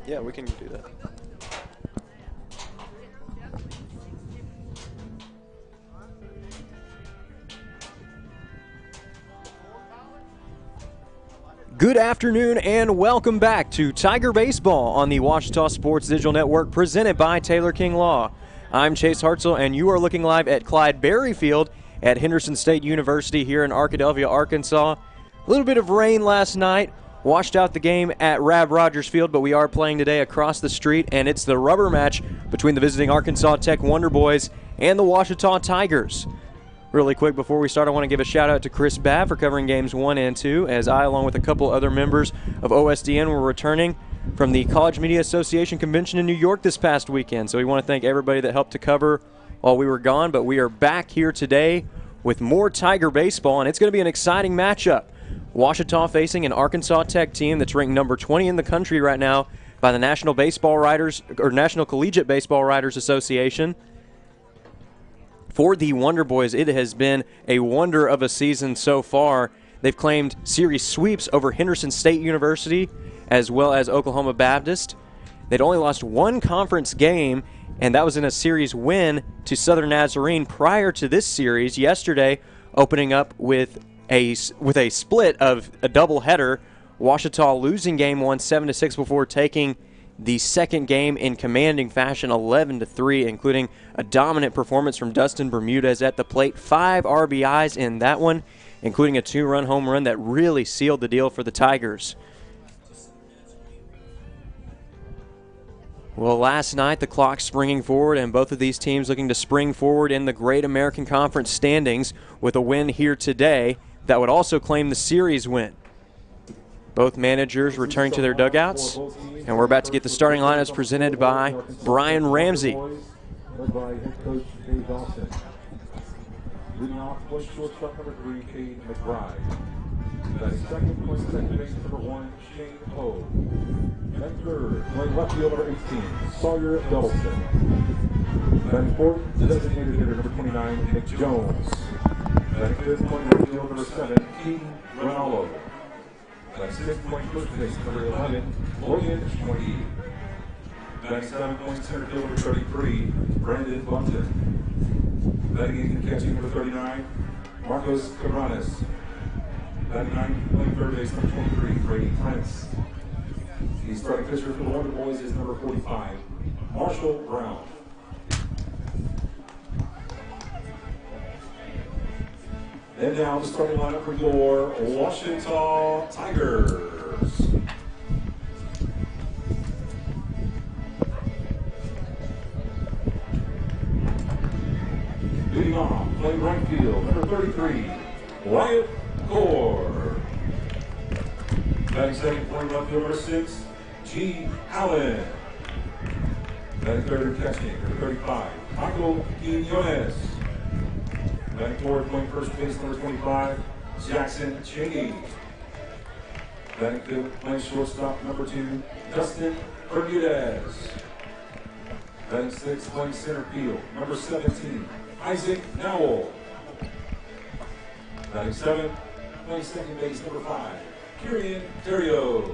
Yeah, we can do that. Good afternoon and welcome back to Tiger Baseball on the Ouachita Sports Digital Network presented by Taylor King Law. I'm Chase Hartzell and you are looking live at Clyde Berry Field at Henderson State University here in Arkadelphia, Arkansas. A little bit of rain last night washed out the game at Rab Rogers Field, but we are playing today across the street, and it's the rubber match between the visiting Arkansas Tech Wonder Boys and the Ouachita Tigers. Really quick before we start, I want to give a shout out to Chris Babb for covering games 1 and 2, as I, along with a couple other members of OSDN, were returning from the College Media Association convention in New York this past weekend. So we want to thank everybody that helped to cover while we were gone, but we are back here today with more Tiger baseball, and it's going to be an exciting matchup. Ouachita facing an Arkansas Tech team that's ranked number 20 in the country right now by the National Collegiate Baseball Writers Association. For the Wonder Boys, it has been a wonder of a season so far. They've claimed series sweeps over Henderson State University as well as Oklahoma Baptist. They'd only lost one conference game, and that was in a series win to Southern Nazarene prior to this series yesterday, opening up with a split of a doubleheader. Ouachita losing game 1 7-6 before taking the second game in commanding fashion 11-3, including a dominant performance from Dustin Bermudez at the plate. 5 RBIs in that one, including a 2-run home run that really sealed the deal for the Tigers. Well, last night the clock springing forward, and both of these teams looking to spring forward in the Great American Conference standings with a win here today that would also claim the series win. Both managers returning to their dugouts, and we're about to get the starting lineups presented by Brian Ramsey. Led by head coach Dave Dawson. Leading off was shortstop number 3, Cade McBride. Batting second was second base number 1, Shane Ho. Batting third, playing left field number 18, Sawyer Doubleton. Batting fourth, designated hitter number 29, Nick Jones. Batting fifth, playing right field number 7, Keaton Ronaldo. Batting sixth, playing first base number 11, Logan Schwede. Batting 7, playing center field number 33, Brandon Bunton. Batting eighth and catching number 39, Marcos Cabranes. Batting 9, playing third base number 23, Brady Prince. The starting pitcher for the Wonder Boys is number 45, Marshall Brown. And now the starting lineup for your Ouachita Tigers. Leading off, playing right field, number 33, Wyatt Gore. Batting second, playing left field, number 6, G. Allen. Batting third and catching, number 35, Michael Quinones. Batting fourth, playing first base, number 25, Jackson Cheney. Batting fifth, playing shortstop, number 2, Dustin Bermudez. Batting sixth, playing center field, number 17, Isaac Nowell. Batting seventh, playing second base, number 5, Kieran Terrio.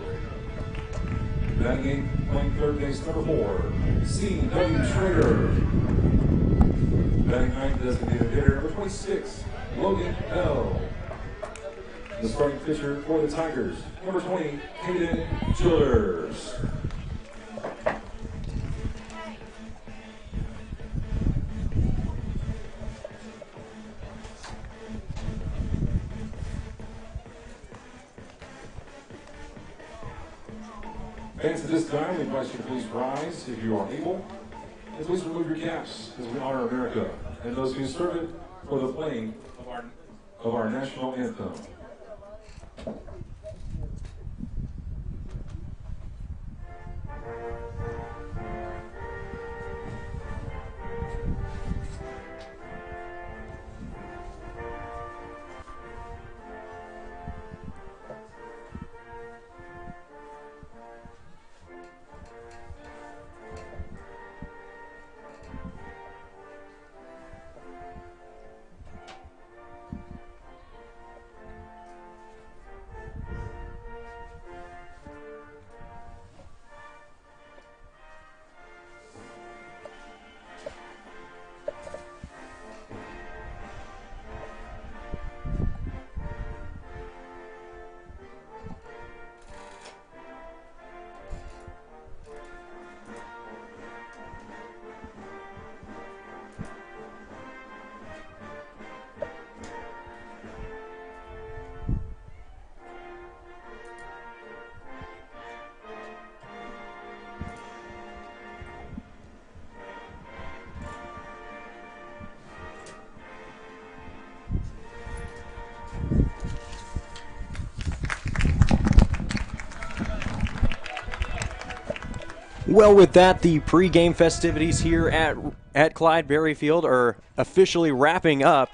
Batting eighth, playing third base, number 4, C.W. Schrader. Batting ninth, designated hitter, number 26, Logan Bell. The starting pitcher for the Tigers, number 20, Hayden Childers. Fans, at this time, we invite you to please rise if you are able. And please remove your caps as we honor America and those who serve it for the playing of our national anthem. Well, with that, the pregame festivities here at Clyde Berryfield are officially wrapping up,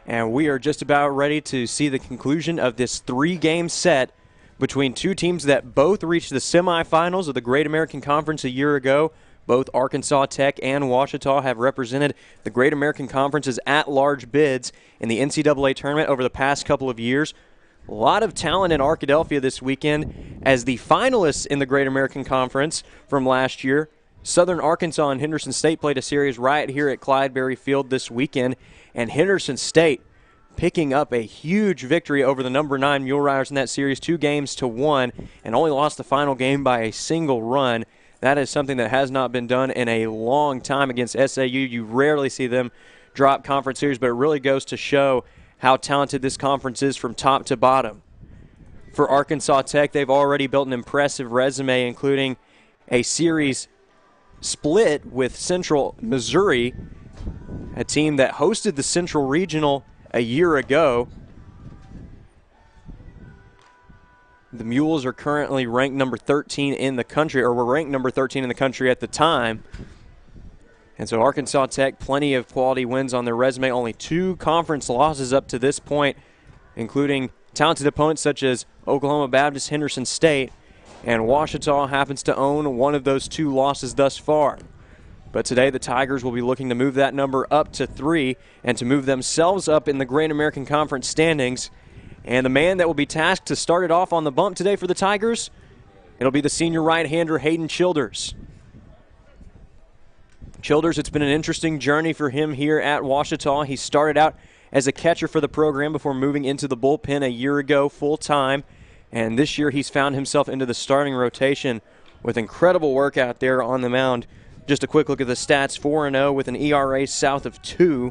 and we are just about ready to see the conclusion of this 3-game set between two teams that both reached the semifinals of the Great American Conference a year ago. Both Arkansas Tech and Ouachita have represented the Great American Conference's at-large bids in the NCAA tournament over the past couple of years. A lot of talent in Arkadelphia this weekend as the finalists in the Great American Conference from last year. Southern Arkansas and Henderson State played a series right here at Clyde Berryfield this weekend, and Henderson State picking up a huge victory over the number 9 Mule Riders in that series, 2-1, and only lost the final game by a single run. That is something that has not been done in a long time against SAU. You rarely see them drop conference series, but it really goes to show how talented this conference is from top to bottom. For Arkansas Tech, they've already built an impressive resume, including a series split with Central Missouri, a team that hosted the Central Regional a year ago. The Mules are currently ranked number 13 in the country, or were ranked number 13 in the country at the time. And so Arkansas Tech, plenty of quality wins on their resume, only 2 conference losses up to this point, including talented opponents such as Oklahoma Baptist, Henderson State, and Ouachita happens to own one of those 2 losses thus far. But today the Tigers will be looking to move that number up to 3 and to move themselves up in the Great American Conference standings. And the man that will be tasked to start it off on the bump today for the Tigers, it'll be the senior right-hander Hayden Childers. Childers, it's been an interesting journey for him here at Ouachita. He started out as a catcher for the program before moving into the bullpen a year ago full-time. And this year he's found himself into the starting rotation with incredible work out there on the mound. Just a quick look at the stats, 4-0 with an ERA south of 2.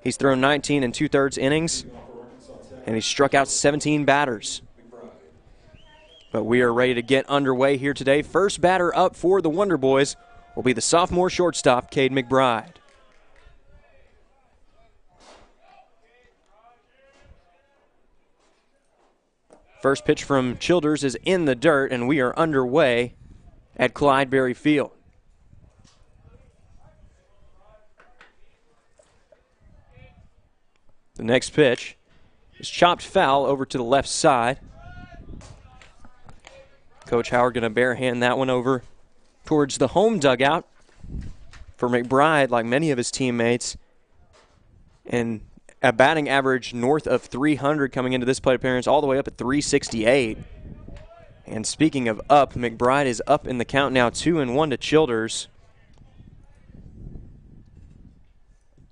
He's thrown 19 2/3 innings, and he struck out 17 batters. But we are ready to get underway here today. First batter up for the Wonder Boys will be the sophomore shortstop, Cade McBride. First pitch from Childers is in the dirt, and we are underway at Clyde Berryfield. The next pitch is chopped foul over to the left side. Coach Howard going to barehand that one over towards the home dugout for McBride, like many of his teammates, and a batting average north of 300 coming into this plate appearance, all the way up at 368. And speaking of up, McBride is up in the count now, 2-1 to Childers.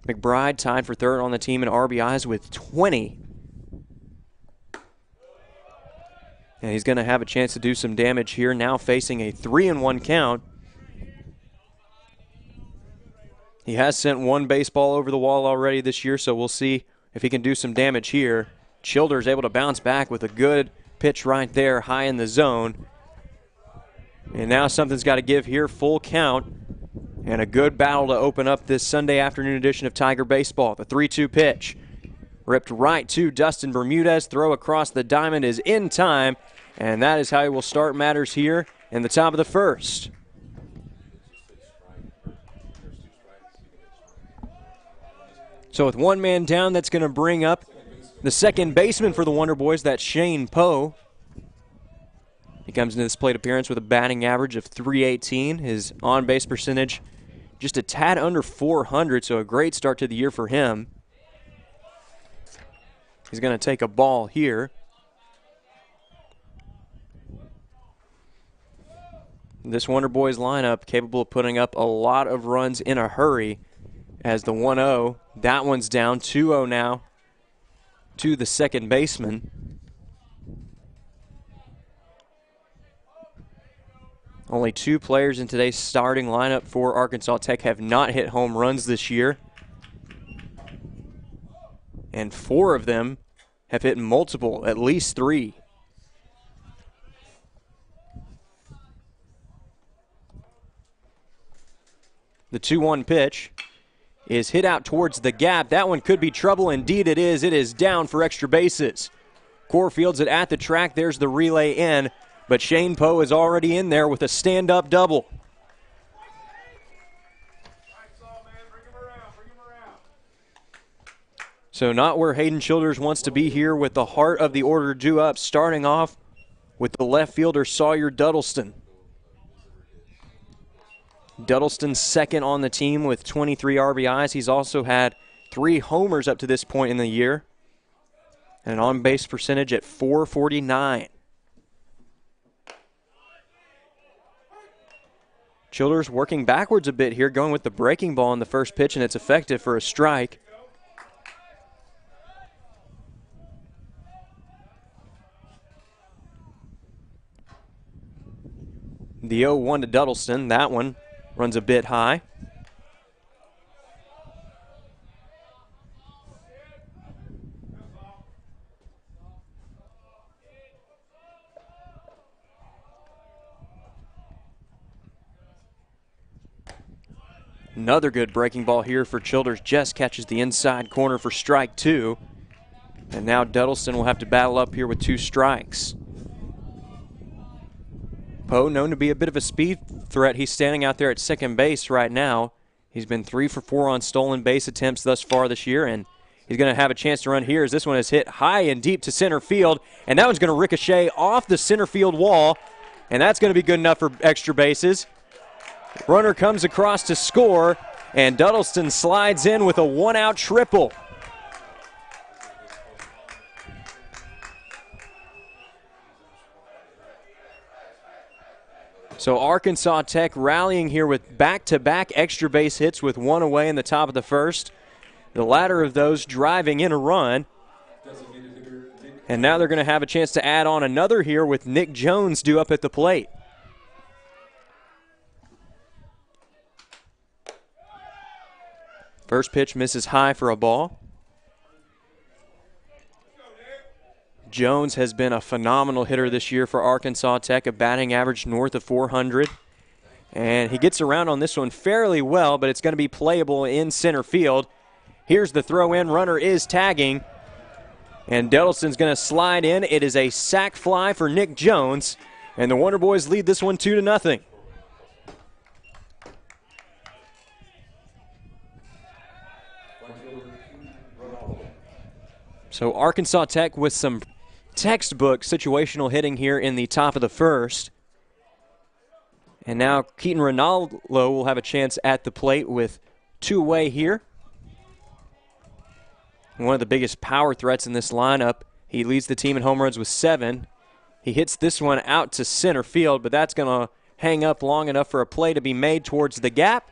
McBride tied for third on the team in RBIs with 20. And he's going to have a chance to do some damage here, now facing a 3-1 count. He has sent one baseball over the wall already this year, so we'll see if he can do some damage here. Childers able to bounce back with a good pitch right there, high in the zone. And now something's got to give here, full count. And a good battle to open up this Sunday afternoon edition of Tiger Baseball. The 3-2 pitch. Ripped right to Dustin Bermudez. Throw across the diamond is in time. And that is how he will start matters here in the top of the first. So with one man down, that's going to bring up the second baseman for the Wonder Boys. That's Shane Poe. He comes into this plate appearance with a batting average of .318. His on-base percentage just a tad under 400, so a great start to the year for him. He's going to take a ball here. This Wonder Boys lineup capable of putting up a lot of runs in a hurry as the 1-0. That one's down, 2-0 now to the second baseman. Only 2 players in today's starting lineup for Arkansas Tech have not hit home runs this year. And 4 of them have hit multiple, at least 3. The 2-1 pitch is hit out towards the gap. That one could be trouble. Indeed it is. It is down for extra bases. Corfield's it at the track. There's the relay in. but Shane Poe is already in there with a stand-up double. So not where Hayden Childers wants to be here with the heart of the order due up, starting off with the left fielder Sawyer Duddleston. Duddleston's second on the team with 23 RBIs. He's also had 3 homers up to this point in the year. And an on-base percentage at .449. Childers working backwards a bit here, going with the breaking ball in the first pitch, and it's effective for a strike. The 0-1 to Duddleston. That one runs a bit high. Another good breaking ball here for Childers. Just catches the inside corner for strike 2. And now Duddleston will have to battle up here with 2 strikes. Poe, known to be a bit of a speed threat. He's standing out there at second base right now. He's been 3 for 4 on stolen base attempts thus far this year, and he's going to have a chance to run here as this one is hit high and deep to center field, and that one's going to ricochet off the center field wall, and that's going to be good enough for extra bases. Runner comes across to score, and Duddleston slides in with a 1-out triple. So Arkansas Tech rallying here with back-to-back extra base hits with 1 away in the top of the first. The latter of those driving in a run. And now they're going to have a chance to add on another here with Nick Jones due up at the plate. First pitch misses high for a ball. Jones has been a phenomenal hitter this year for Arkansas Tech, a batting average north of 400. And he gets around on this one fairly well, but it's going to be playable in center field. Here's the throw-in. Runner is tagging. And Duddleston's going to slide in. It is a sac fly for Nick Jones. And the Wonder Boys lead this one 2-0. So Arkansas Tech with some textbook situational hitting here in the top of the first. And now Keaton Ronaldo will have a chance at the plate with 2 away here. One of the biggest power threats in this lineup. He leads the team in home runs with 7. He hits this one out to center field, but that's going to hang up long enough for a play to be made towards the gap.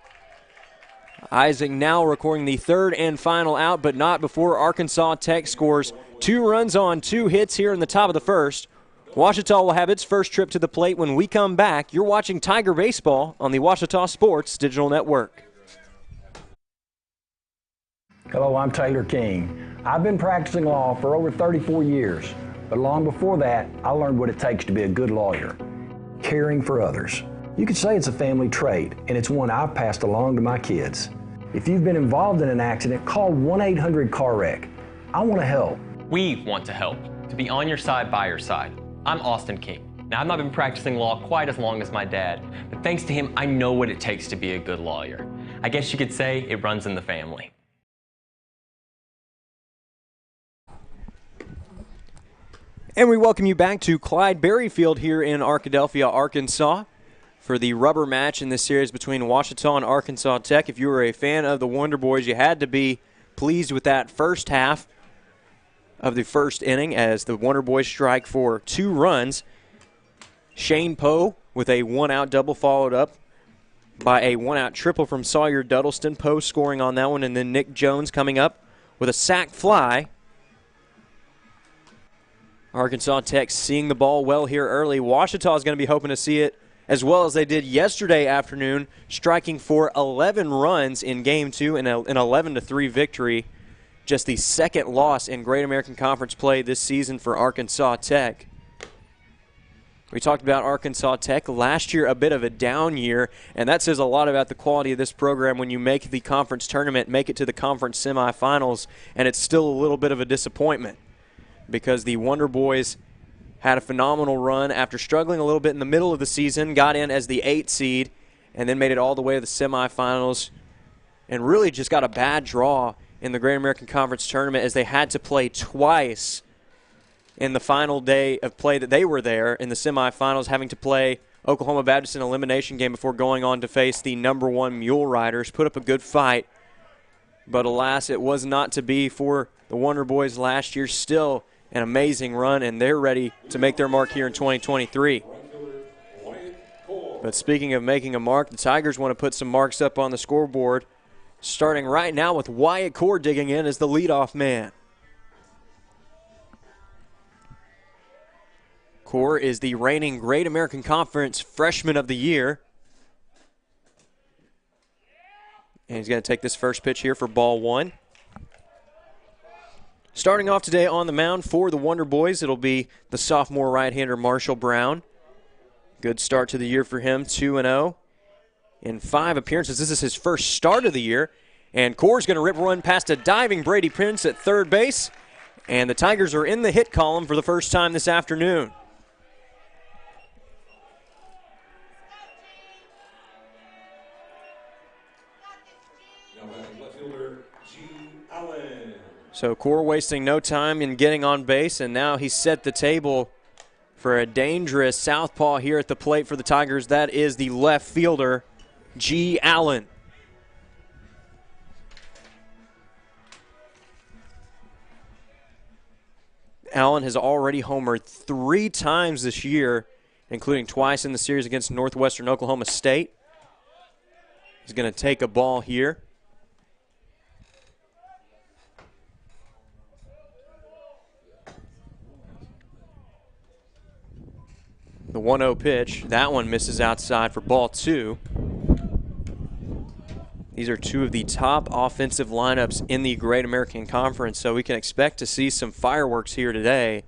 Isaac now recording the 3rd and final out, but not before Arkansas Tech scores 2 runs on 2 hits here in the top of the first. Ouachita will have its first trip to the plate when we come back. You're watching Tiger Baseball on the Ouachita Sports Digital Network. Hello, I'm Taylor King. I've been practicing law for over 34 years, but long before that, I learned what it takes to be a good lawyer, caring for others. You could say it's a family trait, and it's one I've passed along to my kids. If you've been involved in an accident, call 1-800-CAR-WRECK. I want to help. We want to help, to be on your side, by your side. I'm Austin King. Now, I've not been practicing law quite as long as my dad, but thanks to him, I know what it takes to be a good lawyer. I guess you could say it runs in the family. And we welcome you back to Clyde Berryfield here in Arkadelphia, Arkansas, for the rubber match in this series between Ouachita and Arkansas Tech. If you were a fan of the Wonder Boys, you had to be pleased with that first half of the first inning as the Wonder Boys strike for 2 runs. Shane Poe with a 1-out double followed up by a 1-out triple from Sawyer Duddleston. Poe scoring on that one, and then Nick Jones coming up with a sac fly. Arkansas Tech seeing the ball well here early. Ouachita is going to be hoping to see it as well as they did yesterday afternoon, striking for 11 runs in Game 2 in an 11-3 victory. Just the second loss in Great American Conference play this season for Arkansas Tech. We talked about Arkansas Tech last year, a bit of a down year, and that says a lot about the quality of this program when you make the conference tournament, make it to the conference semifinals, and it's still a little bit of a disappointment because the Wonder Boys had a phenomenal run after struggling a little bit in the middle of the season, got in as the 8th seed, and then made it all the way to the semifinals, and really just got a bad draw in the Great American Conference Tournament as they had to play twice in the final day of play that they were there in the semifinals, having to play Oklahoma Baptist in an elimination game before going on to face the #1 Mule Riders. Put up a good fight, but alas, it was not to be for the Wonder Boys last year. Still an amazing run, and they're ready to make their mark here in 2023. But speaking of making a mark, the Tigers want to put some marks up on the scoreboard, starting right now with Wyatt Core digging in as the leadoff man. Core is the reigning Great American Conference Freshman of the Year. And he's going to take this first pitch here for ball 1. Starting off today on the mound for the Wonder Boys, it'll be the sophomore right-hander Marshall Brown. Good start to the year for him, 2-0 in 5 appearances. This is his first start of the year. And Core's going to rip run past a diving Brady Prince at third base. And the Tigers are in the hit column for the first time this afternoon. So Core wasting no time in getting on base, and now he's set the table for a dangerous southpaw here at the plate for the Tigers. That is the left fielder, G. Allen. Allen has already homered 3 times this year, including twice in the series against Northwestern Oklahoma State. He's going to take a ball here. The 1-0 pitch, that one misses outside for ball 2. These are 2 of the top offensive lineups in the Great American Conference, so we can expect to see some fireworks here today.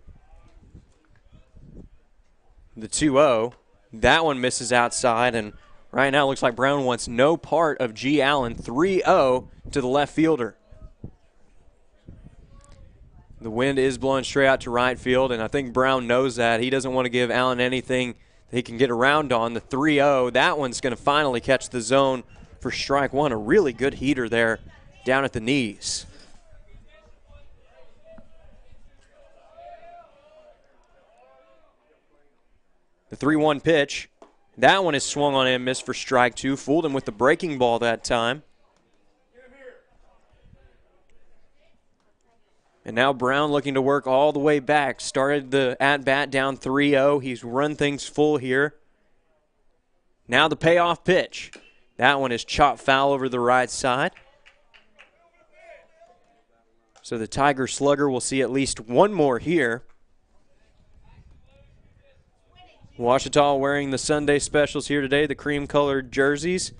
The 2-0, that one misses outside, and right now it looks like Brown wants no part of G. Allen. 3-0 to the left fielder. The wind is blowing straight out to right field, and I think Brown knows that. He doesn't want to give Allen anything that he can get around on. The 3-0, that one's going to finally catch the zone for strike 1. A really good heater there down at the knees. The 3-1 pitch, that one is swung on and missed for strike 2. Fooled him with the breaking ball that time. And now Brown looking to work all the way back. Started the at-bat down 3-0. He's run things full here. Now the payoff pitch. That one is chopped foul over the right side. So the Tiger slugger will see at least one more here. Ouachita wearing the Sunday specials here today, the cream-colored jerseys.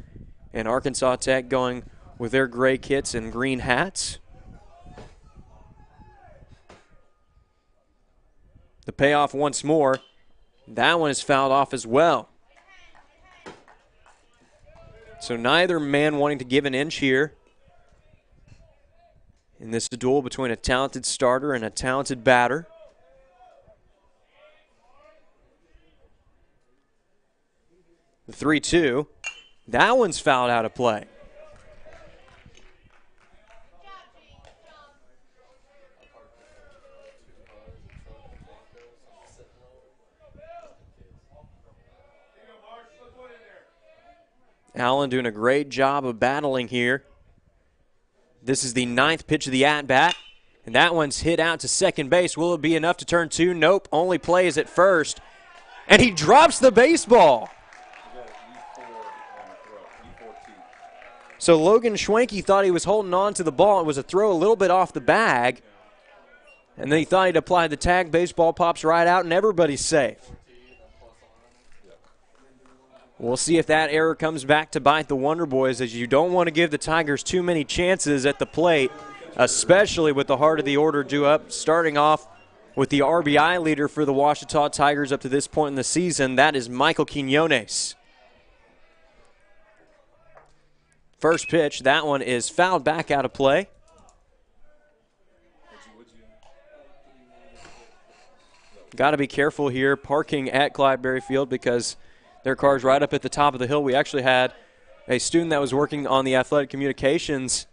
And Arkansas Tech going with their gray kits and green hats. The payoff once more. That one is fouled off as well. So neither man wanting to give an inch here. In this duel between a talented starter and a talented batter. The 3-2. That one's fouled out of play. Allen doing a great job of battling here. This is the 9th pitch of the at-bat, and that one's hit out to second base. Will it be enough to turn 2? Nope, only plays at first. And he drops the baseball. So Logan Schwenke thought he was holding on to the ball. It was a throw a little bit off the bag. And then he thought he'd apply the tag. Baseball pops right out, and everybody's safe. We'll see if that error comes back to bite the Wonder Boys, as you don't want to give the Tigers too many chances at the plate, especially with the heart of the order due up. Starting off with the RBI leader for the Ouachita Tigers up to this point in the season, that is Michael Quinones. First pitch, that one is fouled back out of play. got to be careful here parking at Clyde Berry Field because their car's right up at the top of the hill. We actually had a student that was working on the athletic communications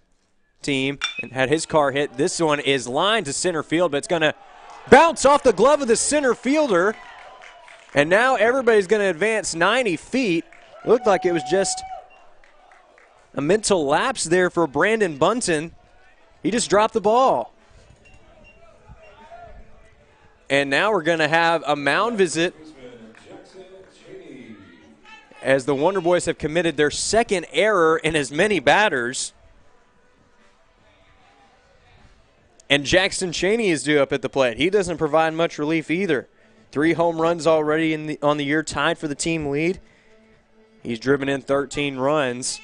team and had his car hit. This one is lined to center field, but it's going to bounce off the glove of the center fielder. And now everybody's going to advance 90 feet. It looked like it was just a mental lapse there for Brandon Bunton. He just dropped the ball. And now we're going to have a mound visit as the Wonder Boys have committed their second error in as many batters. And Jackson Cheney is due up at the plate. He doesn't provide much relief either. 3 home runs already on the year, tied for the team lead. He's driven in 13 runs.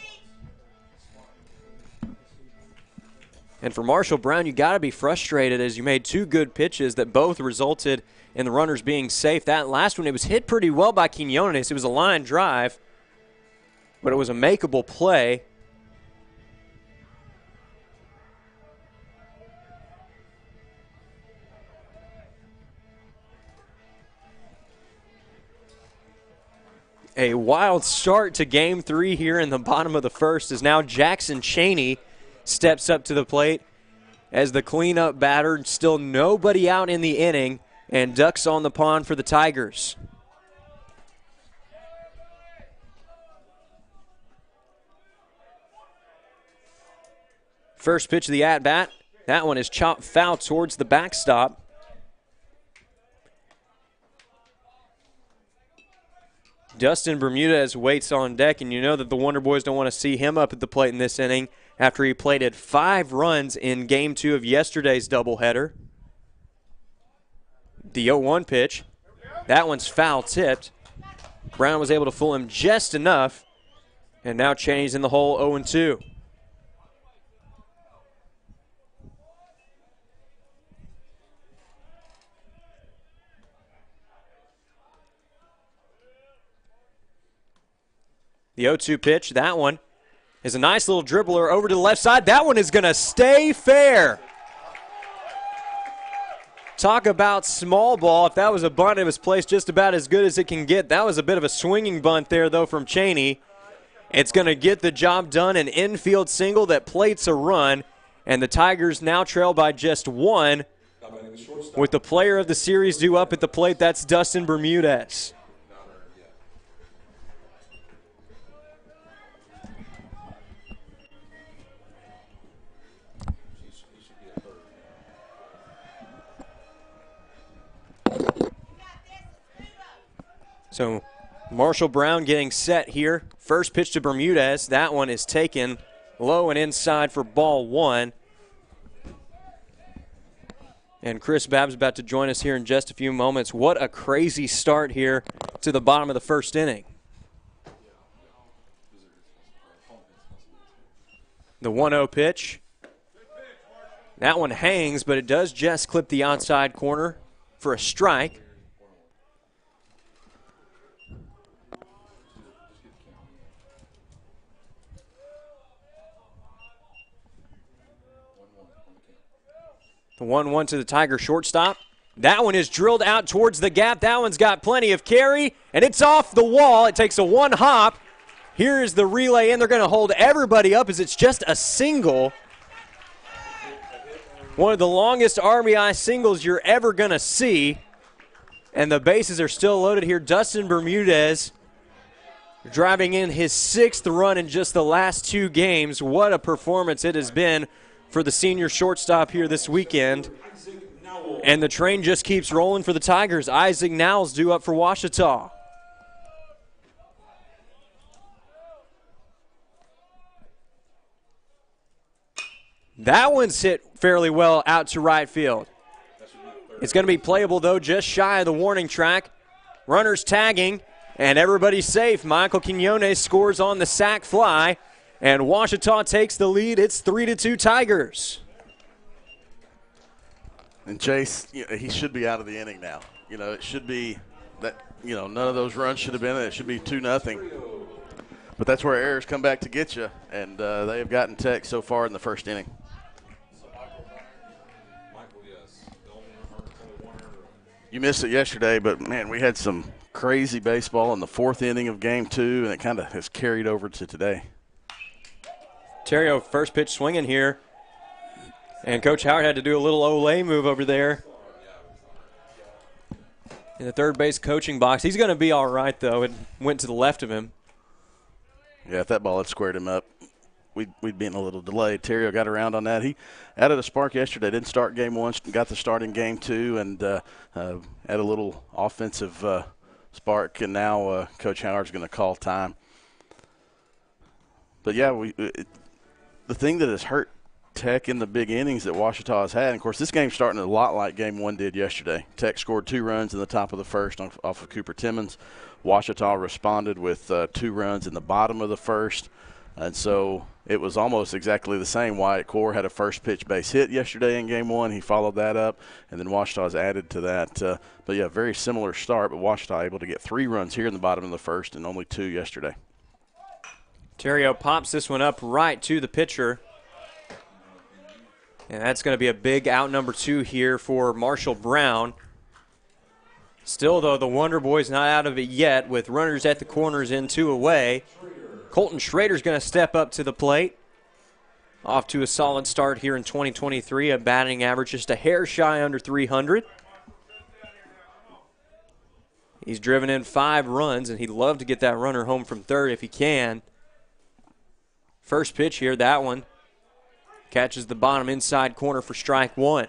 And for Marshall Brown, you got to be frustrated as you made 2 good pitches that both resulted in the runners being safe. That last one, it was hit pretty well by Quinones. It was a line drive, but it was a makeable play. A wild start to Game 3 here in the bottom of the first as now Jackson Cheney steps up to the plate as the cleanup batter. Still nobody out in the inning, and ducks on the pond for the Tigers. First pitch of the at-bat. That one is chopped foul towards the backstop. Dustin Bermudez waits on deck, and you know that the Wonder Boys don't want to see him up at the plate in this inning after he plated 5 runs in Game 2 of yesterday's doubleheader. The 0-1 pitch. That one's foul tipped. Brown was able to fool him just enough, and now Cheney's in the hole 0-2. The 0-2 pitch, that one is a nice little dribbler over to the left side. That one is going to stay fair. Talk about small ball. If that was a bunt, it was placed just about as good as it can get. That was a bit of a swinging bunt there, though, from Cheney. It's going to get the job done, an infield single that plates a run, and the Tigers now trail by just 1 with the player of the series due up at the plate. That's Dustin Bermudez. So Marshall Brown getting set here. First pitch to Bermudez. That one is taken low and inside for ball 1. And Chris Babb's about to join us here in just a few moments. What a crazy start here to the bottom of the first inning. The 1-0 pitch. That one hangs, but it does just clip the outside corner for a strike. The 1-1 to the Tiger shortstop. That one is drilled out towards the gap. That one's got plenty of carry, and it's off the wall. It takes a 1 hop. Here is the relay, and they're going to hold everybody up as it's just a single. One of the longest RBI singles you're ever going to see. And the bases are still loaded here. Dustin Bermudez driving in his 6th run in just the last 2 games. What a performance it has been for the senior shortstop here this weekend. And the train just keeps rolling for the Tigers. Isaac Nowell's due up for Ouachita. That one's hit fairly well out to right field. It's going to be playable, though, just shy of the warning track. Runners tagging, and everybody's safe. Michael Quinones scores on the sac fly. And Ouachita takes the lead. It's 3-2 Tigers. And Chase, he should be out of the inning now. It should be that, none of those runs should have been there. It should be 2-0. But that's where errors come back to get you, and they have gotten Tech so far in the first inning. You missed it yesterday, but, man, we had some crazy baseball in the 4th inning of Game 2, and it kind of has carried over to today. Terrio, first pitch swinging here. And Coach Howard had to do a little Olay move over there in the third base coaching box. He's going to be all right, though. It went to the left of him. Yeah, if that ball had squared him up, we'd be in a little delay. Terrio got around on that. He added a spark yesterday. Didn't start Game 1, got the start in Game 2, and had a little offensive spark. And now Coach Howard's going to call time. But, yeah, the thing that has hurt Tech in the big innings that Ouachita has had. And, of course, this game's starting a lot like Game 1 did yesterday. Tech scored 2 runs in the top of the first off of Cooper Timmons. Ouachita responded with 2 runs in the bottom of the first. And so it was almost exactly the same. Wyatt Core had a first pitch base hit yesterday in Game 1. He followed that up, and then Ouachita's added to that. But, yeah, very similar start, but Ouachita able to get 3 runs here in the bottom of the first and only 2 yesterday. Terrio pops this one up right to the pitcher. And that's going to be a big out number 2 here for Marshall Brown. Still, though, the Wonder Boy's not out of it yet with runners at the corners in 2 away. Colton Schrader's going to step up to the plate. Off to a solid start here in 2023, a batting average just a hair shy under 300. He's driven in 5 runs, and he'd love to get that runner home from third if he can. First pitch here, that one. Catches the bottom inside corner for strike 1.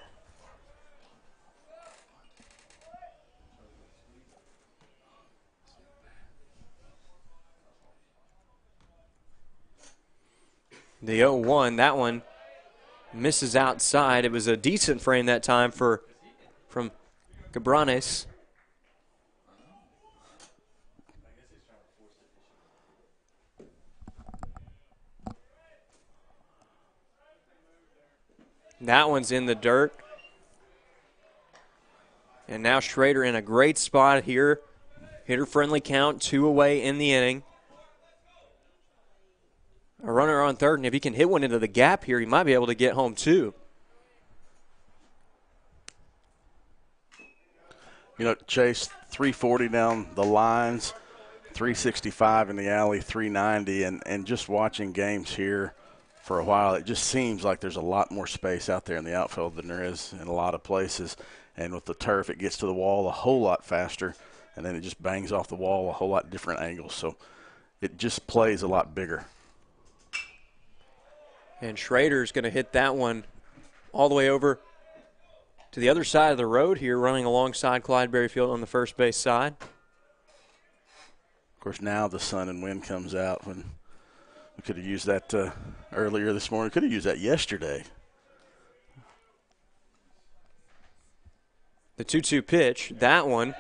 The 0-1, that one misses outside. It was a decent frame that time from Cabranes. That one's in the dirt. And now Schrader in a great spot here. Hitter-friendly count, 2 away in the inning. A runner on third, and if he can hit one into the gap here, he might be able to get home too. You know, Chase, 340 down the lines, 365 in the alley, 390, and just watching games here for a while, it just seems like there's a lot more space out there in the outfield than there is in a lot of places. And with the turf, it gets to the wall a whole lot faster, and then it just bangs off the wall a whole lot different angles. So it just plays a lot bigger. And Schrader's going to hit that one all the way over to the other side of the road here, running alongside Clyde Berryfield on the first base side. Of course, now the sun and wind comes out. When we could have used that earlier this morning. Could have used that yesterday. The 2-2 pitch, that one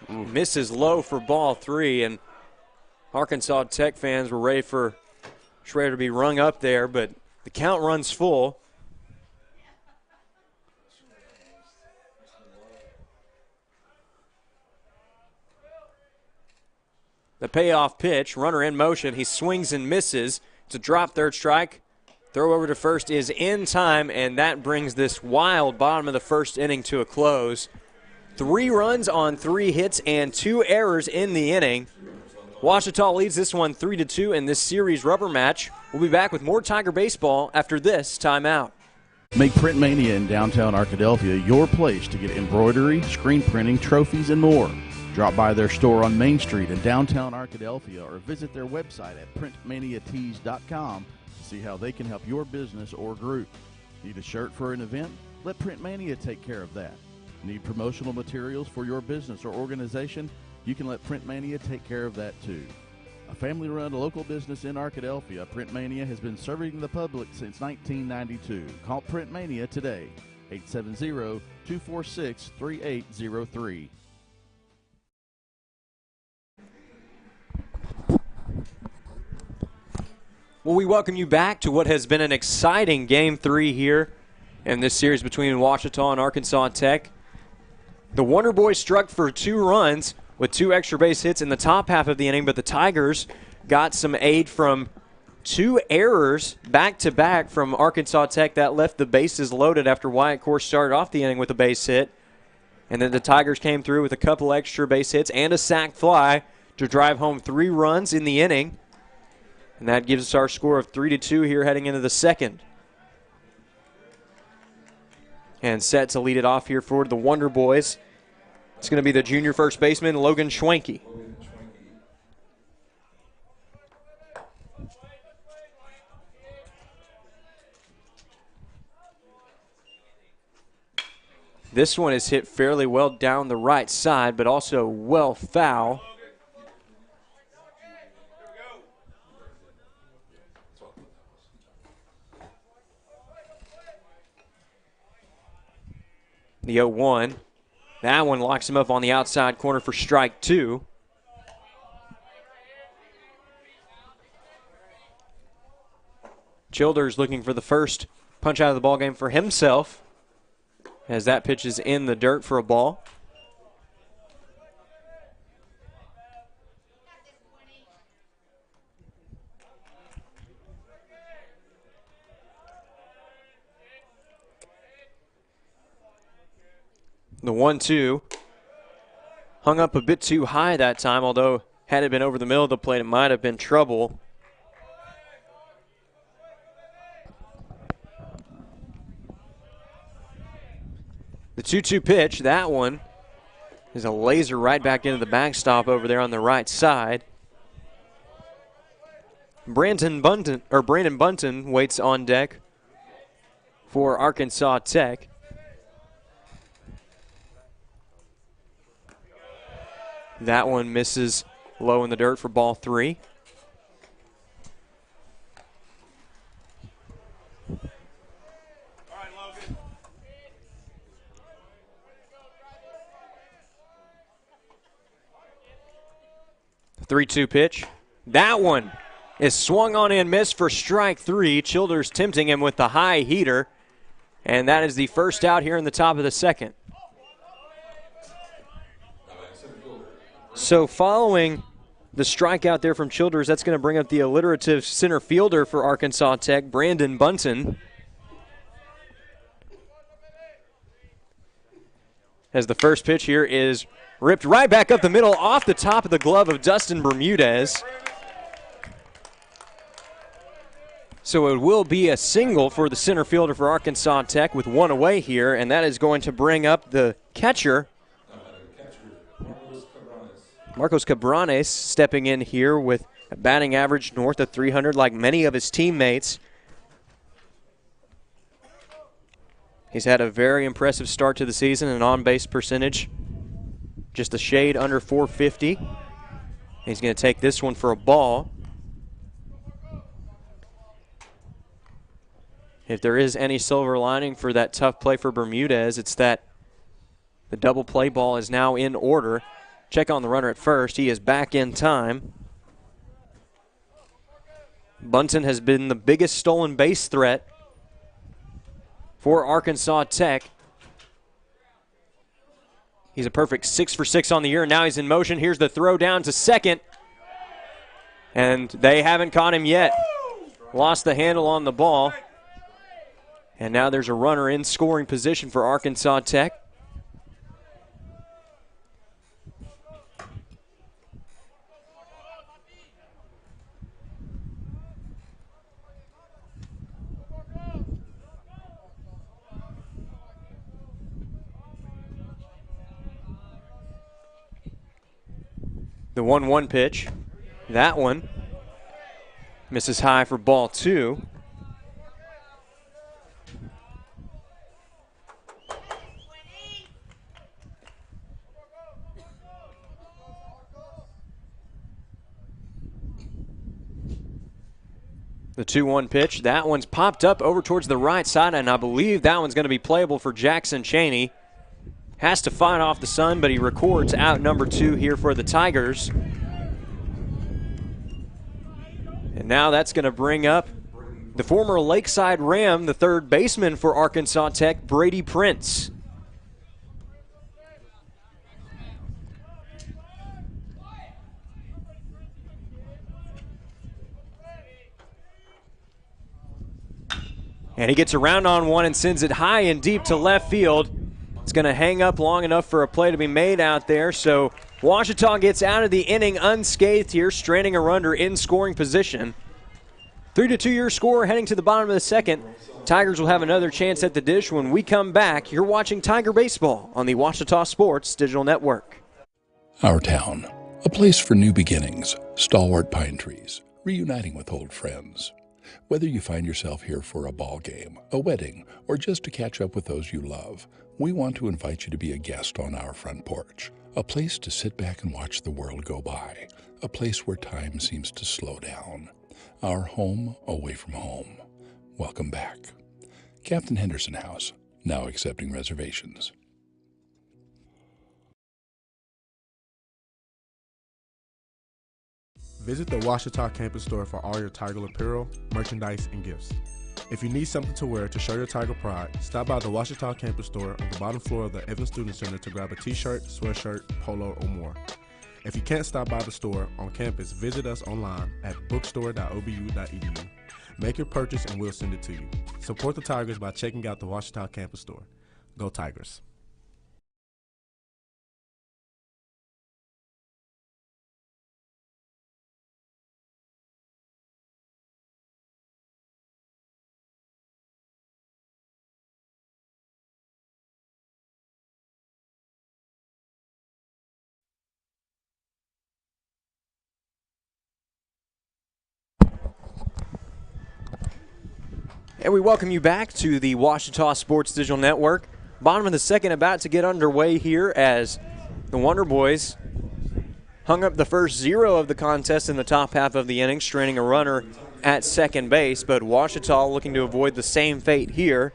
misses low for ball 3, and Arkansas Tech fans were ready for Schrader to be rung up there, but the count runs full. The payoff pitch, runner in motion. He swings and misses. It's a drop, third strike. Throw over to first is in time, and that brings this wild bottom of the first inning to a close. 3 runs on 3 hits and 2 errors in the inning. Ouachita leads this one 3-2 in this series rubber match. We'll be back with more Tiger baseball after this timeout. Make Print Mania in downtown Arkadelphia your place to get embroidery, screen printing, trophies, and more. Drop by their store on Main Street in downtown Arkadelphia or visit their website at printmaniatees.com to see how they can help your business or group. Need a shirt for an event? Let Print Mania take care of that. Need promotional materials for your business or organization? You can let Print Mania take care of that too. A family-run local business in Arkadelphia, Print Mania has been serving the public since 1992. Call Print Mania today, 870-246-3803. Well, we welcome you back to what has been an exciting Game 3 here in this series between Ouachita and Arkansas Tech. The Wonder Boys struck for 2 runs with 2 extra base hits in the top half of the inning, but the Tigers got some aid from 2 errors back-to-back from Arkansas Tech that left the bases loaded after Wyatt Core started off the inning with a base hit. And then the Tigers came through with a couple extra base hits and a sac fly to drive home 3 runs in the inning. And that gives us our score of 3-2 here heading into the second. And set to lead it off here for the Wonder Boys. It's going to be the junior first baseman, Logan Schwenke. This one is hit fairly well down the right side, but also well foul. The 0-1. That one locks him up on the outside corner for strike 2. Childers looking for the first punch out of the ballgame for himself, as that pitch is in the dirt for a ball. The 1-2 hung up a bit too high that time, although had it been over the middle of the plate, it might have been trouble. The 2-2 pitch, that one is a laser right back into the backstop over there on the right side. Brandon Bunton waits on deck for Arkansas Tech. That one misses low in the dirt for ball 3. The 3-2 pitch. That one is swung on and missed for strike 3. Childers tempting him with the high heater. And that is the first out here in the top of the second. So following the strikeout there from Childers, that's going to bring up the alliterative center fielder for Arkansas Tech, Brandon Bunton. As the first pitch here is ripped right back up the middle off the top of the glove of Dustin Bermudez. So it will be a single for the center fielder for Arkansas Tech with 1 away here, and that is going to bring up the catcher, Marcos Cabranes, stepping in here with a batting average north of 300 like many of his teammates. He's had a very impressive start to the season, an on-base percentage just a shade under 450. He's going to take this one for a ball. If there is any silver lining for that tough play for Bermudez, it's that the double play ball is now in order. Check on the runner at first. He is back in time. Bunton has been the biggest stolen base threat for Arkansas Tech. He's a perfect 6 for 6 on the year. Now he's in motion. Here's the throw down to second. And they haven't caught him yet. Lost the handle on the ball. And now there's a runner in scoring position for Arkansas Tech. The 1-1 pitch, that one misses high for ball 2. The 2-1 pitch, that one's popped up over towards the right side, and I believe that one's going to be playable for Jackson Chaney. Has to fight off the sun, but he records out number 2 here for the Tigers. And now that's going to bring up the former Lakeside Ram, the third baseman for Arkansas Tech, Brady Prince. And he gets around on one and sends it high and deep to left field. It's going to hang up long enough for a play to be made out there, so Ouachita gets out of the inning unscathed here, stranding a runner in scoring position. 3-2 your score heading to the bottom of the second. Tigers will have another chance at the dish when we come back. You're watching Tiger Baseball on the Ouachita Sports Digital Network. Our town, a place for new beginnings, stalwart pine trees, reuniting with old friends. Whether you find yourself here for a ball game, a wedding, or just to catch up with those you love, we want to invite you to be a guest on our front porch. A place to sit back and watch the world go by. A place where time seems to slow down. Our home away from home. Welcome back. Captain Henderson House, now accepting reservations. Visit the Ouachita campus store for all your Tiger apparel, merchandise, and gifts. If you need something to wear to show your Tiger pride, stop by the Ouachita campus store on the bottom floor of the Evans Student Center to grab a t-shirt, sweatshirt, polo, or more. If you can't stop by the store on campus, visit us online at bookstore.obu.edu. Make your purchase and we'll send it to you. Support the Tigers by checking out the Ouachita campus store. Go Tigers. And we welcome you back to the Ouachita Sports Digital Network. Bottom of the second about to get underway here as the Wonder Boys hung up the first zero of the contest in the top half of the inning, straining a runner at second base, but Ouachita looking to avoid the same fate here.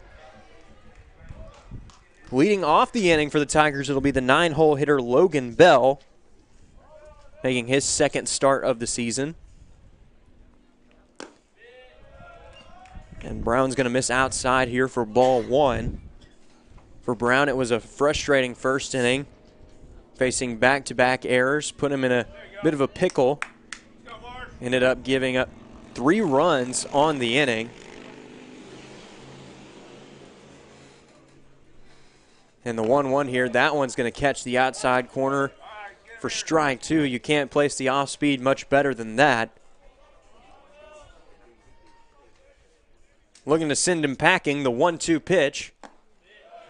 Leading off the inning for the Tigers, it'll be the 9-hole hitter Logan Bell, making his second start of the season. And Brown's going to miss outside here for ball one. For Brown, it was a frustrating first inning, facing back-to-back errors, put him in a bit of a pickle. Ended up giving up 3 runs on the inning. And the 1-1 here, that one's going to catch the outside corner for strike two. You can't place the off-speed much better than that. Looking to send him packing, the 1-2 pitch.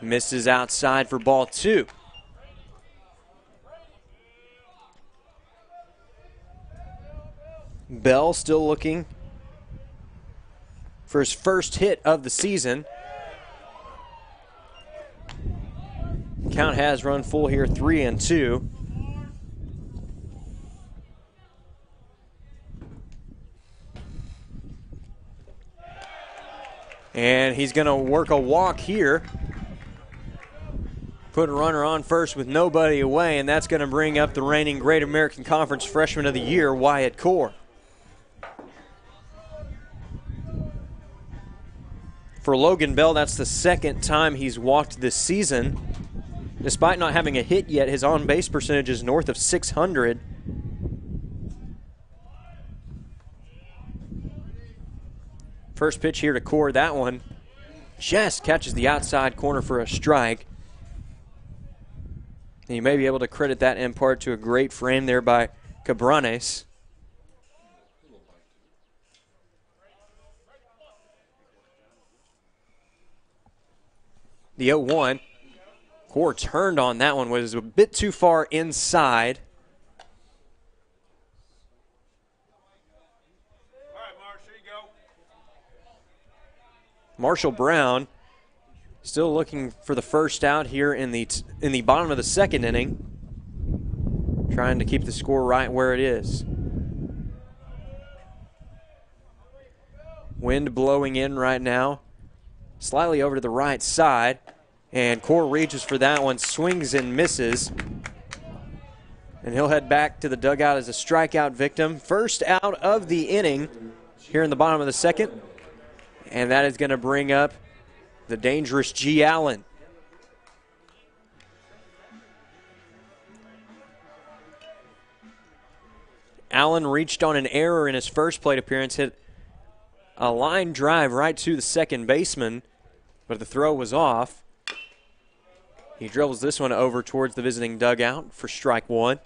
Misses outside for ball two. Bell still looking for his first hit of the season. Count has run full here, 3-2. And he's going to work a walk here. Put a runner on first with nobody away, and that's going to bring up the reigning Great American Conference Freshman of the Year, Wyatt Core. For Logan Bell, that's the second time he's walked this season. Despite not having a hit yet, his on-base percentage is north of 600. First pitch here to Core, that one just catches the outside corner for a strike. And you may be able to credit that in part to a great frame there by Cabranes. The 0-1. Core turned on that one, was a bit too far inside. Marshall Brown still looking for the first out here in the bottom of the second inning, trying to keep the score right where it is. Wind blowing in right now, slightly over to the right side, and Core reaches for that one, swings and misses. And he'll head back to the dugout as a strikeout victim. First out of the inning here in the bottom of the second. And that is going to bring up the dangerous G. Allen. Allen reached on an error in his first plate appearance, hit a line drive right to the second baseman, but the throw was off. He dribbles this one over towards the visiting dugout for strike one.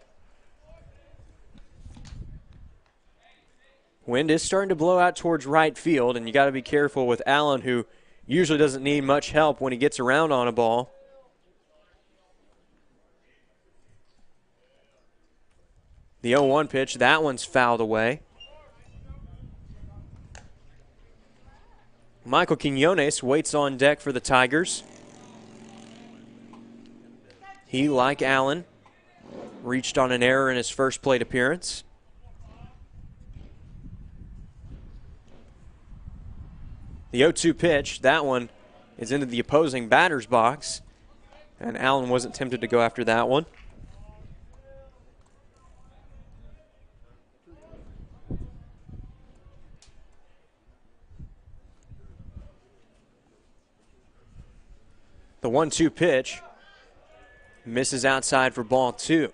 Wind is starting to blow out towards right field, and you got to be careful with Allen, who usually doesn't need much help when he gets around on a ball. The 0-1 pitch, that one's fouled away. Michael Quinones waits on deck for the Tigers. He, like Allen, reached on an error in his first plate appearance. The 0-2 pitch, that one is into the opposing batter's box, and Allen wasn't tempted to go after that one. The 1-2 pitch misses outside for ball two.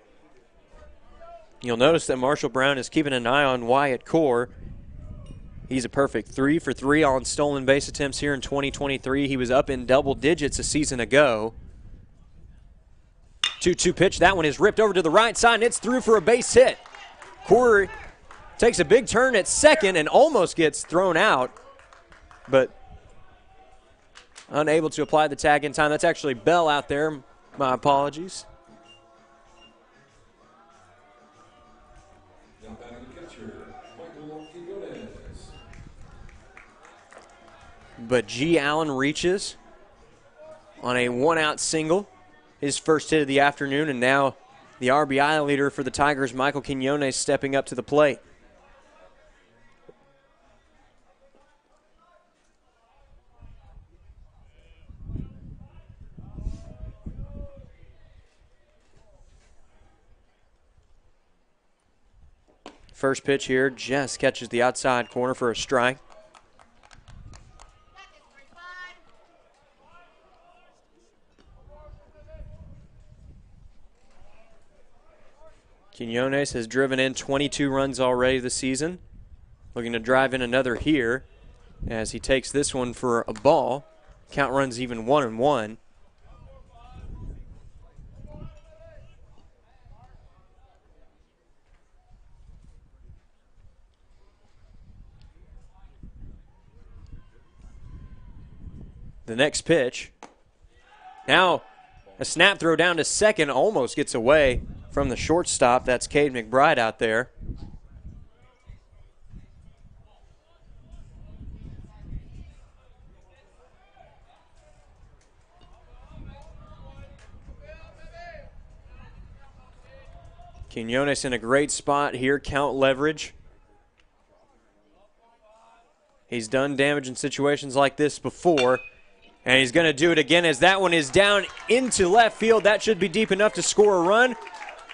You'll notice that Marshall Brown is keeping an eye on Wyatt Core. He's a perfect 3 for 3 on stolen base attempts here in 2023. He was up in double digits a season ago. 2-2 pitch. That one is ripped over to the right side, and it's through for a base hit. Core takes a big turn at second and almost gets thrown out, but unable to apply the tag in time. That's actually Bell out there. My apologies. But G. Allen reaches on a one-out single, his first hit of the afternoon, and now the RBI leader for the Tigers, Michael Quinones, stepping up to the plate. First pitch here just catches the outside corner for a strike. Quinones has driven in 22 runs already this season. Looking to drive in another here as he takes this one for a ball. Count runs even 1-1. The next pitch. Now a snap throw down to second, almost gets away from the shortstop. That's Cade McBride out there. Quinones in a great spot here, count leverage. He's done damage in situations like this before, and he's going to do it again as that one is down into left field. That should be deep enough to score a run.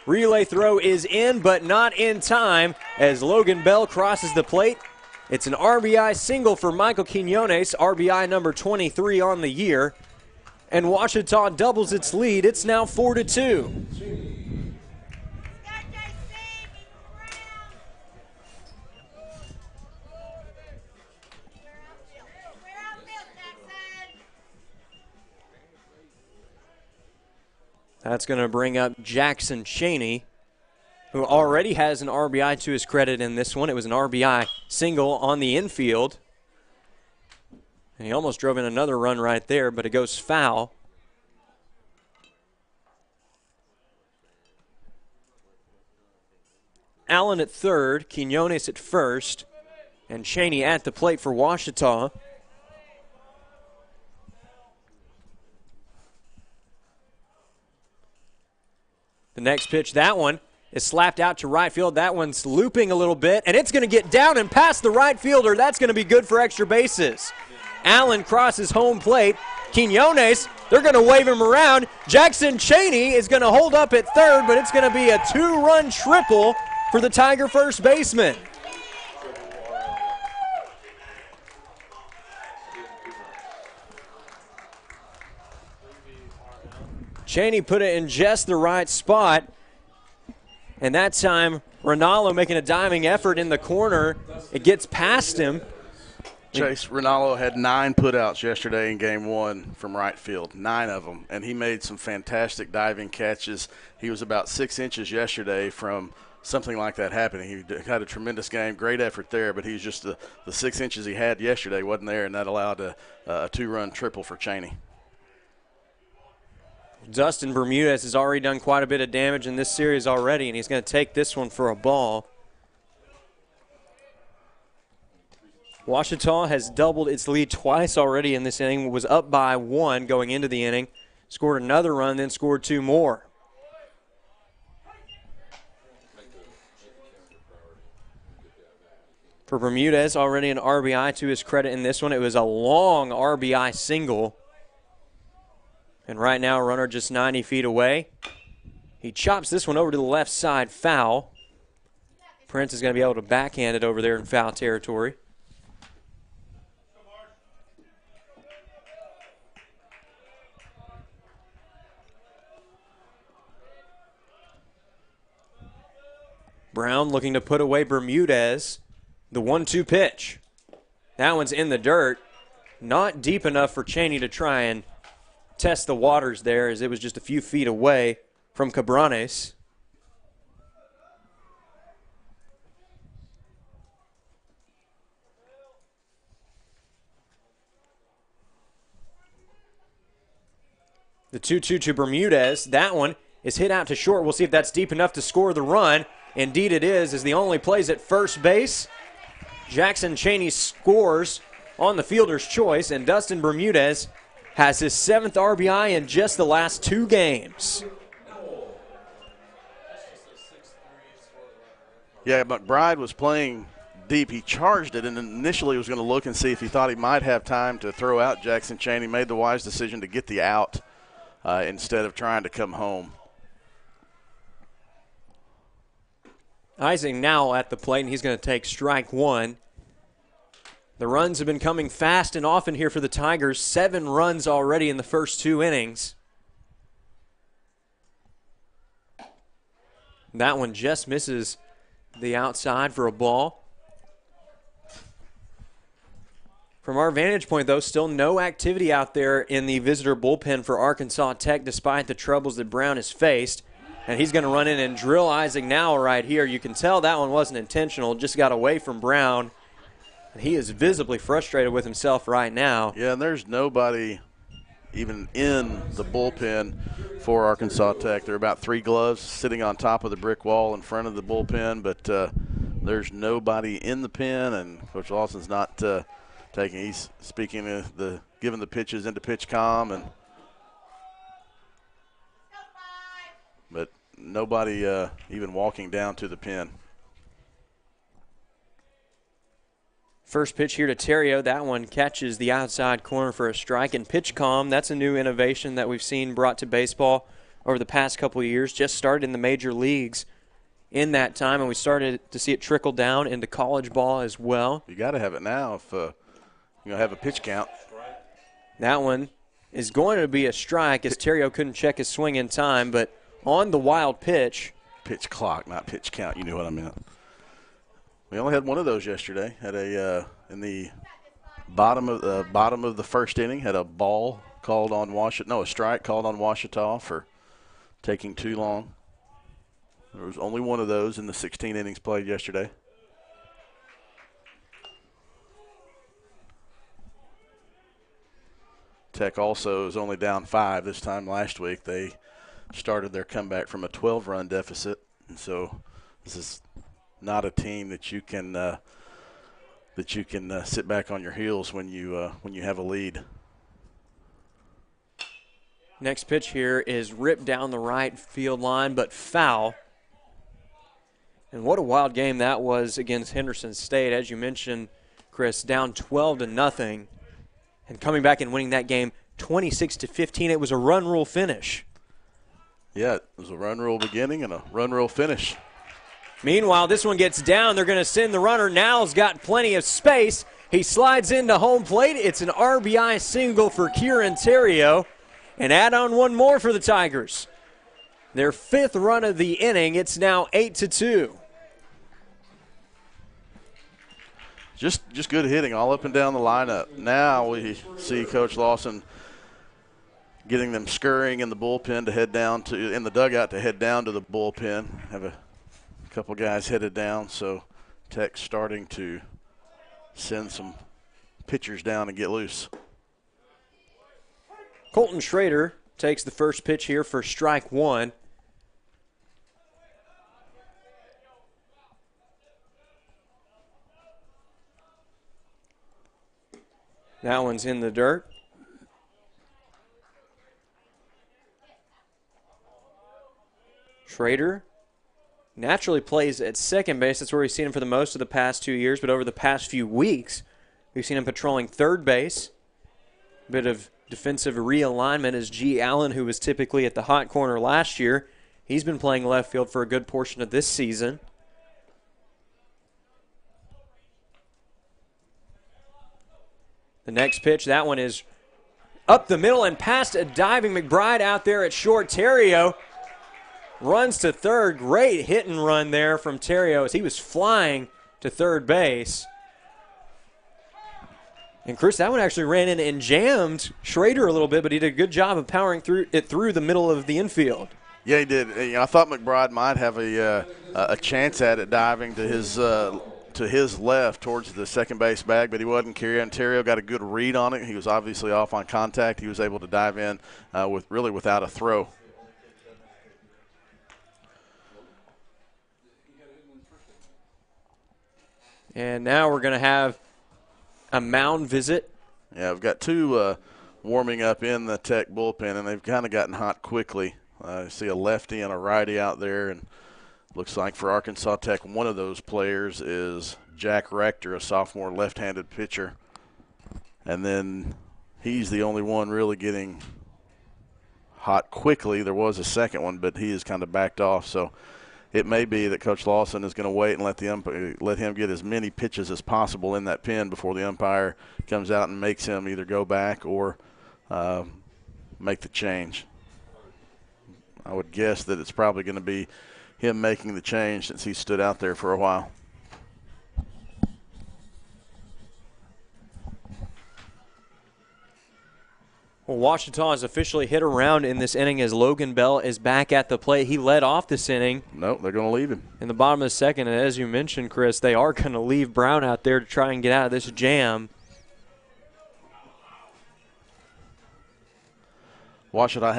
Relay throw is in, but not in time as Logan Bell crosses the plate. It's an RBI single for Michael Quinones, RBI number 23 on the year. And Ouachita doubles its lead. It's now 4-2. That's going to bring up Jackson Cheney, who already has an RBI to his credit in this one. It was an RBI single on the infield. And he almost drove in another run right there, but it goes foul. Allen at third, Quinones at first, and Cheney at the plate for Ouachita. The next pitch, that one is slapped out to right field. That one's looping a little bit, and it's going to get down and past the right fielder. That's going to be good for extra bases. Allen crosses home plate. Quinones, they're going to wave him around. Jackson Cheney is going to hold up at third, but it's going to be a two-run triple for the Tiger first baseman. Cheney put it in just the right spot, and that time Ronaldo making a diving effort in the corner. It gets past him, Chase, Ronaldo had 9 putouts yesterday in game 1 from right field, 9 of them, and he made some fantastic diving catches. He was about 6 inches yesterday from something like that happening. He had a tremendous game, great effort there, but he's just the 6 inches he had yesterday wasn't there, and that allowed a 2-run triple for Cheney. Dustin Bermudez has already done quite a bit of damage in this series already, and he's going to take this one for a ball. Ouachita has doubled its lead twice already in this inning. Was up by 1 going into the inning. Scored another run, then scored 2 more. For Bermudez, already an RBI to his credit in this one. It was a long RBI single. And right now, a runner just 90 feet away. He chops this one over to the left side, foul. Prince is going to be able to backhand it over there in foul territory. Brown looking to put away Bermudez. The 1-2 pitch. That one's in the dirt. Not deep enough for Cheney to try and test the waters there, as it was just a few feet away from Cabranes. The 2-2 to Bermudez. That one is hit out to short. We'll see if that's deep enough to score the run. Indeed it is, as the only plays at first base. Jackson Cheney scores on the fielder's choice, and Dustin Bermudez has his 7th RBI in just the last 2 games. Yeah, McBride was playing deep. He charged it, and initially was going to look and see if he thought he might have time to throw out Jackson Cheney. Made the wise decision to get the out instead of trying to come home. Ising now at the plate, and he's going to take strike 1. The runs have been coming fast and often here for the Tigers. 7 runs already in the first 2 innings. That one just misses the outside for a ball. From our vantage point, though, still no activity out there in the visitor bullpen for Arkansas Tech, despite the troubles that Brown has faced. And he's going to run in and drill Ising now right here. You can tell that one wasn't intentional, just got away from Brown. And he is visibly frustrated with himself right now. Yeah, and there's nobody even in the bullpen for Arkansas Tech. There are about 3 gloves sitting on top of the brick wall in front of the bullpen, but there's nobody in the pen, and Coach Lawson's not taking. He's speaking of giving the pitches into pitch comm, but nobody even walking down to the pen. First pitch here to Terrio. That one catches the outside corner for a strike. And pitch comm, that's a new innovation that we've seen brought to baseball over the past couple of years. Just started in the major leagues in that time, and we started to see it trickle down into college ball as well. You got to have it now if you're going to have a pitch count. That one is going to be a strike, as Terrio couldn't check his swing in time, but on the wild pitch. Pitch clock, not pitch count. You knew what I meant. We only had one of those yesterday. Had in the bottom of the first inning, had a ball called on a strike called on Ouachita for taking too long. There was only one of those in the 16 innings played yesterday. Tech also is only down 5 this time. Last week they started their comeback from a 12-run deficit, and so this is not a team that you can sit back on your heels when you have a lead. Next pitch here is ripped down the right field line, but foul. And what a wild game that was against Henderson State, as you mentioned, Chris, down 12-0, and coming back and winning that game 26-15. It was a run rule finish. Yeah, it was a run rule beginning and a run rule finish. Meanwhile, this one gets down. They're going to send the runner. Now's got plenty of space. He slides into home plate. It's an RBI single for Kieran Terrio. And add on one more for the Tigers. Their 5th run of the inning. It's now 8-2. Just just good hitting all up and down the lineup. Now we see Coach Lawson getting them scurrying in the bullpen to head down to in the dugout to head down to the bullpen. Have a couple guys headed down, so Tech's starting to send some pitchers down and get loose. Colton Schrader takes the first pitch here for strike one. That one's in the dirt. Schrader naturally plays at second base. That's where we've seen him for the most of the past 2 years, but over the past few weeks, we've seen him patrolling third base. A bit of defensive realignment as G. Allen, who was typically at the hot corner last year, he's been playing left field for a good portion of this season. The next pitch, that one is up the middle and past a diving McBride out there at short. Terrio runs to third. Great hit and run there from Terrio as he was flying to third base. And Chris, that one actually ran in and jammed Schrader a little bit, but he did a good job of powering through the middle of the infield. Yeah, he did. You know, I thought McBride might have a chance at it diving to his left towards the second base bag, but he wasn't carrying. Terrio got a good read on it. He was obviously off on contact. He was able to dive in without a throw. And now we're going to have a mound visit. Yeah, we've got two warming up in the Tech bullpen, and they've kind of gotten hot quickly. I see a lefty and a righty out there, and looks like for Arkansas Tech, one of those players is Jack Rector, a sophomore left-handed pitcher. And then he's the only one really getting hot quickly. There was a second one, but he has kind of backed off. So it may be that Coach Lawson is going to wait and let him get as many pitches as possible in that pen before the umpire comes out and makes him either go back or make the change. I would guess that it's probably going to be him making the change since he stood out there for a while. Well, Washita has officially hit around in this inning as Logan Bell is back at the plate. He led off this inning. Nope, they're going to leave him. In the bottom of the second, and as you mentioned, Chris, they are going to leave Brown out there to try and get out of this jam. Washita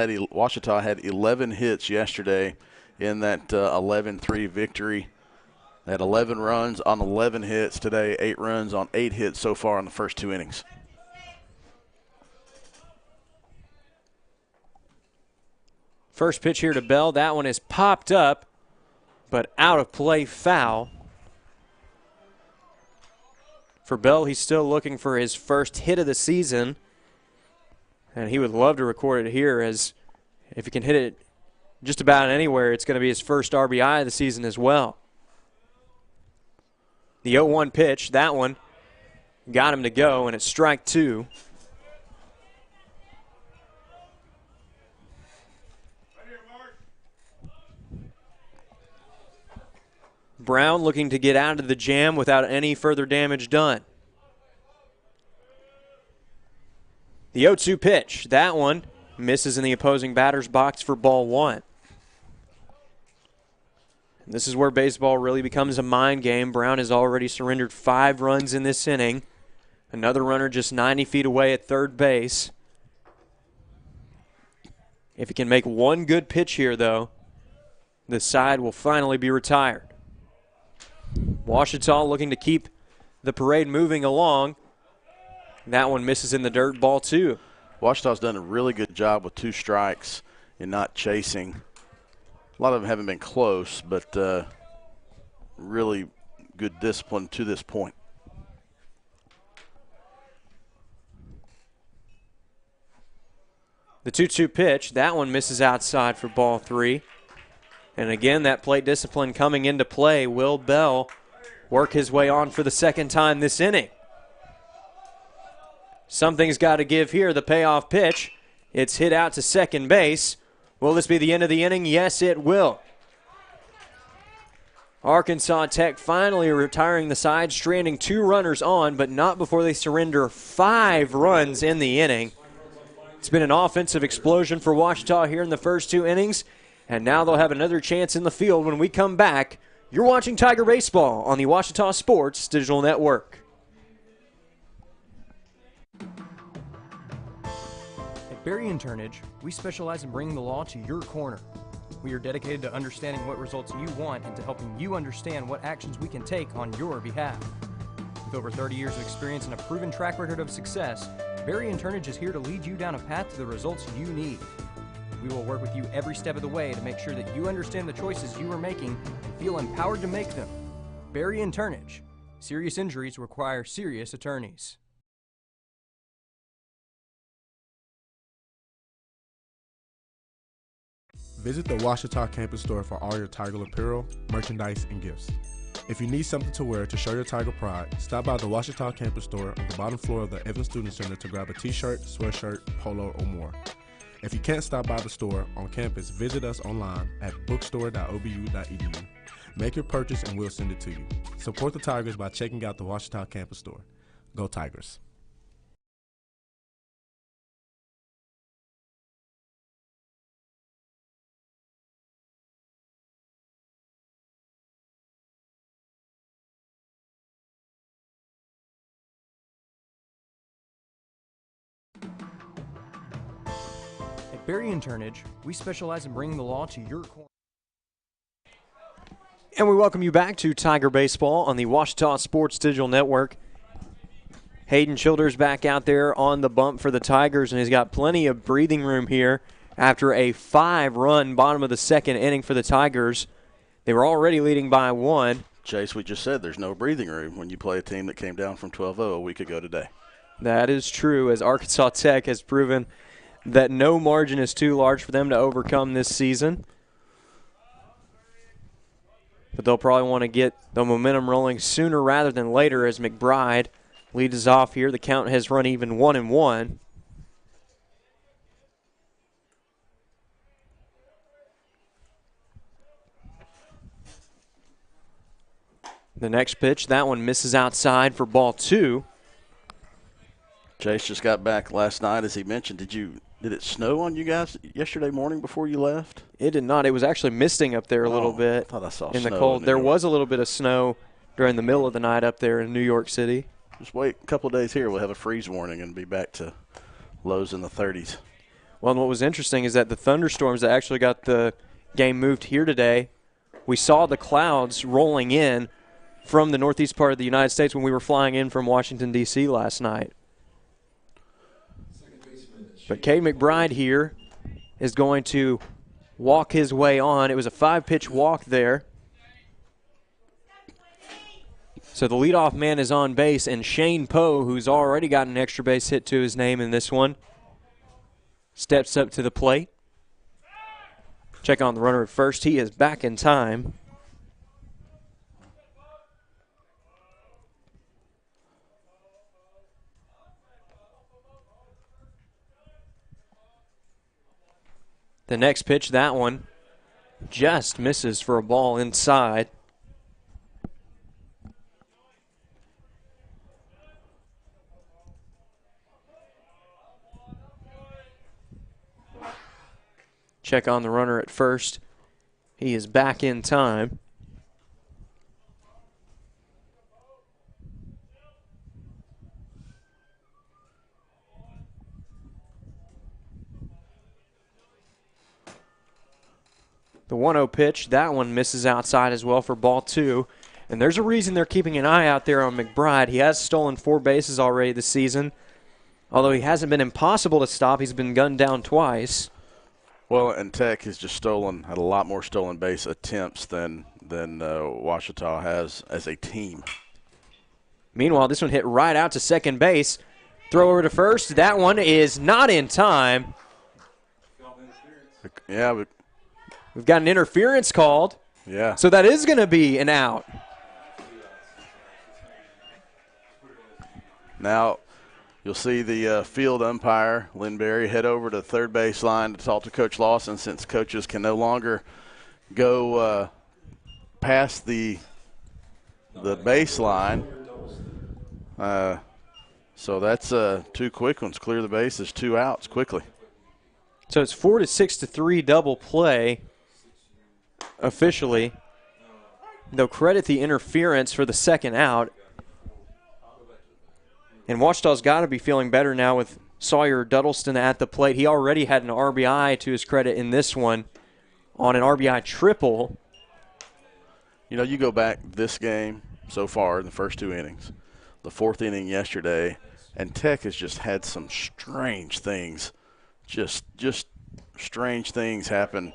had 11 hits yesterday in that 11-3 victory. They had 11 runs on 11 hits today, 8 runs on 8 hits so far in the first 2 innings. First pitch here to Bell. That one is popped up, but out of play, foul. For Bell, he's still looking for his first hit of the season, and he would love to record it here, as if he can hit it just about anywhere, it's going to be his first RBI of the season as well. The 0-1 pitch, that one got him to go, and it's strike two. Brown looking to get out of the jam without any further damage done. The 0-2 pitch, that one misses in the opposing batter's box for ball one. And this is where baseball really becomes a mind game. Brown has already surrendered 5 runs in this inning. Another runner just 90 feet away at third base. If he can make one good pitch here, though, the side will finally be retired. Washita looking to keep the parade moving along. That one misses in the dirt, ball two. Washita's done a really good job with 2 strikes and not chasing. A lot of them haven't been close, but really good discipline to this point. The 2-2 pitch, that one misses outside for ball 3. And again, that plate discipline coming into play. Will Bell work his way on for the second time this inning? Something's got to give here. The payoff pitch. It's hit out to second base. Will this be the end of the inning? Yes, it will. Arkansas Tech finally retiring the side, stranding 2 runners on, but not before they surrender 5 runs in the inning. It's been an offensive explosion for Ouachita here in the first 2 innings, and now they'll have another chance in the field when we come back. You're watching Tiger Baseball on the Ouachita Sports Digital Network. At Berry & Turnage, we specialize in bringing the law to your corner. We are dedicated to understanding what results you want and to helping you understand what actions we can take on your behalf. With over 30 years of experience and a proven track record of success, Berry & Turnage is here to lead you down a path to the results you need. We will work with you every step of the way to make sure that you understand the choices you are making and feel empowered to make them. Berry & Turnage. Serious injuries require serious attorneys. Visit the Ouachita campus store for all your Tiger apparel, merchandise, and gifts. If you need something to wear to show your Tiger pride, stop by the Ouachita campus store on the bottom floor of the Evans Student Center to grab a t-shirt, sweatshirt, polo, or more. If you can't stop by the store on campus, visit us online at bookstore.obu.edu. Make your purchase and we'll send it to you. Support the Tigers by checking out the Ouachita campus store. Go Tigers. At Berry & Turnage, we specialize in bringing the law to your corner. And we welcome you back to Tiger Baseball on the Ouachita Sports Digital Network. Hayden Childers back out there on the bump for the Tigers, and he's got plenty of breathing room here after a 5-run bottom of the second inning for the Tigers. They were already leading by 1. Chase, we just said there's no breathing room when you play a team that came down from 12-0 a week ago today. That is true, as Arkansas Tech has proven that no margin is too large for them to overcome this season. But they'll probably want to get the momentum rolling sooner rather than later as McBride leads us off here. The count has run even 1-1. The next pitch, that one misses outside for ball 2. Chase just got back last night, as he mentioned. Did it snow on you guys yesterday morning before you left? It did not. It was actually misting up there a little bit. I thought I saw in snow the cold. in There New York. was a little bit of snow during the middle of the night up there in New York City. Just wait a couple of days here. We'll have a freeze warning and be back to lows in the 30s. Well, and what was interesting is that the thunderstorms that actually got the game moved here today, we saw the clouds rolling in from the northeast part of the United States when we were flying in from Washington, D.C. last night. But Cade McBride here is going to walk his way on. It was a 5-pitch walk there. So the leadoff man is on base, and Shane Poe, who's already got an extra base hit to his name in this one, steps up to the plate. Check on the runner at first. He is back in time. The next pitch, that one just misses for a ball inside. Check on the runner at first. He is back in time. The 1-0 pitch, that one misses outside as well for ball 2. And there's a reason they're keeping an eye out there on McBride. He has stolen 4 bases already this season. Although he hasn't been impossible to stop, he's been gunned down twice. Well, and Tech has just had a lot more stolen base attempts than Ouachita has as a team. Meanwhile, this one hit right out to second base. Throw over to first. That one is not in time. Yeah, but we've got an interference called. Yeah. So that is going to be an out. Now you'll see the field umpire, Lynn Berry, head over to third base line to talk to Coach Lawson, since coaches can no longer go past the baseline. So that's 2 quick ones. Clear the bases, 2 outs quickly. So it's 4 to 6 to 3 double play officially. They'll credit the interference for the second out. And Ouachita's got to be feeling better now with Sawyer Duddleston at the plate. He already had an RBI to his credit in this one on an RBI triple. You know, you go back this game so far in the first 2 innings, the 4th inning yesterday, and Tech has just had some strange things, just strange things happen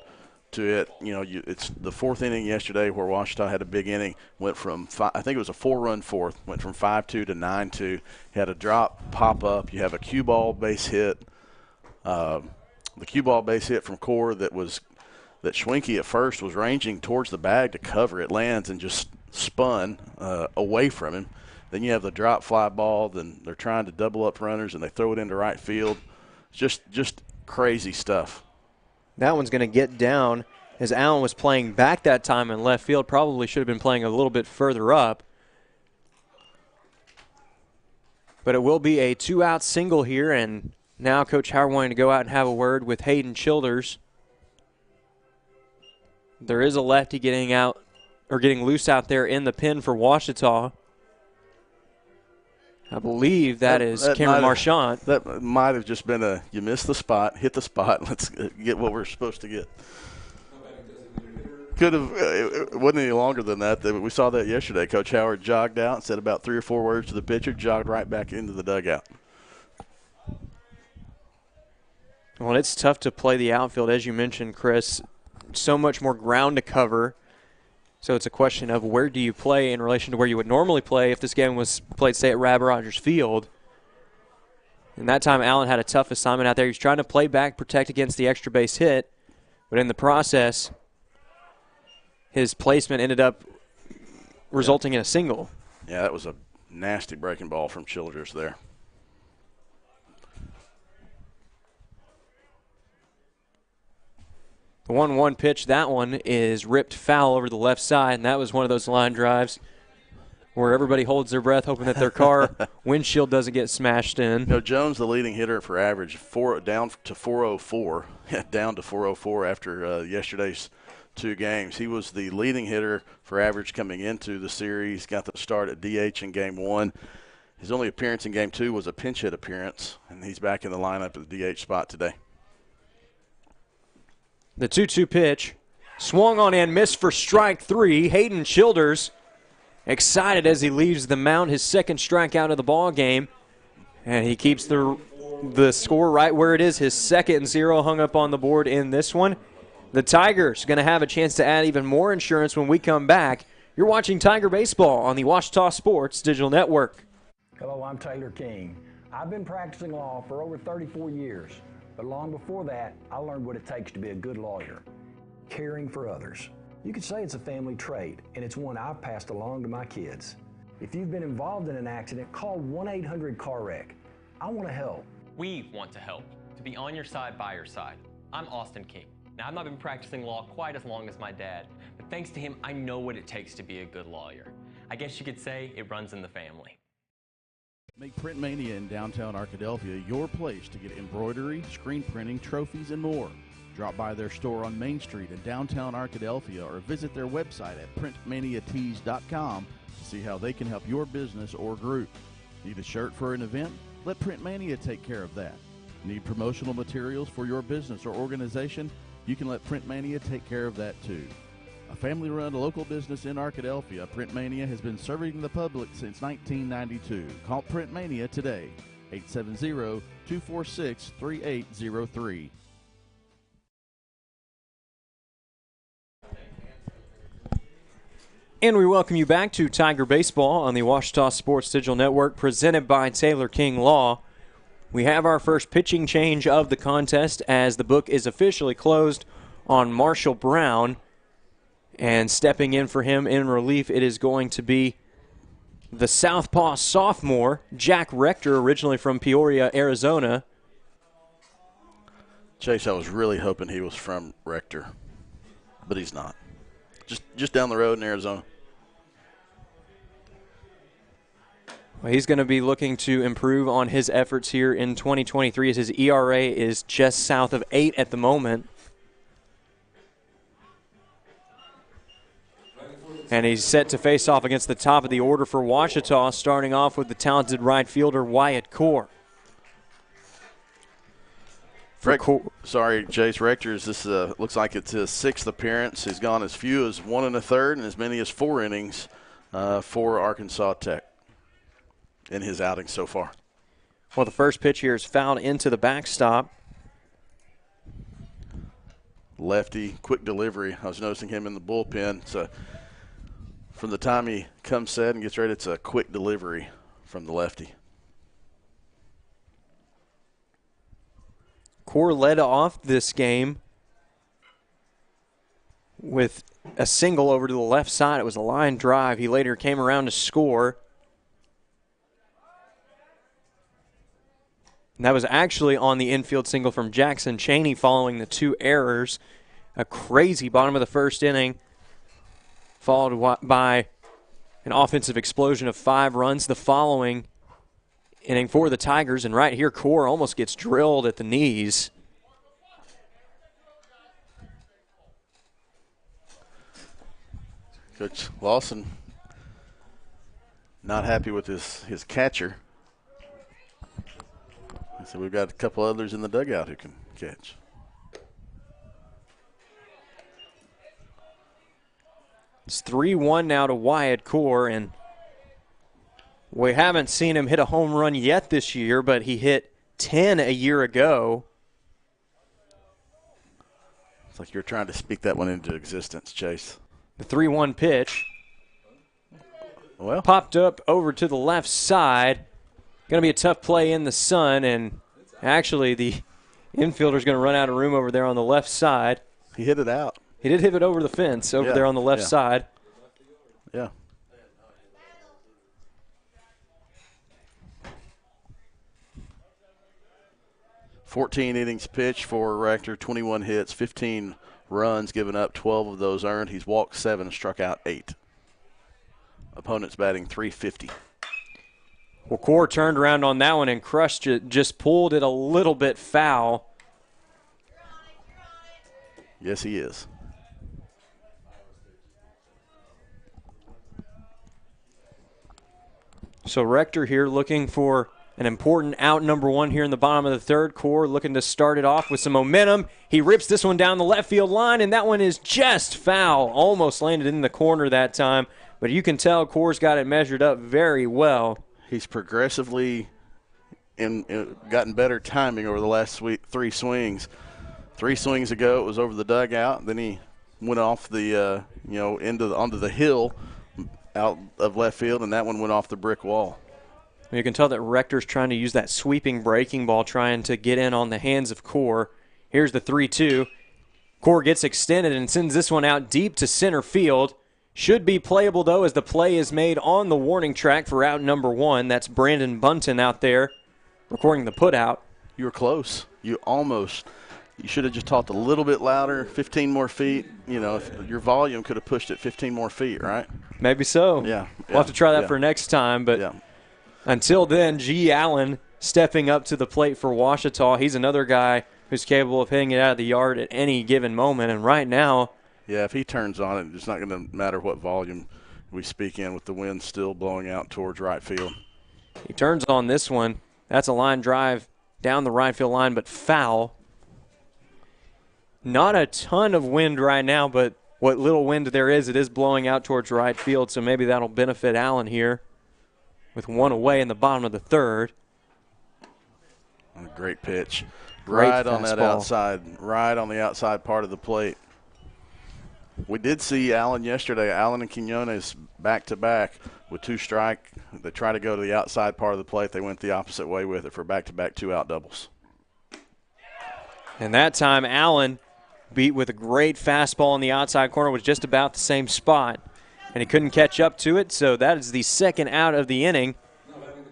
to it. You know, it's the 4th inning yesterday where Ouachita had a big inning, went from I think it was a 4-run 4th, went from 5-2 to 9-2. Had a drop, pop up. You have a cue ball base hit. The cue ball base hit from Core that Schwenke at first was ranging towards the bag to cover. It lands and just spun away from him. Then you have the drop fly ball. Then they're trying to double up runners and they throw it into right field. Just crazy stuff. That one's going to get down as Allen was playing back that time in left field. Probably should have been playing a little bit further up. But it will be a 2-out single here, and now Coach Howard wanting to go out and have a word with Hayden Childers. There is a lefty getting out or getting loose out there in the pen for Ouachita. I believe that is Cameron Marchant. That might have just been you missed the spot, hit the spot, let's get what we're supposed to get. Could have, it wasn't any longer than that. We saw that yesterday. Coach Howard jogged out and said about 3 or 4 words to the pitcher, jogged right back into the dugout. Well, it's tough to play the outfield, as you mentioned, Chris. So much more ground to cover. So it's a question of where do you play in relation to where you would normally play if this game was played, say, at Rab Rogers Field. And that time Allen had a tough assignment out there. He was trying to play back, protect against the extra base hit, but in the process, his placement ended up resulting in a single. Yeah, that was a nasty breaking ball from Childers there. The 1-1 pitch, that one is ripped foul over the left side, and that was one of those line drives where everybody holds their breath hoping that their car windshield doesn't get smashed in. You know, Jones, the leading hitter for average, down to 404 after yesterday's 2 games. He was the leading hitter for average coming into the series, got the start at DH in Game 1. His only appearance in Game 2 was a pinch hit appearance, and he's back in the lineup at the DH spot today. The 2-2 pitch, swung on and missed for strike 3. Hayden Childers excited as he leaves the mound, his second strikeout of the ball game, and he keeps the score right where it is. His 2nd 0 hung up on the board in this one. The Tigers going to have a chance to add even more insurance when we come back. You're watching Tiger Baseball on the Ouachita Sports Digital Network. Hello, I'm Taylor King. I've been practicing law for over 34 years. But long before that, I learned what it takes to be a good lawyer, caring for others. You could say it's a family trait, and it's one I've passed along to my kids. If you've been involved in an accident, call 1-800-CAR-WRECK. I want to help. We want to help, to be on your side, by your side. I'm Austin King. Now, I've not been practicing law quite as long as my dad, but thanks to him, I know what it takes to be a good lawyer. I guess you could say it runs in the family. Make Print Mania in downtown Arkadelphia your place to get embroidery, screen printing, trophies, and more. Drop by their store on Main Street in downtown Arkadelphia or visit their website at printmaniatees.com to see how they can help your business or group. Need a shirt for an event? Let Print Mania take care of that. Need promotional materials for your business or organization? You can let Print Mania take care of that too. A family-run local business in Arkadelphia, Print Mania has been serving the public since 1992. Call Print Mania today, 870-246-3803. And we welcome you back to Tiger Baseball on the Ouachita Sports Digital Network, presented by Taylor King Law. We have our first pitching change of the contest as the book is officially closed on Marshall Brown. And stepping in for him in relief, it is going to be the southpaw sophomore, Jack Rector, originally from Peoria, Arizona. Chase, I was really hoping he was from Rector, but he's not. just down the road in Arizona. Well, he's going to be looking to improve on his efforts here in 2023 as his ERA is just south of 8 at the moment. And he's set to face off against the top of the order for Ouachita, starting off with the talented right fielder Wyatt Core. Sorry, Jace Rector's. This looks like it's his 6th appearance. He's gone as few as 1 1/3 and as many as 4 innings for Arkansas Tech in his outing so far. Well, the first pitch here is fouled into the backstop. Lefty, quick delivery. I was noticing him in the bullpen. So from the time he comes set and gets ready, it's a quick delivery from the lefty. Core led off this game with a single over to the left side. It was a line drive. He later came around to score. And that was actually on the infield single from Jackson Chaney following the 2 errors. A crazy bottom of the first inning, followed by an offensive explosion of 5 runs the following inning for the Tigers. And right here, Core almost gets drilled at the knees. Coach Lawson not happy with his catcher. So we've got a couple others in the dugout who can catch. It's 3-1 now to Wyatt Core, and we haven't seen him hit a home run yet this year, but he hit 10 a year ago. It's like you're trying to speak that one into existence, Chase. The 3-1 pitch. Well, popped up over to the left side. Going to be a tough play in the sun, and actually the infielder's going to run out of room over there on the left side. He hit it out. He did hit it over the fence over there on the left side. Yeah. "14 innings pitched for Rector, 21 hits, 15 runs given up, 12 of those earned. He's walked 7 and struck out 8. Opponent's batting .350. Well, Core turned around on that one and crushed it, just pulled it a little bit foul. Yes, he is. So Rector here looking for an important out, number 1 here in the bottom of the third. Core looking to start it off with some momentum. He rips this one down the left field line, and that one is just foul. Almost landed in the corner that time, but you can tell Core's got it measured up very well. He's progressively gotten better timing over the last 3 swings. 3 swings ago, it was over the dugout. Then he went off the onto the hill out of left field, and that one went off the brick wall. You can tell that Rector's trying to use that sweeping breaking ball, trying to get in on the hands of Core. Here's the 3-2. Core gets extended and sends this one out deep to center field. Should be playable, though, as the play is made on the warning track for out number 1. That's Brandon Bunton out there recording the putout. You were close. You should have just talked a little bit louder, 15 more feet. If your volume could have pushed it 15 more feet, right? Maybe so. Yeah. We'll have to try that for next time. But until then, G. Allen stepping up to the plate for Ouachita. He's another guy who's capable of hitting it out of the yard at any given moment. And right now, yeah, if he turns on it, it's not going to matter what volume we speak in with the wind still blowing out towards right field. He turns on this one. That's a line drive down the right field line, but foul. Not a ton of wind right now, but what little wind there is, it is blowing out towards right field, so maybe that'll benefit Allen here with 1 away in the bottom of the third. A great pitch. Great right on that fastball. outside, right on the outside part of the plate. We did see Allen yesterday. Allen and Quinones back-to-back with 2 strike. They try to go to the outside part of the plate. They went the opposite way with it for back-to-back 2-out doubles. And that time, Allen beat with a great fastball in the outside corner, was just about the same spot. And he couldn't catch up to it, so that is the second out of the inning.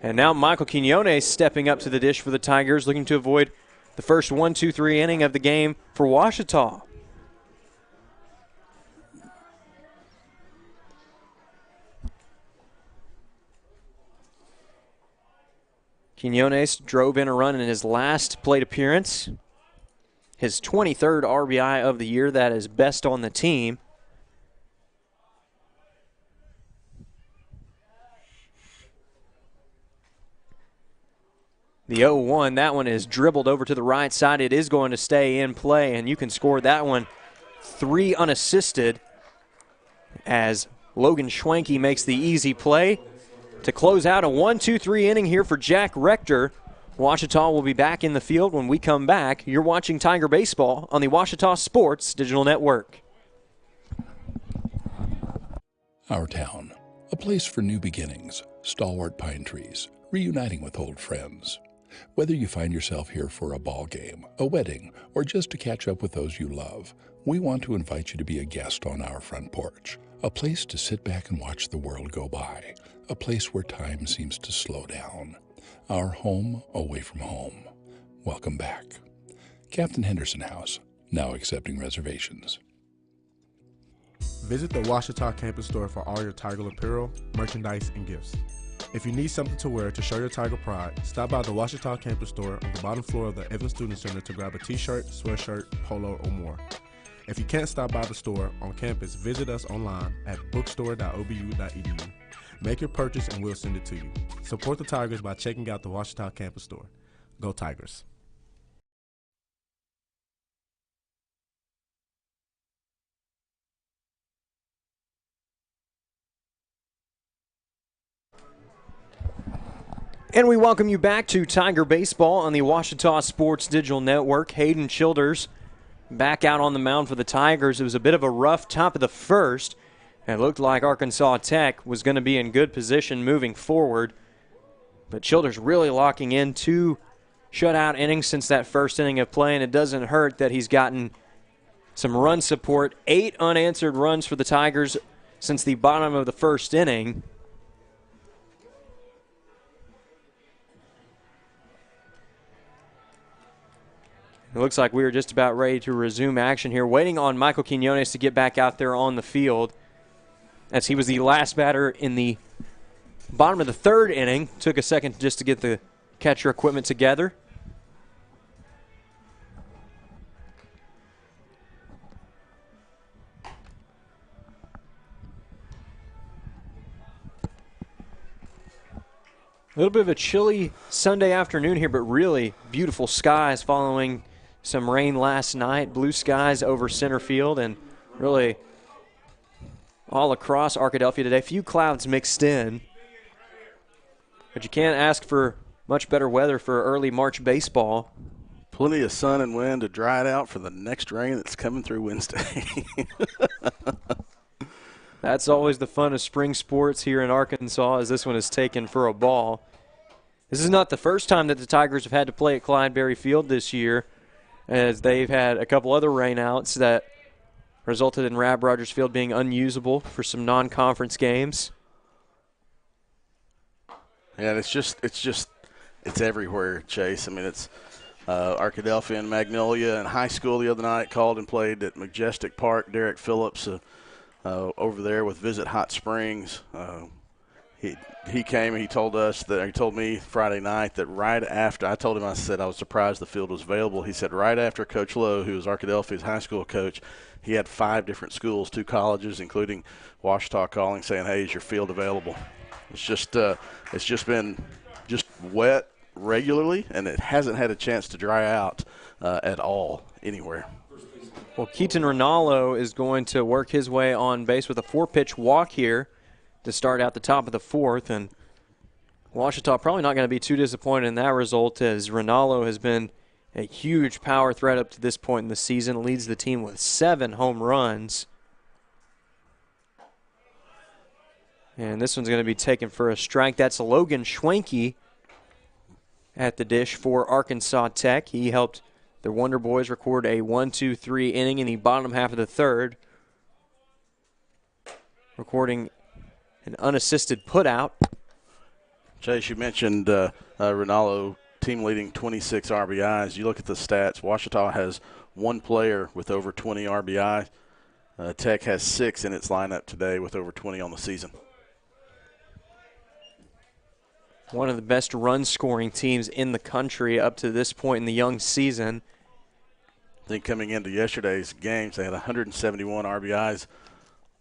And now Michael Quinones stepping up to the dish for the Tigers, looking to avoid the first 1-2-3 inning of the game for Ouachita. Quinones drove in a run in his last plate appearance. His 23rd RBI of the year. That is best on the team. The 0-1, that one is dribbled over to the right side. It is going to stay in play, and you can score that one 3 unassisted as Logan Schwenke makes the easy play to close out a 1-2-3 inning here for Jack Rector. Ouachita will be back in the field when we come back. You're watching Tiger Baseball on the Ouachita Sports Digital Network. Our town, a place for new beginnings, stalwart pine trees, reuniting with old friends. Whether you find yourself here for a ball game, a wedding, or just to catch up with those you love, we want to invite you to be a guest on our front porch, a place to sit back and watch the world go by, a place where time seems to slow down. Our home away from home. Welcome back. Captain Henderson House, now accepting reservations. Visit the Ouachita campus store for all your Tiger apparel, merchandise, and gifts. If you need something to wear to show your Tiger pride, stop by the Ouachita campus store on the bottom floor of the Evans Student Center to grab a t-shirt, sweatshirt, polo, or more. If you can't stop by the store on campus, visit us online at bookstore.obu.edu. Make your purchase and we'll send it to you. Support the Tigers by checking out the Ouachita campus store. Go Tigers. And we welcome you back to Tiger Baseball on the Ouachita Sports Digital Network. Hayden Childers back out on the mound for the Tigers. It was a bit of a rough top of the first, and it looked like Arkansas Tech was going to be in good position moving forward. But Childers really locking in 2 shutout innings since that first inning of play, and it doesn't hurt that he's gotten some run support. 8 unanswered runs for the Tigers since the bottom of the first inning. It looks like we are just about ready to resume action here, waiting on Michael Quinones to get back out there on the field, as he was the last batter in the bottom of the third inning. Took a second just to get the catcher equipment together. A little bit of a chilly Sunday afternoon here, but really beautiful skies following some rain last night. Blue skies over center field, and really all across Arkadelphia today. Few clouds mixed in, but you can't ask for much better weather for early March baseball. Plenty of sun and wind to dry it out for the next rain that's coming through Wednesday. That's always the fun of spring sports here in Arkansas, as this one is taken for a ball. This is not the first time that the Tigers have had to play at Clyde-Berry Field this year, as they've had a couple other rainouts that resulted in Rab Rogers Field being unusable for some non-conference games. Yeah, it's everywhere, Chase. I mean, it's Arkadelphia and Magnolia and high school the other night called and played at Majestic Park. Derek Phillips over there with Visit Hot Springs. He came and he told me Friday night that right after I told him, I said I was surprised the field was available. He said right after Coach Lowe, who was Arkadelphia's high school coach, he had 5 different schools, 2 colleges, including Ouachita, calling saying, "Hey, is your field available?" It's just been wet regularly, and it hasn't had a chance to dry out at all anywhere. Well, Keaton Rinaldo is going to work his way on base with a 4-pitch walk here to start out the top of the 4th, and Ouachita probably not going to be too disappointed in that result, as Rinaldo has been a huge power threat up to this point in the season, leads the team with 7 home runs. And this one's going to be taken for a strike. That's Logan Schwenke at the dish for Arkansas Tech. He helped the Wonder Boys record a 1-2-3 inning in the bottom half of the 3rd, recording an unassisted putout. Chase, you mentioned Rinaldo team leading 26 RBIs. You look at the stats, Ouachita has 1 player with over 20 RBIs. Tech has 6 in its lineup today with over 20 on the season. One of the best run-scoring teams in the country up to this point in the young season. I think coming into yesterday's games, they had 171 RBIs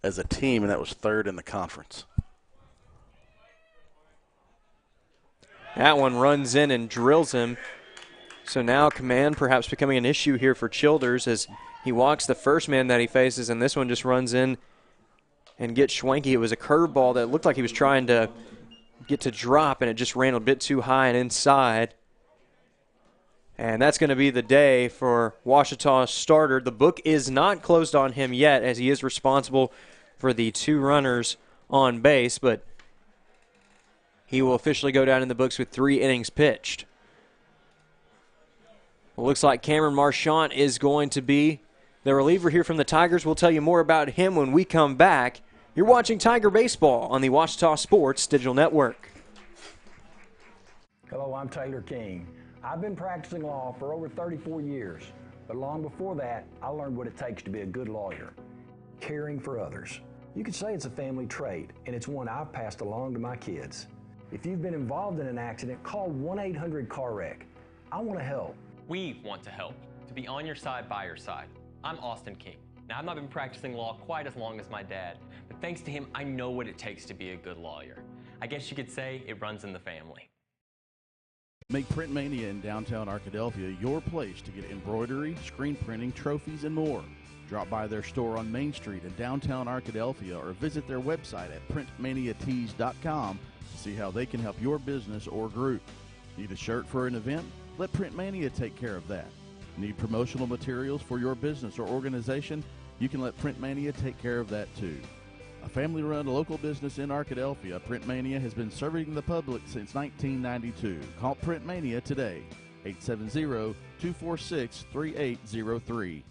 as a team, and that was third in the conference. That one runs in and drills him. So now command perhaps becoming an issue here for Childers as he walks the first man that he faces, and this one just runs in and gets Schwenke. It was a curveball that looked like he was trying to get to drop, and it just ran a bit too high and inside. And that's going to be the day for Ouachita's starter. The book is not closed on him yet, as he is responsible for the 2 runners on base, but he will officially go down in the books with 3 innings pitched. Well, looks like Cameron Marchant is going to be the reliever here from the Tigers. We'll tell you more about him when we come back. You're watching Tiger Baseball on the Ouachita Sports Digital Network. Hello, I'm Taylor King. I've been practicing law for over 34 years, but long before that, I learned what it takes to be a good lawyer. Caring for others. You could say it's a family trait, and it's one I've passed along to my kids. If you've been involved in an accident, call 1-800-CAR-WRECK. I want to help. We want to help, to be on your side, by your side. I'm Austin King. Now, I've not been practicing law quite as long as my dad, but thanks to him, I know what it takes to be a good lawyer. I guess you could say it runs in the family. Make Print Mania in downtown Arkadelphia your place to get embroidery, screen printing, trophies, and more. Drop by their store on Main Street in downtown Arkadelphia or visit their website at printmaniatees.com to see how they can help your business or group. Need a shirt for an event? Let Print Mania take care of that. Need promotional materials for your business or organization? You can let Print Mania take care of that too. A family-run local business in Arkadelphia, Print Mania has been serving the public since 1992. Call Print Mania today, 870-246-3803.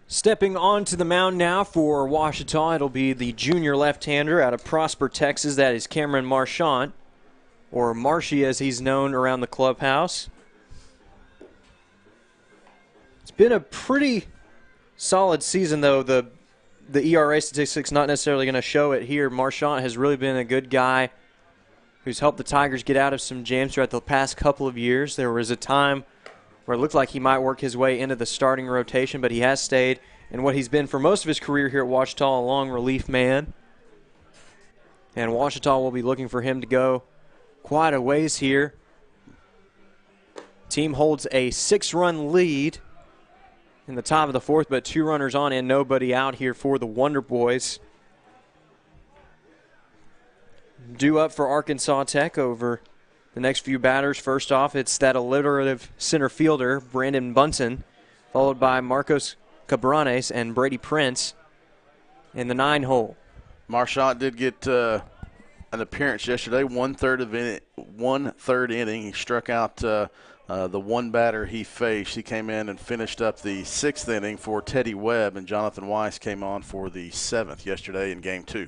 Stepping onto the mound now for Ouachita, it'll be the junior left-hander out of Prosper, Texas. That is Cameron Marchant, or Marshy as he's known around the clubhouse. It's been a pretty solid season, though. The ERA statistics not necessarily going to show it here. Marchant has really been a good guy who's helped the Tigers get out of some jams throughout the past couple of years. There was a time where it looked like he might work his way into the starting rotation, but he has stayed in what he's been for most of his career here at Ouachita, a long relief man. And Ouachita will be looking for him to go quite a ways here. Team holds a 6-run lead in the top of the 4th, but 2 runners on and nobody out here for the Wonder Boys. Due up for Arkansas Tech over the next few batters. First off, it's that alliterative center fielder, Brandon Bunton, followed by Marcos Cabranes and Brady Prince in the 9-hole. Marchant did get an appearance yesterday, one-third inning. He struck out the one batter he faced. He came in and finished up the 6th inning for Teddy Webb, and Jonathan Weiss came on for the 7th yesterday in Game 2.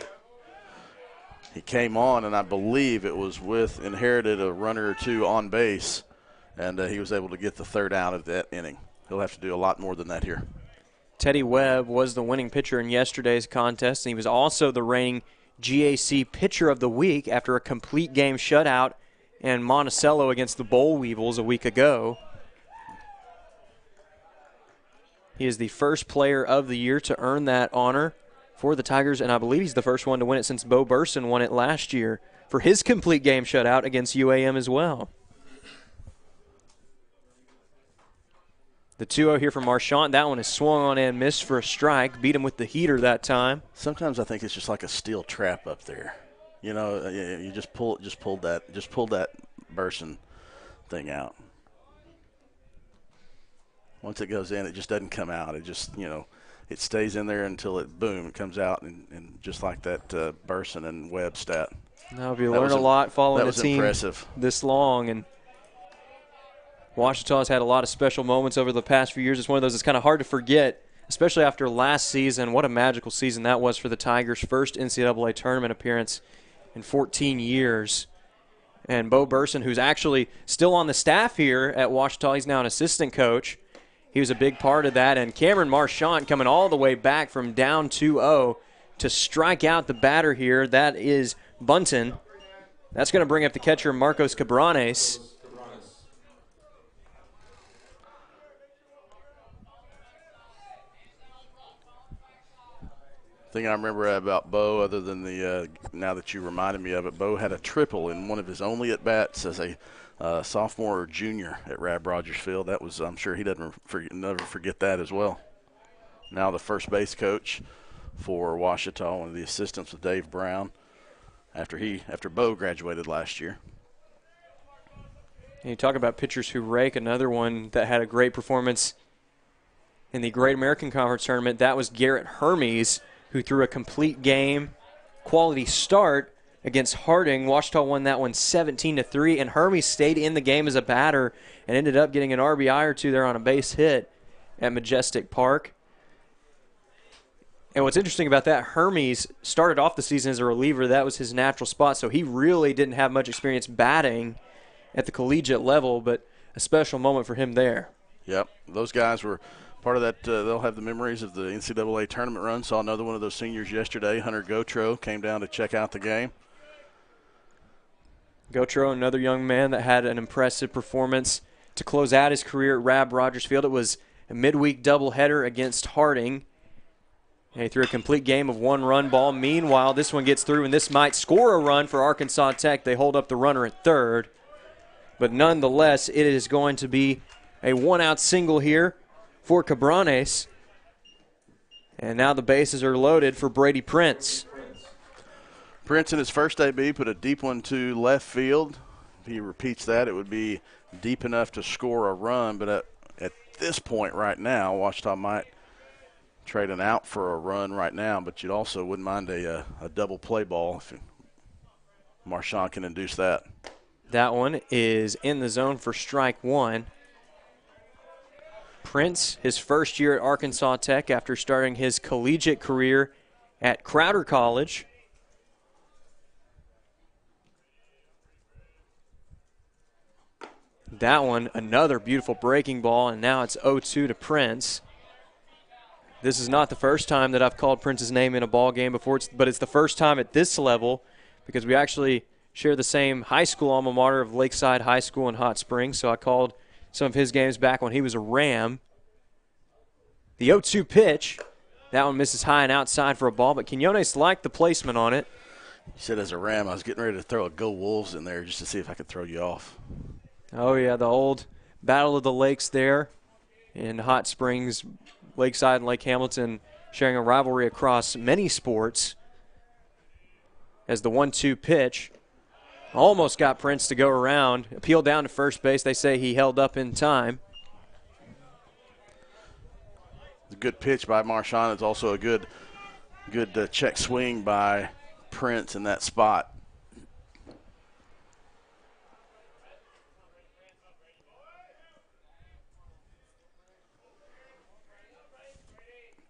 He came on, and I believe it was inherited a runner or 2 on base, and he was able to get the 3rd out of that inning. He'll have to do a lot more than that here. Teddy Webb was the winning pitcher in yesterday's contest, and he was also the reigning GAC Pitcher of the Week after a complete game shutout in Monticello against the Boll Weevils a week ago. He is the first player of the year to earn that honor for the Tigers, and I believe he's the first one to win it since Bo Burson won it last year for his complete game shutout against UAM as well. The 2-0 here from Marchant. That one is swung on and missed for a strike. Beat him with the heater that time. Sometimes I think it's just like a steel trap up there. You know, you just pulled that Burson thing out. Once it goes in, it just doesn't come out. It just, it stays in there until it comes out, and just like that Burson and Webb stat. Now, if you learn a lot following a team impressive. This long, and Ouachita's had a lot of special moments over the past few years. It's one of those that's kind of hard to forget, especially after last season. What a magical season that was for the Tigers' first NCAA tournament appearance in 14 years. And Bo Burson, who's actually still on the staff here at Ouachita, he's now an assistant coach. he was a big part of that. And Cameron Marchant coming all the way back from down 2-0 to strike out the batter here. That is Bunton. That's going to bring up the catcher, Marcos Cabranes. Thing I remember about Bo, other than the now that you reminded me of it, Bo had a triple in one of his only at-bats as a sophomore or junior at Rab Rogers Field. That was, I'm sure he doesn't never forget that as well. Now the first base coach for Ouachita, one of the assistants with Dave Brown, after Bo graduated last year. And you talk about pitchers who rake. Another one that had a great performance in the Great American Conference Tournament, that was Garrett Hermes, who threw a complete game, quality start against Harding. Ouachita won that one 17-3, and Hermes stayed in the game as a batter and ended up getting an RBI or two there on a base hit at Majestic Park. And what's interesting about that, Hermes started off the season as a reliever. That was his natural spot, so he really didn't have much experience batting at the collegiate level, but a special moment for him there. Yep, those guys were part of that. They'll have the memories of the NCAA tournament run. Saw another one of those seniors yesterday. Hunter Gotro came down to check out the game. Gotro, another young man that had an impressive performance to close out his career at Rab Rogers Field. It was a midweek doubleheader against Harding. And he threw a complete game of one-run ball. Meanwhile, this one gets through, and this might score a run for Arkansas Tech. They hold up the runner at third. But nonetheless, it is going to be a one-out single here for Cabranes. And now the bases are loaded for Brady Prince. Prince in his first AB put a deep one to left field. If he repeats that, it would be deep enough to score a run. But at this point right now, Ouachita might trade an out for a run right now, but you also wouldn't mind a double play ball if Marchant can induce that. That one is in the zone for strike one. Prince, his first year at Arkansas Tech after starting his collegiate career at Crowder College. That one, another beautiful breaking ball, and now it's 0-2 to Prince. This is not the first time that I've called Prince's name in a ball game before, but it's the first time at this level because we actually share the same high school alma mater of Lakeside High School in Hot Springs, so I called some of his games back when he was a Ram. The 0-2 pitch, that one misses high and outside for a ball, but Quinones liked the placement on it. You said as a Ram, I was getting ready to throw a Go Wolves in there just to see if I could throw you off. Oh, yeah, the old Battle of the Lakes there in Hot Springs, Lakeside and Lake Hamilton sharing a rivalry across many sports. As the 1-2 pitch almost got Prince to go around. Appeal down to first base. They say he held up in time. A good pitch by Marchant. It's also a good check swing by Prince in that spot.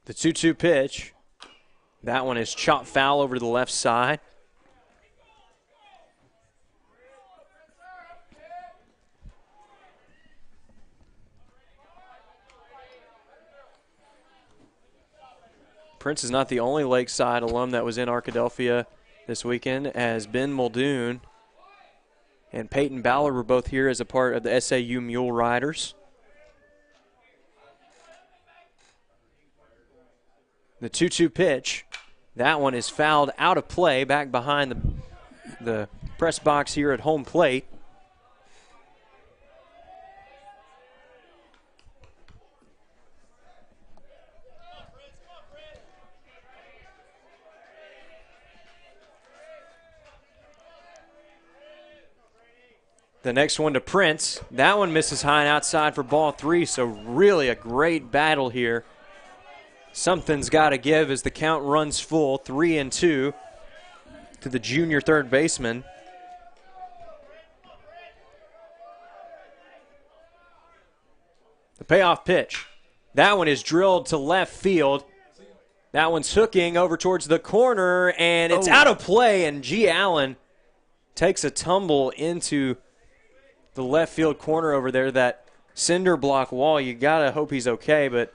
The 2-2 pitch. That one is chopped foul over to the left side. Prince is not the only Lakeside alum that was in Arkadelphia this weekend, as Ben Muldoon and Peyton Ballard were both here as a part of the SAU Mule Riders. The 2-2 pitch, that one is fouled out of play back behind the press box here at home plate. The next one to Prince. That one misses high and outside for ball three, so really a great battle here. Something's got to give as the count runs full, 3-2 to the junior third baseman. The payoff pitch. That one is drilled to left field. That one's hooking over towards the corner, and it's out of play, and G. Allen takes a tumble into the left field corner over there. That cinder block wall. You got to hope he's okay, but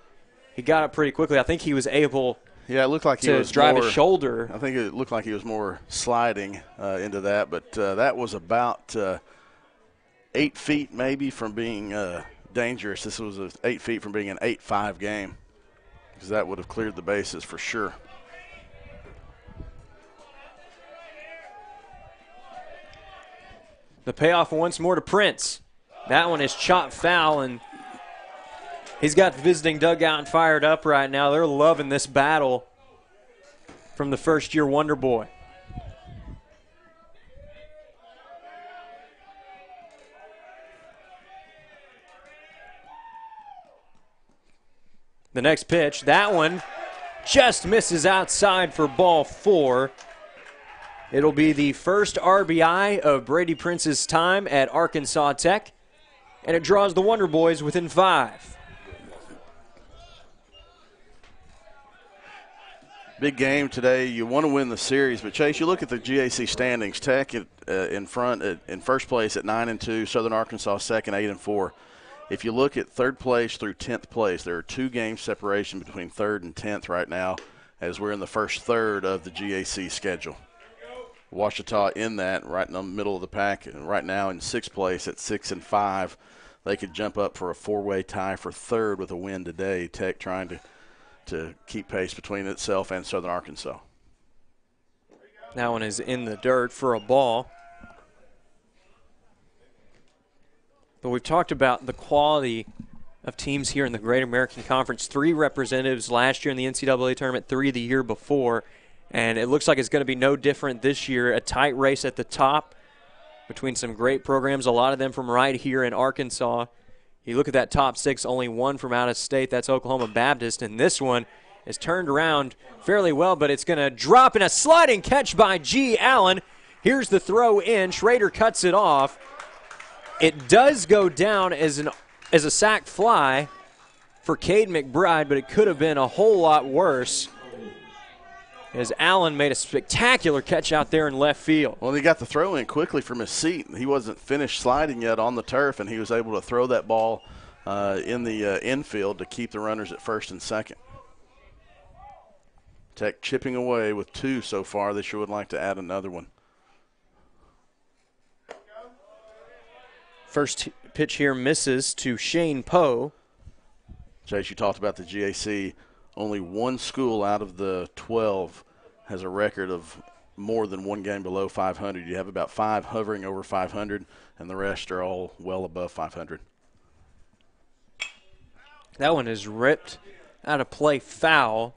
he got up pretty quickly. I think he was able it looked like he to was drive more, his shoulder. I think it looked like he was more sliding into that, but that was about 8 feet maybe from being dangerous. This was 8 feet from being an 8-5 game, because that would have cleared the bases for sure. The payoff once more to Prince. That one is chopped foul, and he's got the visiting dugout fired up right now. They're loving this battle from the first-year Wonder Boy. The next pitch, that one just misses outside for ball 4. It'll be the first RBI of Brady Prince's time at Arkansas Tech, and it draws the Wonder Boys within 5. Big game today. You want to win the series, but Chase, you look at the GAC standings. Tech in front in first place at 9-2. Southern Arkansas second, 8-4. If you look at third place through 10th place, there are 2 game separation between third and 10th right now, as we're in the first third of the GAC schedule. Ouachita in that, right in the middle of the pack, and right now in 6th place at 6-5. They could jump up for a 4-way tie for third with a win today. Tech trying to keep pace between itself and Southern Arkansas. That one is in the dirt for a ball. But we've talked about the quality of teams here in the Great American Conference. 3 representatives last year in the NCAA tournament, 3 the year before. And it looks like it's going to be no different this year. A tight race at the top between some great programs, a lot of them from right here in Arkansas. You look at that top 6, only 1 from out of state. That's Oklahoma Baptist. And this one is turned around fairly well, but it's going to drop in a sliding catch by G. Allen. Here's the throw in. Schrader cuts it off. It does go down as a sac fly for Cade McBride, but it could have been a whole lot worse, as Allen made a spectacular catch out there in left field. Well, he got the throw in quickly from his seat. He wasn't finished sliding yet on the turf, and he was able to throw that ball in the infield to keep the runners at first and second. Tech chipping away with 2 so far. They sure would like to add another one. First pitch here misses to Shane Poe. Chase, you talked about the GAC. Only 1 school out of the 12 has a record of more than 1 game below 500. You have about 5 hovering over 500, and the rest are all well above 500. That one is ripped out of play, foul.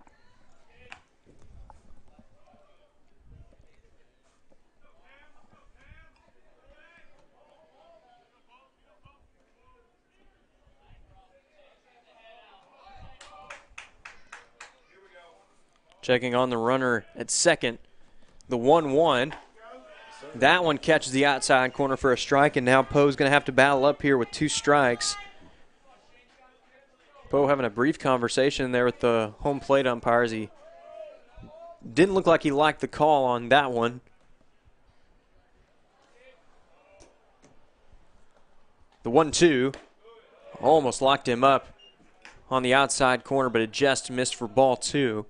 Checking on the runner at second, the 1-1. That one catches the outside corner for a strike, and now Poe's going to have to battle up here with 2 strikes. Poe having a brief conversation there with the home plate umpires. He didn't look like he liked the call on that one. The 1-2 almost locked him up on the outside corner, but it just missed for ball 2.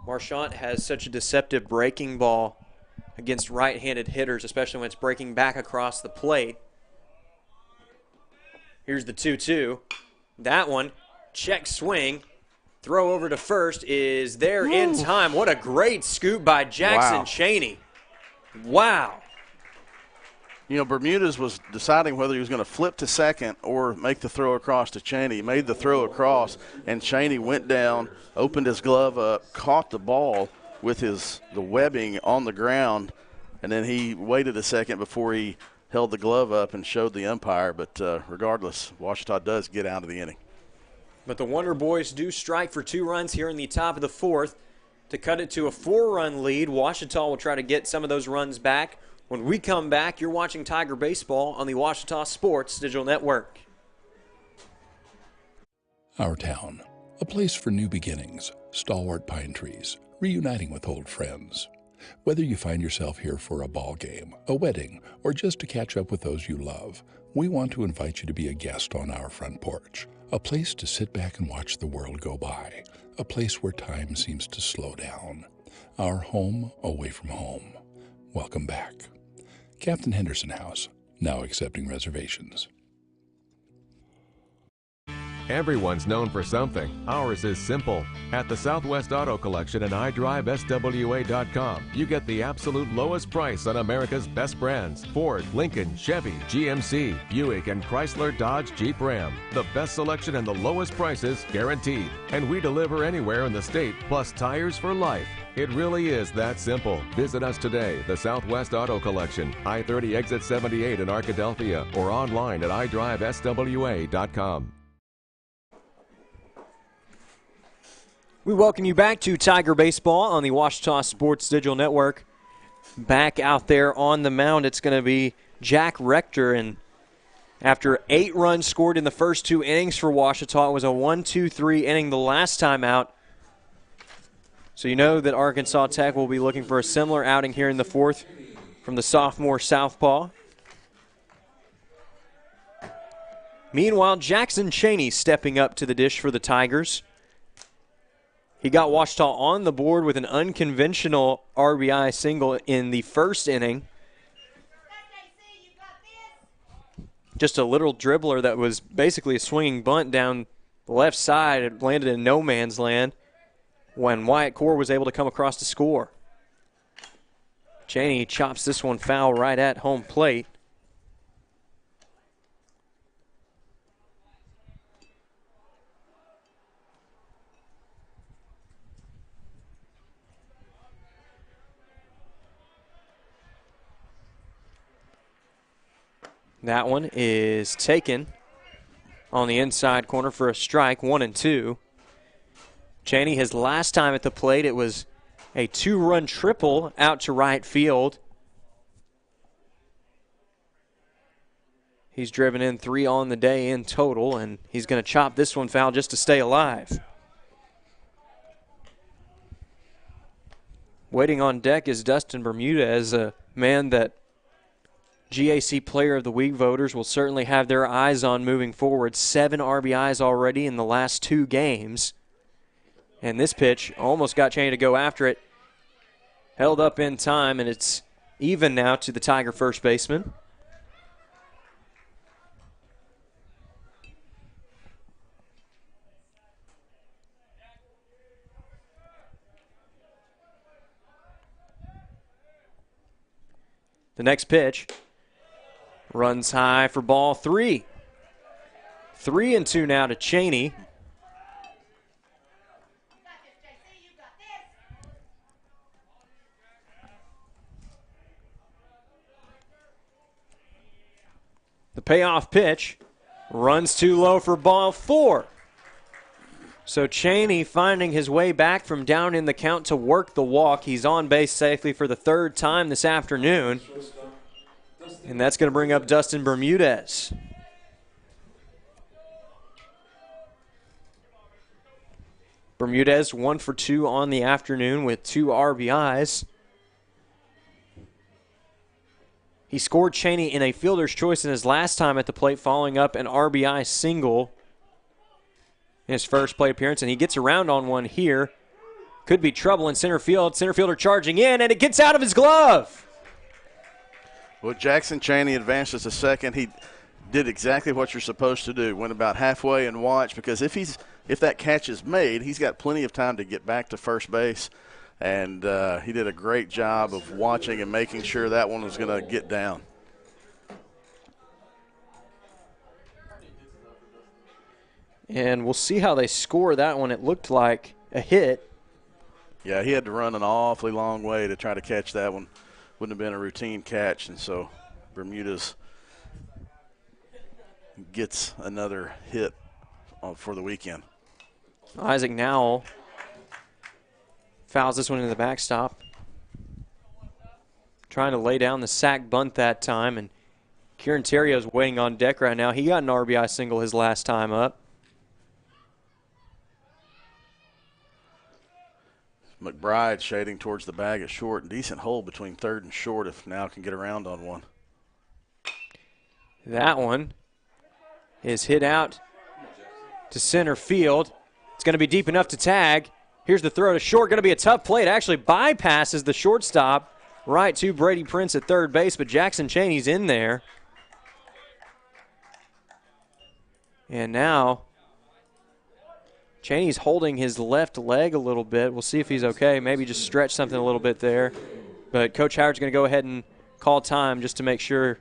Marchant has such a deceptive breaking ball against right-handed hitters, especially when it's breaking back across the plate. Here's the 2-2. That one, check swing. Throw over to first is there in time. What a great scoop by Jackson Chaney. Wow. You know, Bermudez was deciding whether he was going to flip to second or make the throw across to Chaney. He made the throw across, and Chaney went down, opened his glove up, caught the ball with the webbing on the ground, and then he waited a second before he held the glove up and showed the umpire. But regardless, Ouachita does get out of the inning. But the Wonder Boys do strike for 2 runs here in the top of the 4th to cut it to a 4-run lead. Ouachita will try to get some of those runs back. When we come back, you're watching Tiger Baseball on the Ouachita Sports Digital Network. Our town, a place for new beginnings, stalwart pine trees, reuniting with old friends. Whether you find yourself here for a ball game, a wedding, or just to catch up with those you love, we want to invite you to be a guest on our front porch, a place to sit back and watch the world go by, a place where time seems to slow down. Our home away from home. Welcome back. Captain Henderson House, now accepting reservations. Everyone's known for something. Ours is simple. At the Southwest Auto Collection and iDriveSWA.com, you get the absolute lowest price on America's best brands. Ford, Lincoln, Chevy, GMC, Buick, and Chrysler, Dodge, Jeep, Ram. The best selection and the lowest prices guaranteed. And we deliver anywhere in the state, plus tires for life. It really is that simple. Visit us today, the Southwest Auto Collection, I-30 exit 78 in Arkadelphia, or online at iDriveSWA.com. We welcome you back to Tiger Baseball on the Washita Sports Digital Network. Back out there on the mound, it's going to be Jack Rector. And after 8 runs scored in the first 2 innings for Washita, it was a 1-2-3 inning the last time out. So you know that Arkansas Tech will be looking for a similar outing here in the 4th from the sophomore southpaw. Meanwhile, Jackson Chaney stepping up to the dish for the Tigers. He got Washita on the board with an unconventional RBI single in the first inning. Just a little dribbler that was basically a swinging bunt down the left side. It landed in no man's land when Wyatt Core was able to come across to score. Chaney chops this one foul right at home plate. That one is taken on the inside corner for a strike, 1-2. Chaney, his last time at the plate, it was a 2-run triple out to right field. He's driven in 3 on the day in total, and he's going to chop this one foul just to stay alive. Waiting on deck is Dustin Bermudez, a man that GAC Player of the Week voters will certainly have their eyes on moving forward. 7 RBIs already in the last 2 games. And this pitch almost got Chaney to go after it. Held up in time, and it's even now to the Tiger first baseman. The next pitch runs high for ball 3. 3-2 now to Chaney. The payoff pitch runs too low for ball 4. So Chaney finding his way back from down in the count to work the walk. He's on base safely for the 3rd time this afternoon. And that's going to bring up Dustin Bermudez. Bermudez 1 for 2 on the afternoon with 2 RBIs. He scored Chaney in a fielder's choice in his last time at the plate, following up an RBI single in his first plate appearance, and he gets around on one here. Could be trouble in center field. Center fielder charging in, and it gets out of his glove. Well, Jackson Chaney advances to second. He did exactly what you're supposed to do. Went about halfway and watched, because if that catch is made, he's got plenty of time to get back to first base. And he did a great job of watching and making sure that one was going to get down. And we'll see how they score that one. It looked like a hit. Yeah, he had to run an awfully long way to try to catch that one. Wouldn't have been a routine catch, and so Bermudez gets another hit for the weekend. Isaac Nowell fouls this one into the backstop. Trying to lay down the sack bunt that time, and Kieran Terrio's waiting on deck right now. He got an RBI single his last time up. McBride shading towards the bag at short. Decent hole between third and short if now can get around on one. That one is hit out to center field. It's going to be deep enough to tag. Here's the throw to short. Going to be a tough play. It actually bypasses the shortstop right to Brady Prince at third base, but Jackson Cheney's in there. And now Cheney's holding his left leg a little bit. We'll see if he's okay. Maybe just stretch something a little bit there. But Coach Howard's going to go ahead and call time just to make sure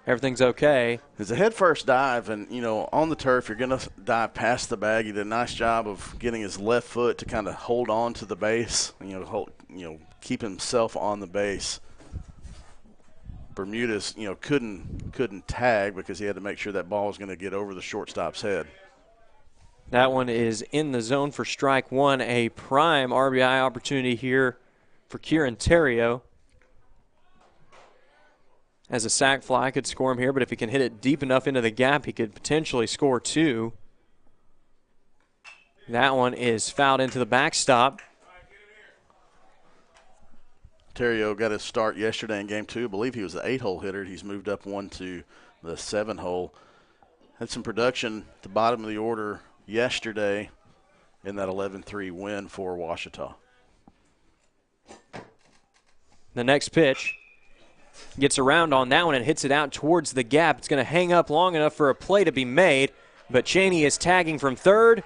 everything's okay. It's a head-first dive, and, you know, on the turf, you're going to dive past the bag. He did a nice job of getting his left foot to kind of hold on to the base, keep himself on the base. Bermudez, couldn't tag because he had to make sure that ball was going to get over the shortstop's head. That one is in the zone for strike one, a prime RBI opportunity here for Kieran Terrio. As a sac fly could score him here, but if he can hit it deep enough into the gap, he could potentially score two. That one is fouled into the backstop. Terrio got his start yesterday in game two. I believe he was the 8-hole hitter. He's moved up one to the 7-hole. Had some production at the bottom of the order yesterday in that 11-3 win for Ouachita. The next pitch gets around on that one and hits it out towards the gap. It's going to hang up long enough for a play to be made, but Cheney is tagging from third.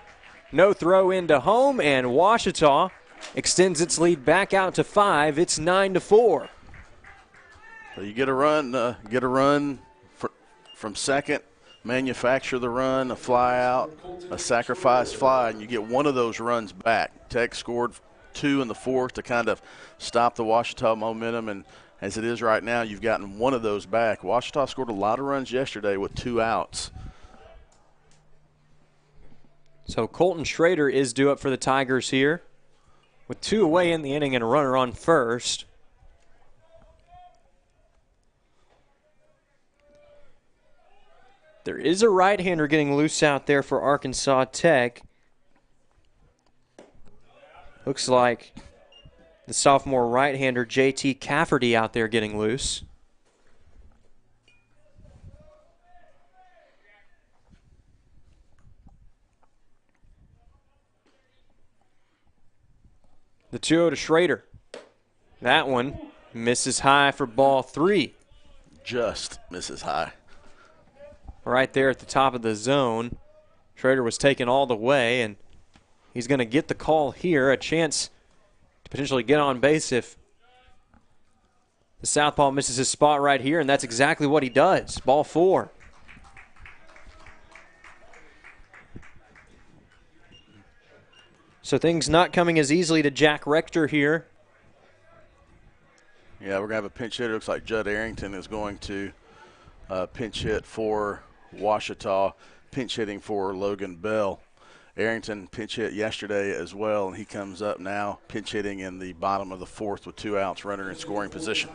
No throw into home, and Ouachita extends its lead back out to 5. It's 9-4. So you get a run from second, manufacture the run, a fly out, a sacrifice fly, and you get one of those runs back. Tech scored 2 in the fourth to kind of stop the Ouachita momentum, and as it is right now, you've gotten one of those back. Ouachita scored a lot of runs yesterday with 2 outs. So Colton Schrader is due up for the Tigers here with 2 away in the inning and a runner on first. There is a right-hander getting loose out there for Arkansas Tech. Looks like the sophomore right-hander J.T. Cafferty out there getting loose. The 2-0 to Schrader. That one misses high for ball 3. Just misses high. Right there at the top of the zone. Schrader was taken all the way, and he's going to get the call here, a chance to potentially get on base if the southpaw misses his spot right here, and that's exactly what he does. Ball 4. So things not coming as easily to Jack Rector here. Yeah, we're going to have a pinch hitter. Looks like Judd Arrington is going to pinch hit for Ouachita, pinch hitting for Logan Bell. Arrington pinch hit yesterday as well, and he comes up now pinch hitting in the bottom of the fourth with 2 outs, runner in scoring position.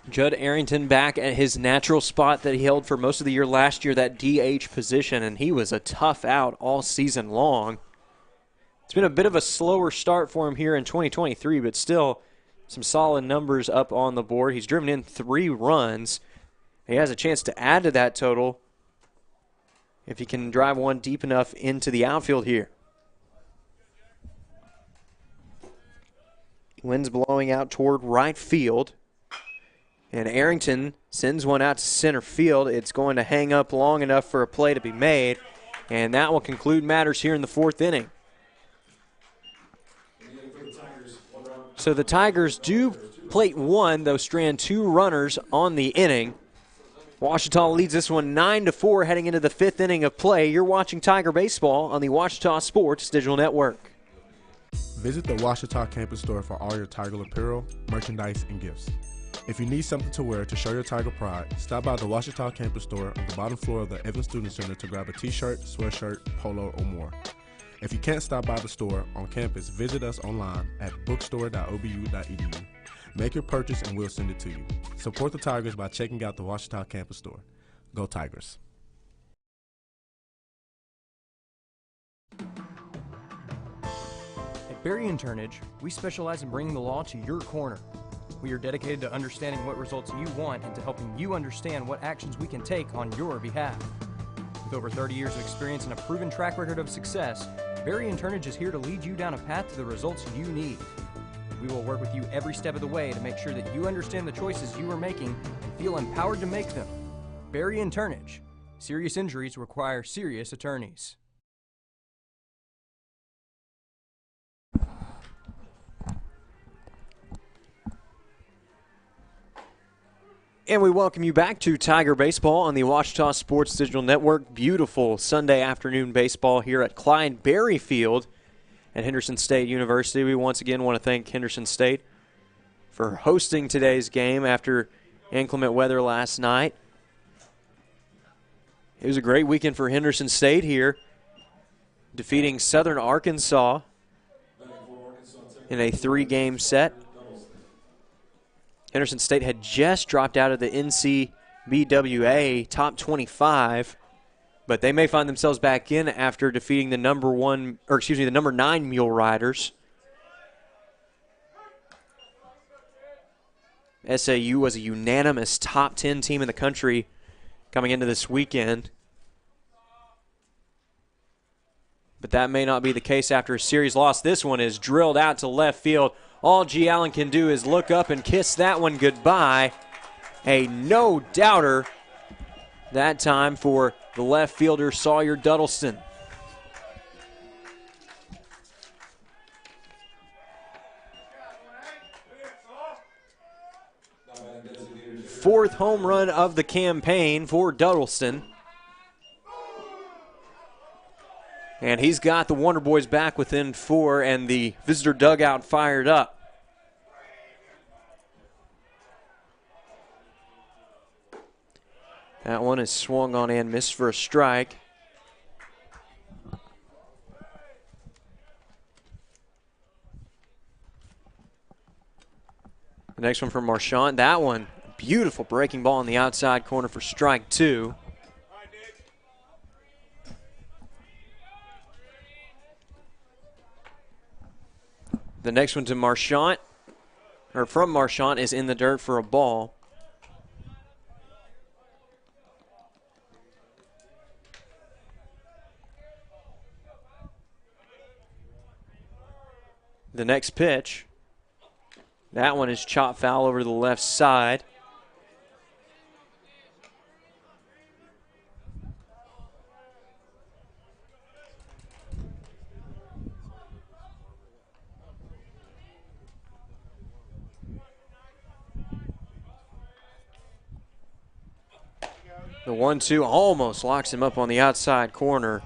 Judd Arrington back at his natural spot that he held for most of the year last year, that DH position, and he was a tough out all season long. It's been a bit of a slower start for him here in 2023, but still some solid numbers up on the board. He's driven in 3 runs. He has a chance to add to that total if he can drive one deep enough into the outfield here. Wind's blowing out toward right field. And Arrington sends one out to center field. It's going to hang up long enough for a play to be made. And that will conclude matters here in the 4th inning. So the Tigers do plate 1, though strand 2 runners on the inning. Ouachita leads this one 9-4 heading into the 5th inning of play. You're watching Tiger Baseball on the Ouachita Sports Digital Network. Visit the Ouachita campus store for all your Tiger apparel, merchandise, and gifts. If you need something to wear to show your Tiger pride, stop by the Ouachita campus store on the bottom floor of the Evans Student Center to grab a t-shirt, sweatshirt, polo, or more. If you can't stop by the store on campus, visit us online at bookstore.obu.edu. Make your purchase and we'll send it to you. Support the Tigers by checking out the Ouachita campus store. Go Tigers. Barry and Turnage, we specialize in bringing the law to your corner. We are dedicated to understanding what results you want and to helping you understand what actions we can take on your behalf. With over 30 years of experience and a proven track record of success, Barry and Turnage is here to lead you down a path to the results you need. We will work with you every step of the way to make sure that you understand the choices you are making and feel empowered to make them. Barry and Turnage. Serious injuries require serious attorneys. And we welcome you back to Tiger Baseball on the Ouachita Sports Digital Network. Beautiful Sunday afternoon baseball here at Clyde Berry Field at Henderson State University. We once again want to thank Henderson State for hosting today's game after inclement weather last night. It was a great weekend for Henderson State here, defeating Southern Arkansas in a 3-game set. Henderson State had just dropped out of the NCBWA top 25, but they may find themselves back in after defeating the number 9 Mule Riders. SAU was a unanimous top 10 team in the country coming into this weekend. But that may not be the case after a series loss. This one is drilled out to left field. All G. Allen can do is look up and kiss that one goodbye. A no-doubter that time for the left fielder, Sawyer Duddleston. Fourth home run of the campaign for Duddleston. And he's got the Wonder Boys back within 4 and the visitor dugout fired up. That one is swung on and missed for a strike. The next one from Marchant. That one, beautiful breaking ball in the outside corner for strike 2. The next one to Marchant, or from Marchant, is in the dirt for a ball. The next pitch, that one is chopped foul over to the left side. The 1-2 almost locks him up on the outside corner.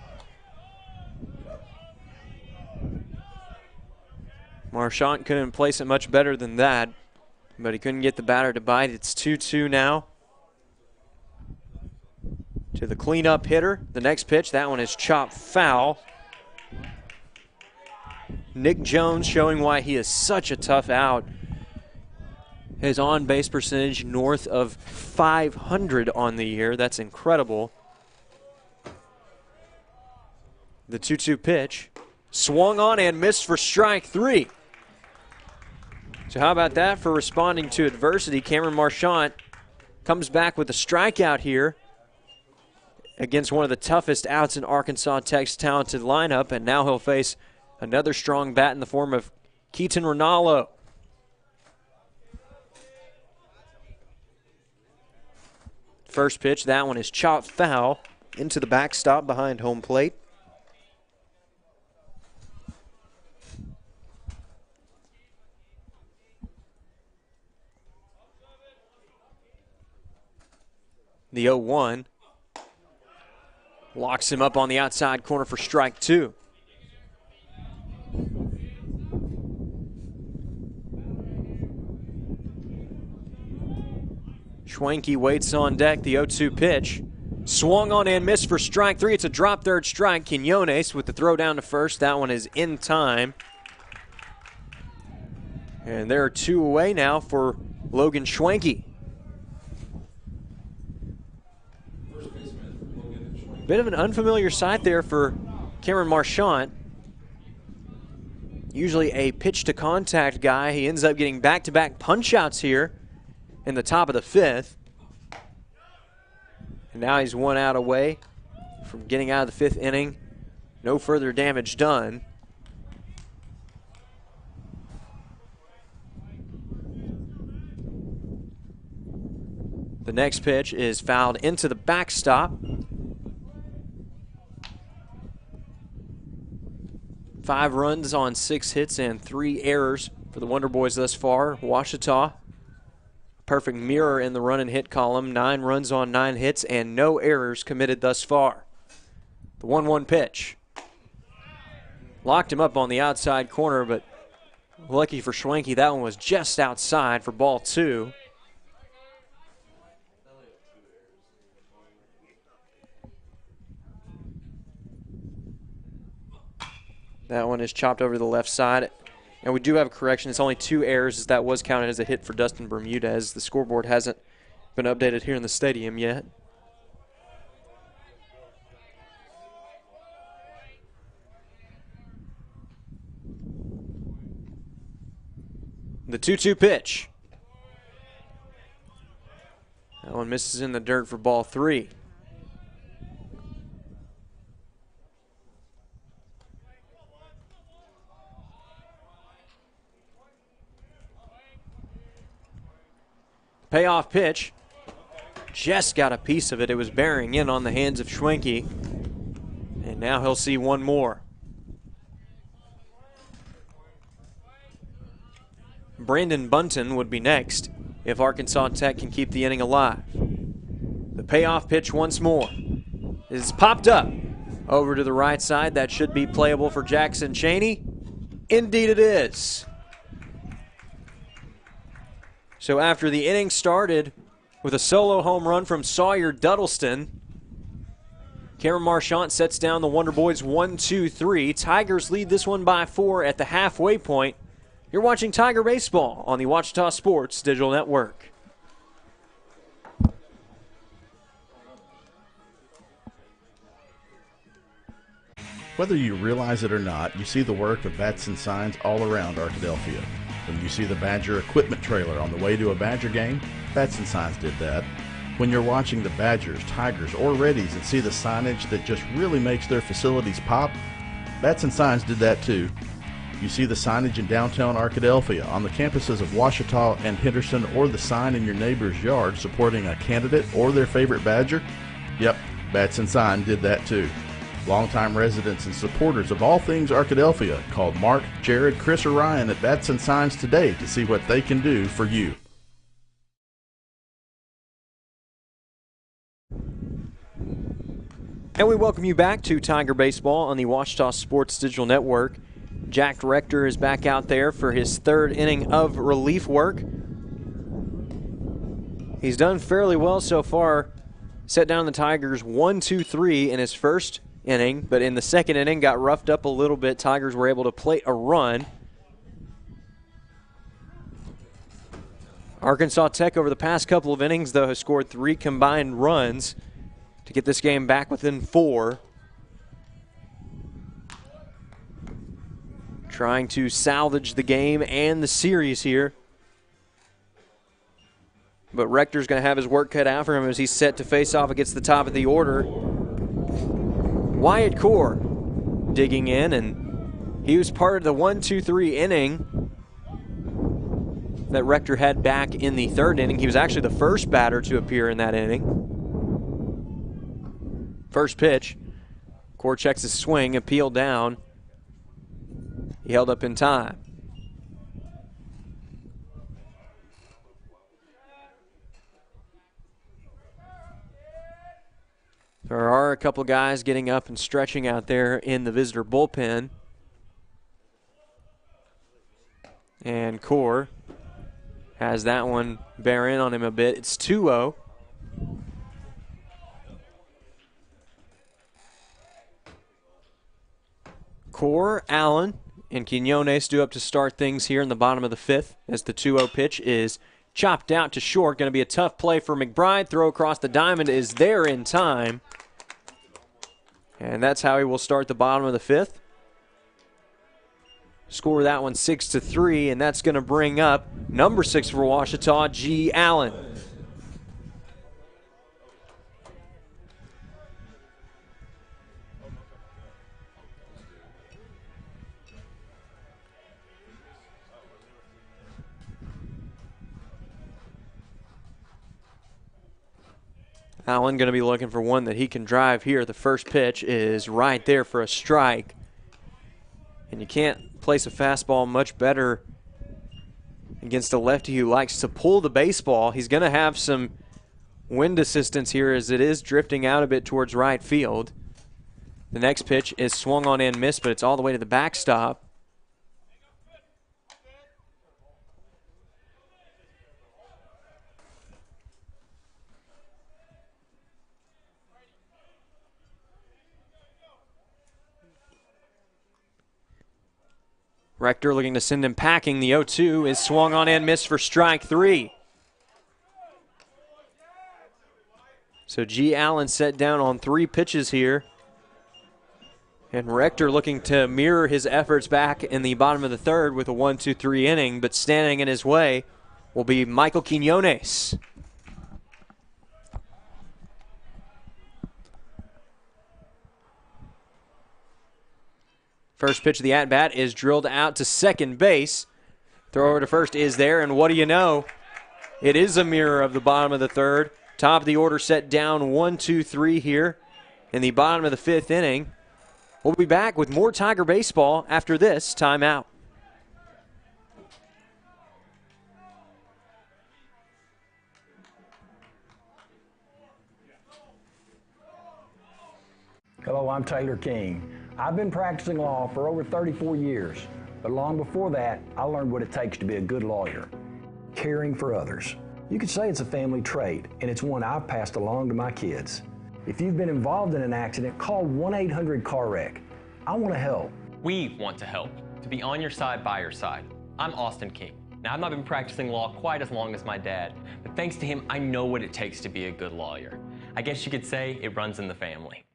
Marchant couldn't place it much better than that, but he couldn't get the batter to bite. It's 2-2 now. To the cleanup hitter. The next pitch, that one is chopped foul. Nick Jones showing why he is such a tough out. His on-base percentage north of 500 on the year. That's incredible. The 2-2 pitch. Swung on and missed for strike 3. So how about that for responding to adversity? Cameron Marchant comes back with a strikeout here against one of the toughest outs in Arkansas Tech's talented lineup, and now he'll face another strong bat in the form of Keaton Ronaldo. First pitch, that one is chopped foul into the backstop behind home plate. The 0-1 locks him up on the outside corner for strike 2. Schwenke waits on deck. The 0-2 pitch. Swung on and missed for strike 3. It's a drop third strike. Quinones with the throw down to first. That one is in time. And there are 2 away now for Logan Schwenke. Bit of an unfamiliar sight there for Cameron Marchant. Usually a pitch to contact guy. He ends up getting back-to-back punch-outs here in the top of the 5th. And now he's 1 out away from getting out of the 5th inning. No further damage done. The next pitch is fouled into the backstop. 5 runs on 6 hits and 3 errors for the Wonder Boys thus far. Ouachita, perfect mirror in the run and hit column. 9 runs on 9 hits and no errors committed thus far. The 1-1 pitch. Locked him up on the outside corner, but lucky for Schwenke, that one was just outside for ball 2. That one is chopped over to the left side. And we do have a correction. It's only 2 errors, as that was counted as a hit for Dustin Bermudez. The scoreboard hasn't been updated here in the stadium yet. The 2-2 pitch. That one misses in the dirt for ball 3. Payoff pitch. Just got a piece of it. It was bearing in on the hands of Schwenke. And now he'll see one more. Brandon Bunton would be next if Arkansas Tech can keep the inning alive. The payoff pitch once more is popped up over to the right side. That should be playable for Jackson Chaney. Indeed it is. So after the inning started with a solo home run from Sawyer Duddleston, Cameron Marchant sets down the Wonder Boys 1-2-3. Tigers lead this one by 4 at the halfway point. You're watching Tiger Baseball on the Ouachita Sports Digital Network. Whether you realize it or not, you see the work of bats and signs all around Arkadelphia. When you see the Badger equipment trailer on the way to a Badger game, Bats and Signs did that. When you're watching the Badgers, Tigers, or Reddies and see the signage that just really makes their facilities pop, Bats and Signs did that too. You see the signage in downtown Arkadelphia, on the campuses of Ouachita and Henderson, or the sign in your neighbor's yard supporting a candidate or their favorite Badger? Yep, Bats and Sign did that too. Longtime residents and supporters of all things Arkadelphia called Mark, Jared, Chris, or Ryan at Bats and Signs today to see what they can do for you. And we welcome you back to Tiger Baseball on the Ouachita Sports Digital Network. Jack Rector is back out there for his 3rd inning of relief work. He's done fairly well so far. Set down the Tigers 1-2-3 in his first inning, but in the 2nd inning got roughed up a little bit. Tigers were able to plate a run. Arkansas Tech over the past couple of innings, though, has scored 3 combined runs to get this game back within 4. Trying to salvage the game and the series here. But Rector's going to have his work cut out for him as he's set to face off against the top of the order. Wyatt Core digging in, and he was part of the 1-2-3 inning that Rector had back in the 3rd inning. He was actually the first batter to appear in that inning. First pitch, Core checks his swing, appeal down. He held up in time. There are a couple guys getting up and stretching out there in the visitor bullpen. And Core has that one bear in on him a bit. It's 2-0. Core, Allen, and Quinones due up to start things here in the bottom of the 5th as the 2-0 pitch is chopped out to short. Going to be a tough play for McBride. Throw across the diamond is there in time. And that's how he will start the bottom of the 5th. score that one 6-3, and that's going to bring up number 6 for Ouachita, G. Allen. Allen going to be looking for one that he can drive here. The first pitch is right there for a strike. And you can't place a fastball much better against a lefty who likes to pull the baseball. He's going to have some wind assistance here as it is drifting out a bit towards right field. The next pitch is swung on and missed, but it's all the way to the backstop. Rector looking to send him packing. The 0-2 is swung on and missed for strike 3. So G. Allen set down on 3 pitches here. And Rector looking to mirror his efforts back in the bottom of the third with a 1-2-3 inning, but standing in his way will be Michael Quinones. First pitch of the at-bat is drilled out to second base. Throw over to first is there, and what do you know? It is a mirror of the bottom of the third. Top of the order set down 1-2-3 here in the bottom of the 5th inning. We'll be back with more Tiger baseball after this timeout. Hello, I'm Taylor King. I've been practicing law for over 34 years, but long before that, I learned what it takes to be a good lawyer, caring for others. You could say it's a family trait, and it's one I've passed along to my kids. If you've been involved in an accident, call 1-800-CAR-WRECK. I want to help. We want to help, to be on your side, by your side. I'm Austin King. Now, I've not been practicing law quite as long as my dad, but thanks to him, I know what it takes to be a good lawyer. I guess you could say it runs in the family.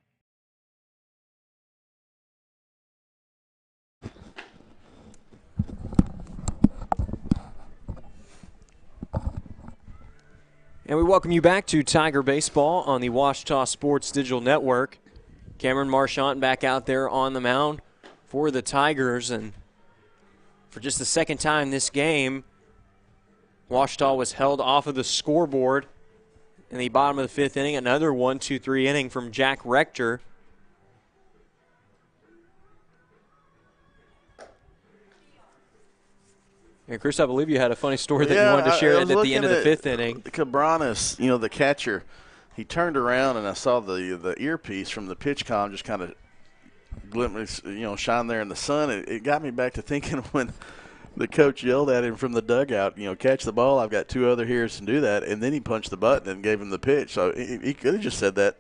And we welcome you back to Tiger Baseball on the Ouachita Sports Digital Network. Cameron Marchant back out there on the mound for the Tigers. And for just the second time this game, Ouachita was held off of the scoreboard in the bottom of the 5th inning. Another 1-2-3 inning from Jack Rector. And Chris, I believe you had a funny story that you wanted to share at the end of the 5th inning. Cabranes, you know, the catcher, he turned around and I saw the earpiece from the pitch column just kind of shine there in the sun. It got me back to thinking when the coach yelled at him from the dugout, catch the ball, I've got 2 other hitters to do that, and then he punched the button and gave him the pitch. So he could have just said that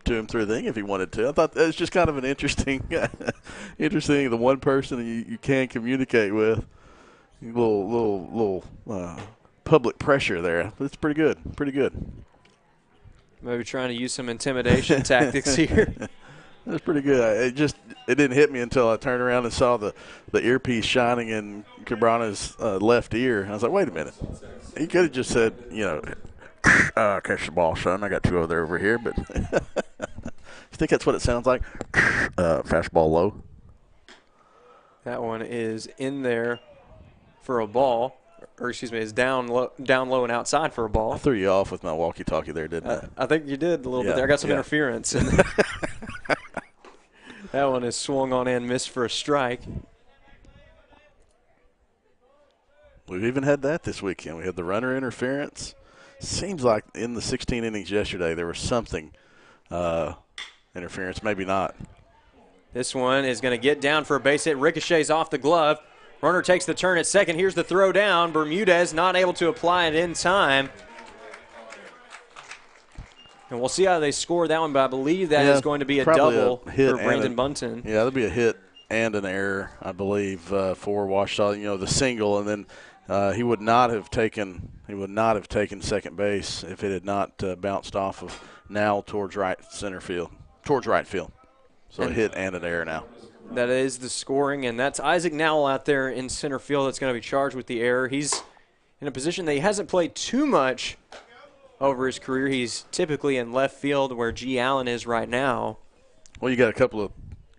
to him through the thing if he wanted to. I thought that was just kind of an interesting the one person you can communicate with. Little public pressure there. It's pretty good. Pretty good. Maybe trying to use some intimidation tactics here. That's pretty good. It didn't hit me until I turned around and saw the earpiece shining in Cabrana's left ear. I was like, wait a minute. He could have just said, catch the ball, son. I got 2 over here. But you think that's what it sounds like? Fastball low. That one is in there for a ball, or excuse me, is down low and outside for a ball. I threw you off with my walkie-talkie there, didn't I? I think you did a little bit there. I got some interference. That one is swung on and missed for a strike. We've even had that this weekend. We had the runner interference. Seems like in the 16 innings yesterday there was something interference, maybe not. This one is going to get down for a base hit. Ricochets off the glove. Runner takes the turn at second. Here's the throw down. Bermudez not able to apply it in time. And we'll see how they score that one, but I believe that is going to be a double for Brandon Bunton. Yeah, that'll be a hit and an error, I believe, for Ouachita. The single, and then he would not have taken second base if it had not bounced off of now towards right field. So a hit and an error now. that is the scoring, and that's Isaac Nowell out there in center field that's going to be charged with the error. He's in a position that he hasn't played too much over his career. He's typically in left field where G. Allen is right now. Well, you got a couple of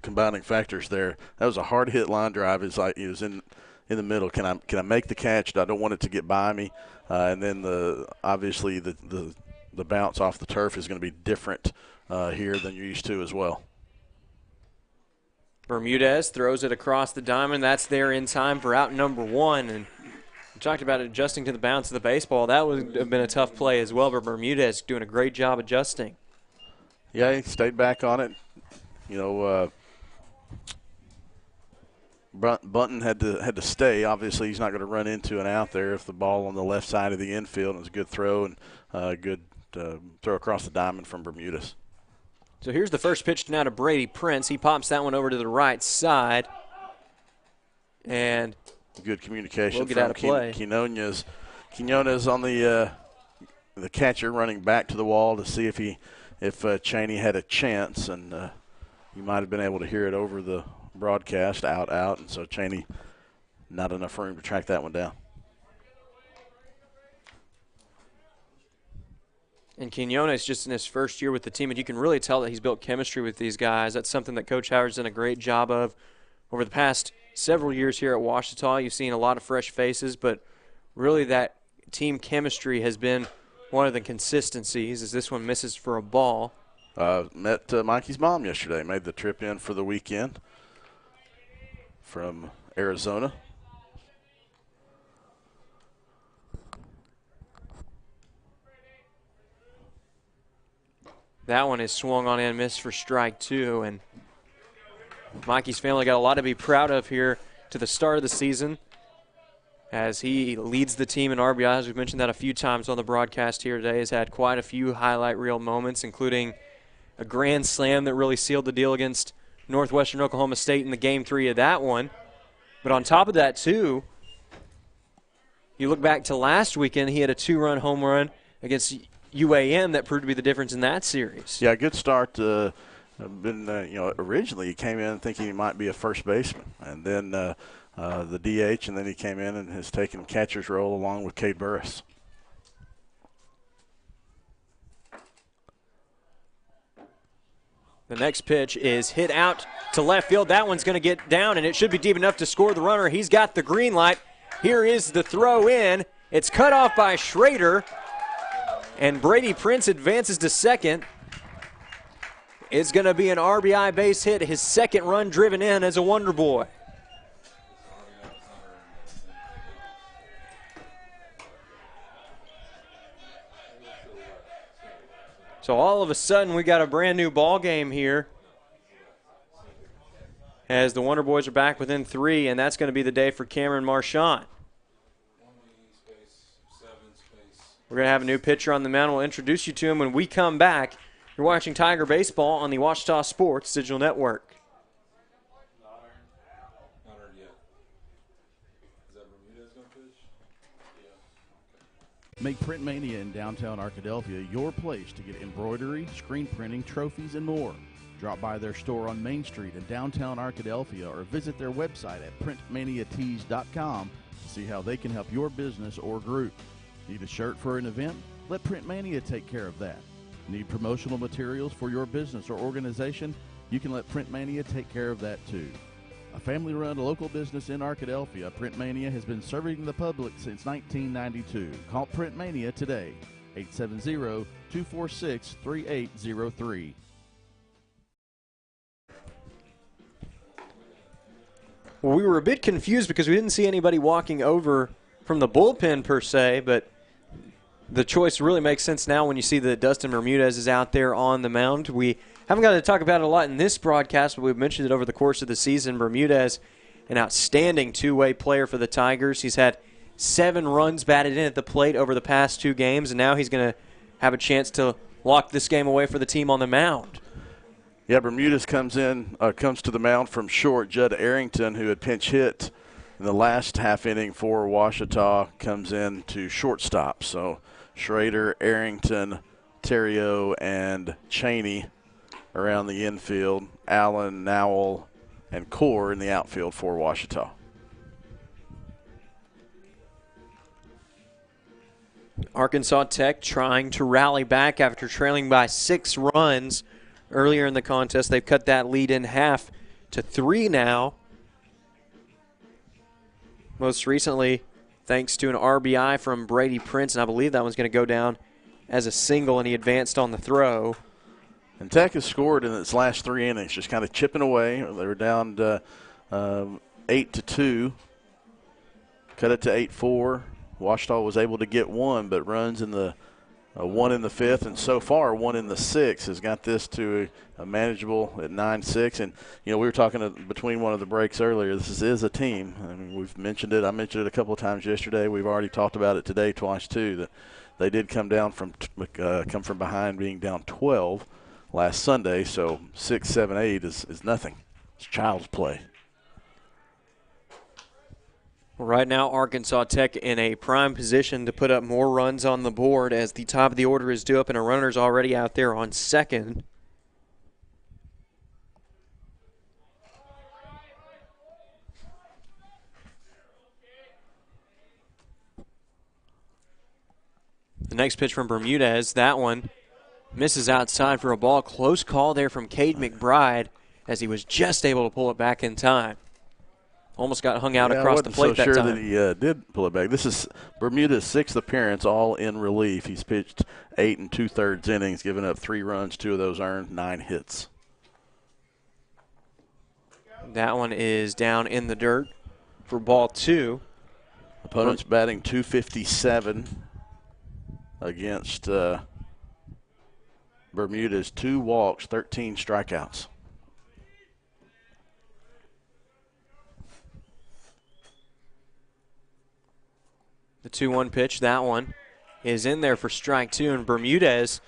combining factors there. That was a hard hit line drive. It's like he was in the middle. Can I make the catch? I don't want it to get by me. And then obviously the bounce off the turf is going to be different here than you're used to as well. Bermudez throws it across the diamond. That's there in time for out number 1. And we talked about adjusting to the bounce of the baseball. That would have been a tough play as well, but Bermudez doing a great job adjusting. Yeah, he stayed back on it. Bunton had to stay. Obviously, he's not going to run into an out there if the ball on the left side of the infield. It was a good throw and a good throw across the diamond from Bermudez. So here's the first pitch now to Brady Prince. He pops that one over to the right side. And good communication we'll get from out of play. Quinones on the catcher running back to the wall to see if Cheney had a chance, and you might have been able to hear it over the broadcast, out, and so Cheney not enough room to track that one down. And Quinones just in his first year with the team, and you can really tell that he's built chemistry with these guys. That's something that Coach Howard's done a great job of over the past several years here at Ouachita. You've seen a lot of fresh faces, but really that team chemistry has been one of the consistencies as this one misses for a ball. Met Mikey's mom yesterday, made the trip in for the weekend from Arizona. That one is swung on and missed for strike 2, and Mikey's family got a lot to be proud of here to the start of the season as he leads the team in RBIs. We've mentioned that a few times on the broadcast here today. Has had quite a few highlight reel moments, including a grand slam that really sealed the deal against Northwestern Oklahoma State in the Game 3 of that one. But on top of that, too, you look back to last weekend, he had a 2-run home run against UAM that proved to be the difference in that series. Yeah, good start. Originally he came in thinking he might be a first baseman, and then the DH, and then he came in and has taken catcher's role along with Cade Burris. The next pitch is hit out to left field. That one's going to get down, and it should be deep enough to score the runner. He's got the green light. Here is the throw in. It's cut off by Schrader, and Brady Prince advances to second. It's going to be an RBI base hit, his second run driven in as a Wonder Boy. So all of a sudden we got a brand new ball game here as the Wonder Boys are back within 3, and that's going to be the day for Cameron Marchand. We're going to have a new pitcher on the mound. We'll introduce you to him when we come back. You're watching Tiger Baseball on the Ouachita Sports Digital Network. Not heard yet. Is that Bermudez going to pitch? Yeah. Make Print Mania in downtown Arkadelphia your place to get embroidery, screen printing, trophies, and more. Drop by their store on Main Street in downtown Arkadelphia or visit their website at printmaniatees.com to see how they can help your business or group. Need a shirt for an event? Let Print Mania take care of that. Need promotional materials for your business or organization? You can let Print Mania take care of that too. A family-run local business in Arkadelphia, Print Mania has been serving the public since 1992. Call Print Mania today, 870-246-3803. Well, we were a bit confused because we didn't see anybody walking over from the bullpen per se, but the choice really makes sense now when you see that Dustin Bermudez is out there on the mound. We haven't got to talk about it a lot in this broadcast, but we've mentioned it over the course of the season. Bermudez, an outstanding two-way player for the Tigers. He's had 7 runs batted in at the plate over the past 2 games, and now he's going to have a chance to lock this game away for the team on the mound. Yeah, Bermudez comes to the mound from short. Judd Arrington, who had pinch hit in the last half inning for Ouachita, comes in to shortstop. So Schrader, Arrington, Terrio, and Cheney around the infield. Allen, Nowell, and Core in the outfield for Ouachita. Arkansas Tech trying to rally back after trailing by 6 runs earlier in the contest. They've cut that lead in half to 3 now. Most recently, thanks to an RBI from Brady Prince, and I believe that one's going to go down as a single, and he advanced on the throw. And Tech has scored in its last 3 innings, just kind of chipping away. They were down to 8-2, cut it to 8-4. Ouachita was able to get 1, but runs in the 1 in the 5th, and so far 1 in the 6th has got this to a manageable at 9-6. And we were talking between one of the breaks earlier. This is a team. I mean, we've mentioned it. I mentioned it a couple of times yesterday. We've already talked about it today twice too. That they did come from behind, being down 12 last Sunday. So 6, 7, 8 is nothing. It's child's play. Right now, Arkansas Tech in a prime position to put up more runs on the board as the top of the order is due up and a runner's already out there on second. The next pitch from Bermudez, that one misses outside for a ball. Close call there from Cade McBride as he was just able to pull it back in time. Almost got hung out across the plate that time. I wasn't so sure that he did pull it back. This is Bermuda's 6th appearance, all in relief. He's pitched 8 2/3 innings, given up 3 runs, 2 of those earned, 9 hits. That one is down in the dirt for ball 2. Opponent's batting .257 against Bermuda's 2 walks, 13 strikeouts. The 2-1 pitch, that one is in there for strike 2. And Bermudez,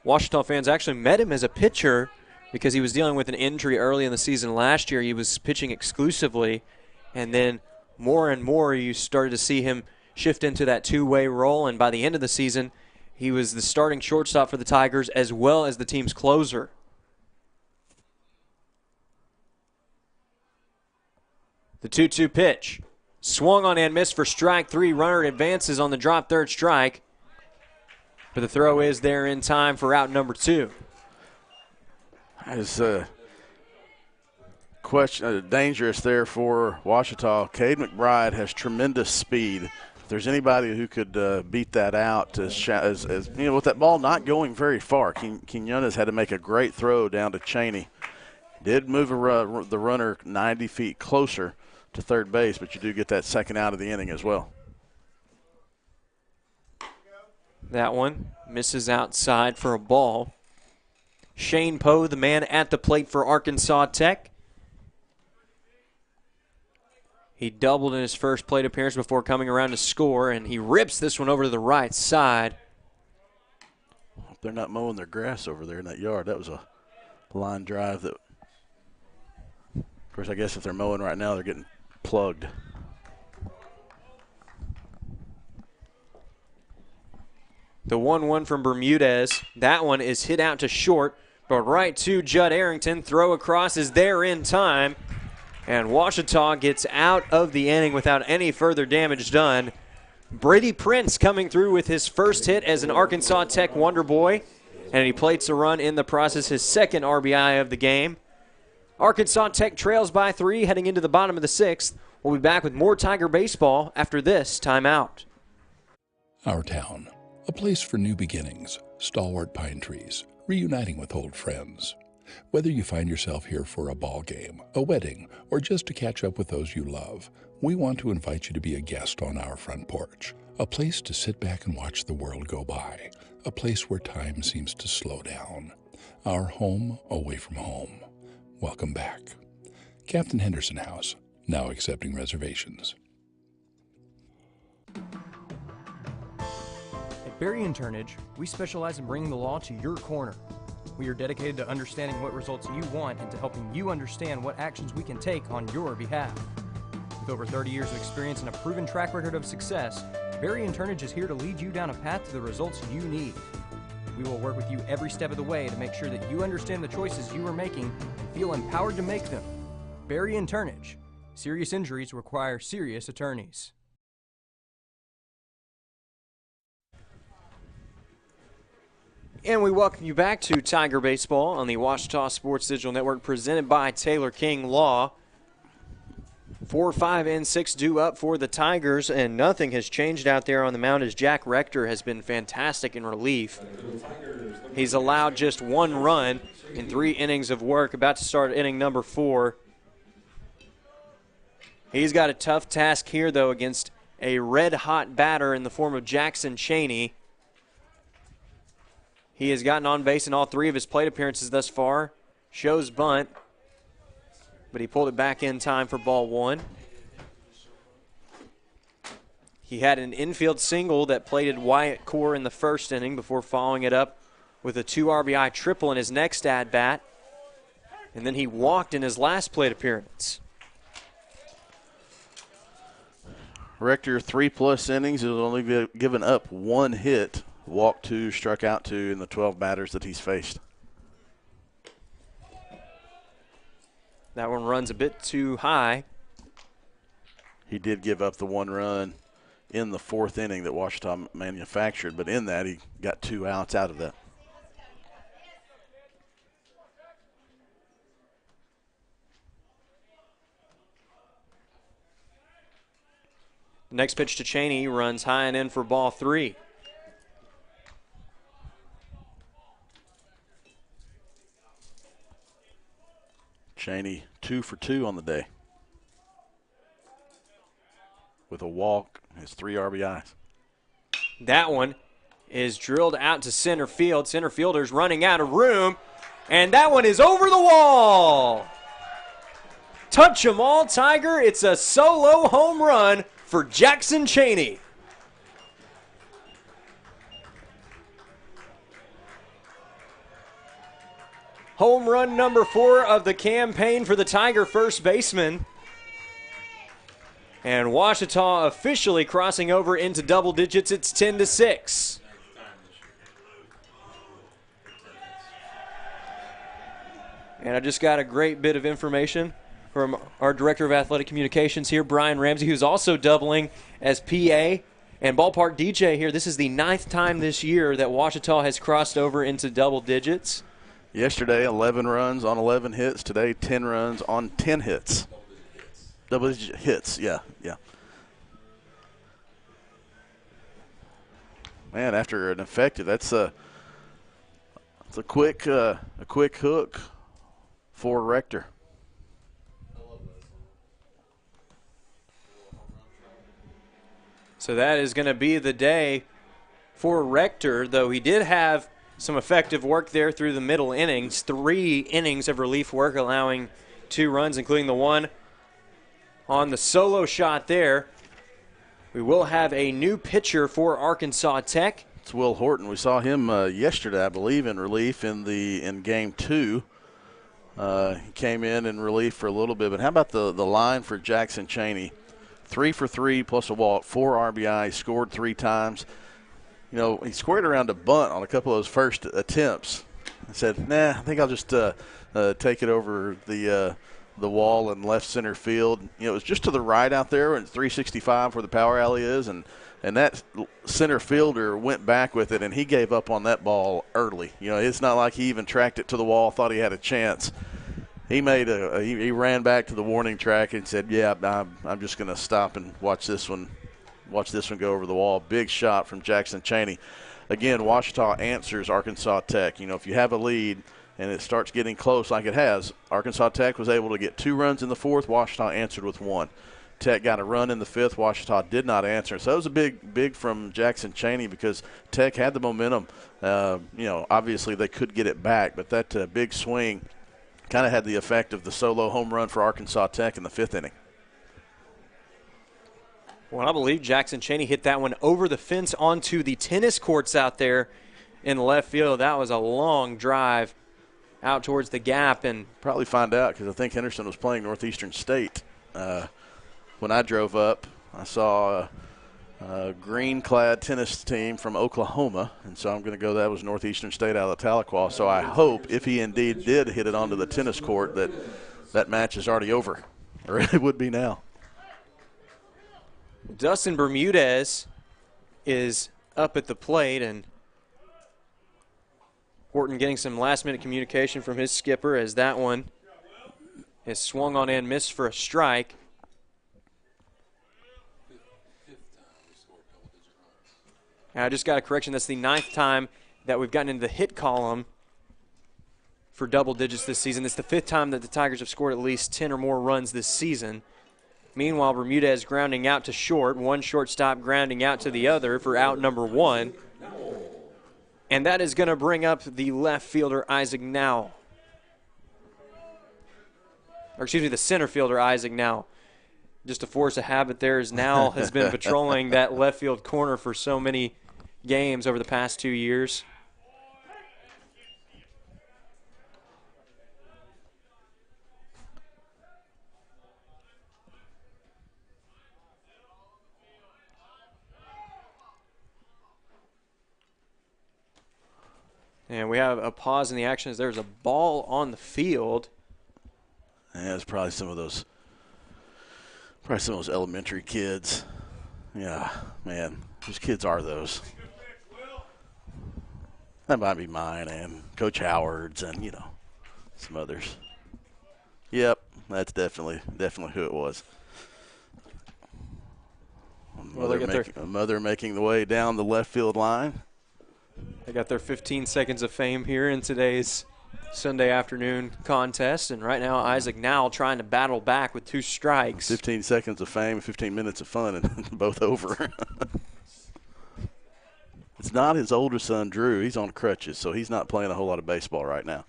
Ouachita fans actually met him as a pitcher because he was dealing with an injury early in the season last year. He was pitching exclusively, and then more and more you started to see him shift into that two-way role. And by the end of the season, he was the starting shortstop for the Tigers as well as the team's closer. The 2-2 pitch. Swung on and missed for strike 3. Runner advances on the drop, third strike. But the throw is there in time for out number 2. As dangerous there for Ouachita. Cade McBride has tremendous speed. If there's anybody who could beat that out, with that ball not going very far, Quinones had to make a great throw down to Cheney. Did move the runner 90 feet closer to third base, but you do get that second out of the inning as well. That one misses outside for a ball. Shane Poe, the man at the plate for Arkansas Tech. He doubled in his first plate appearance before coming around to score, and he rips this one over to the right side. Hope they're not mowing their grass over there in that yard. That was a line drive that, of course, I guess if they're mowing right now, they're getting plugged. The 1-1 from Bermudez. That one is hit out to short, but right to Judd Arrington. Throw across is there in time, and Ouachita gets out of the inning without any further damage done. Brady Prince coming through with his first hit as an Arkansas Tech Wonder Boy, and he plates a run in the process, his second RBI of the game. Arkansas Tech trails by 3 heading into the bottom of the 6th. We'll be back with more Tiger baseball after this timeout. Our town, a place for new beginnings, stalwart pine trees, reuniting with old friends. Whether you find yourself here for a ball game, a wedding, or just to catch up with those you love, we want to invite you to be a guest on our front porch, a place to sit back and watch the world go by, a place where time seems to slow down. Our home away from home. Welcome back. Captain Henderson House, now accepting reservations. At Berry & Turnage, we specialize in bringing the law to your corner. We are dedicated to understanding what results you want and to helping you understand what actions we can take on your behalf. With over 30 years of experience and a proven track record of success, Berry & Turnage is here to lead you down a path to the results you need. We will work with you every step of the way to make sure that you understand the choices you are making and feel empowered to make them. Barry and Turnage. Serious injuries require serious attorneys. And we welcome you back to Tiger Baseball on the Ouachita Sports Digital Network, presented by Taylor King Law. 4, 5, and 6 due up for the Tigers, and nothing has changed out there on the mound as Jack Rector has been fantastic in relief. He's allowed just 1 run in 3 innings of work, about to start inning number 4. He's got a tough task here, though, against a red-hot batter in the form of Jackson Cheney. He has gotten on base in all 3 of his plate appearances thus far. Shows bunt, but he pulled it back in time for ball 1. He had an infield single that plated Wyatt Core in the first inning before following it up with a 2 RBI triple in his next at-bat. And then he walked in his last plate appearance. Rector, 3+ innings, has only given up 1 hit, walked 2, struck out 2 in the 12 batters that he's faced. That one runs a bit too high. He did give up the 1 run in the 4th inning that Ouachita manufactured, but in that he got 2 outs out of that. Next pitch to Cheney runs high and in for ball 3. Cheney 2 for 2 on the day with a walk, his 3 RBIs. That one is drilled out to center field. Center fielder's running out of room, and that one is over the wall. Touch 'em all, Tiger. It's a solo home run for Jackson Cheney. Home run number 4 of the campaign for the Tiger first baseman. And Ouachita officially crossing over into double digits. It's 10-6. And I just got a great bit of information from our Director of Athletic Communications here, Brian Ramsey, who's also doubling as PA and ballpark DJ here. This is the 9th time this year that Ouachita has crossed over into double digits. Yesterday, 11 runs on 11 hits. Today, 10 runs on 10 hits. Double-digit hits, yeah. Man, after an effective, that's a quick hook for Rector. So that is going to be the day for Rector, though he did have some effective work there through the middle innings. 3 innings of relief work, allowing 2 runs, including the one on the solo shot there. We will have a new pitcher for Arkansas Tech. It's Will Horton. We saw him yesterday, I believe, in relief in game 2. He came in relief for a little bit. But how about the line for Jackson Cheney? 3 for 3 plus a walk, 4 RBI, scored 3 times. You know, he squared around a bunt on a couple of those first attempts. I said, nah, I think I'll just take it over the wall in left center field. You know, it was just to the right out there and 365 where the power alley is, and that center fielder went back with it, and he gave up on that ball early. You know, it's not like he even tracked it to the wall, thought he had a chance. He he ran back to the warning track and said, yeah, I'm just going to stop and watch this one go over the wall. Big shot from Jackson Cheney. Again, Ouachita answers Arkansas Tech. You know, if you have a lead and it starts getting close like it has, Arkansas Tech was able to get 2 runs in the 4th. Ouachita answered with 1. Tech got a run in the 5th. Ouachita did not answer. So that was a big from Jackson Cheney because Tech had the momentum. You know, obviously they could get it back, but that big swing kind of had the effect of the solo home run for Arkansas Tech in the 5th inning. Well, I believe Jackson Cheney hit that one over the fence onto the tennis courts out there in left field. That was a long drive out towards the gap. And probably find out because I think Henderson was playing Northeastern State. When I drove up, I saw a green-clad tennis team from Oklahoma, and so I'm going to go. That was Northeastern State out of Tahlequah. So I hope, if he indeed did hit it onto the tennis court, that that match is already over, or it would be now. Dustin Bermudez is up at the plate, and Horton getting some last-minute communication from his skipper as that one is swung on and missed for a strike. And I just got a correction. That's the 9th time that we've gotten into the hit column for double digits this season. It's the 5th time that the Tigers have scored at least 10 or more runs this season. Meanwhile, Bermudez grounding out to short, one shortstop grounding out to the other for out number 1. And that is going to bring up the left fielder, Isaac Now. Or excuse me, the center fielder, Isaac Now. Just a force of habit there, as Now has been patrolling that left field corner for so many games over the past 2 years. And we have a pause in the action as there's a ball on the field. Yeah, it's probably some of those elementary kids. Yeah, man, whose kids are those? That might be mine and Coach Howard's and, you know, some others. Yep, that's definitely who it was. A mother making the way down the left field line. They got their 15 seconds of fame here in today's Sunday afternoon contest. And right now, Isaac Now trying to battle back with 2 strikes. 15 seconds of fame, 15 minutes of fun, and both over. It's not his older son, Drew. He's on crutches, so he's not playing a whole lot of baseball right now.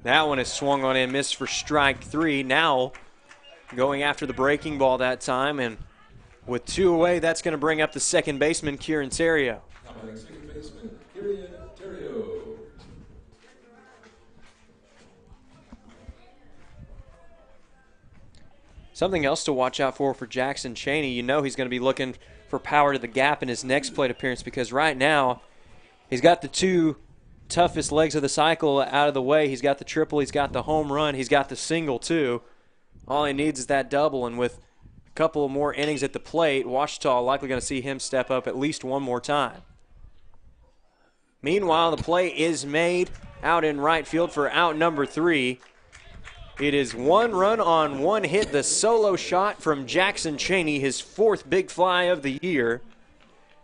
That one is swung on and missed for strike 3. Now going after the breaking ball that time. And with 2 away, that's going to bring up the second baseman, Kieran Terrio. Second baseman, Kieran Terrio. Something else to watch out for Jackson Chaney. You know he's going to be looking for power to the gap in his next plate appearance, because right now he's got the 2 toughest legs of the cycle out of the way. He's got the triple, he's got the home run, he's got the single too. All he needs is that double, and with a couple more innings at the plate, Ouachita likely going to see him step up at least one more time. Meanwhile, the play is made out in right field for out number 3. It is 1 run on 1 hit, the solo shot from Jackson Chaney, his 4th big fly of the year.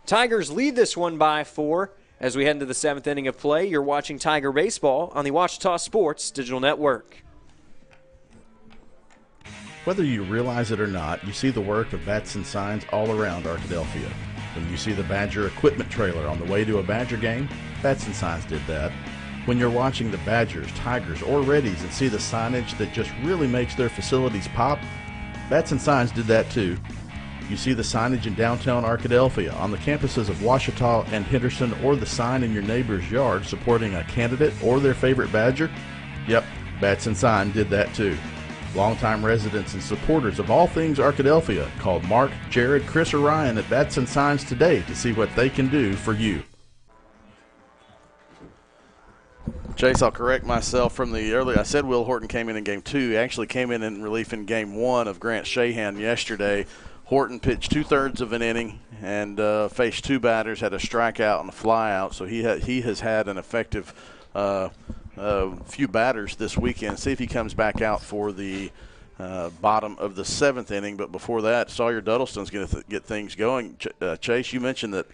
Tigers lead this one by 4 as we head into the 7th inning of play. You're watching Tiger Baseball on the Ouachita Sports Digital Network. Whether you realize it or not, you see the work of bats and signs all around Arkadelphia. When you see the Badger equipment trailer on the way to a Badger game, Bats and Signs did that. When you're watching the Badgers, Tigers, or Reddies and see the signage that just really makes their facilities pop, Bats and Signs did that too. You see the signage in downtown Arkadelphia, on the campuses of Ouachita and Henderson, or the sign in your neighbor's yard supporting a candidate or their favorite Badger? Yep, Bats and Sign did that too. Longtime residents and supporters of all things Arkadelphia called Mark, Jared, Chris, or Ryan at Bats and Signs today to see what they can do for you. Chase, I'll correct myself from the earlier. I said Will Horton came in Game 2. He actually came in relief in Game 1 of Grant Shahan yesterday. Horton pitched 2/3 of an inning and faced 2 batters, had a strikeout and a flyout. So he has had an effective few batters this weekend. See if he comes back out for the bottom of the 7th inning. But before that, Sawyer Duddleston's going to get things going. Chase, you mentioned that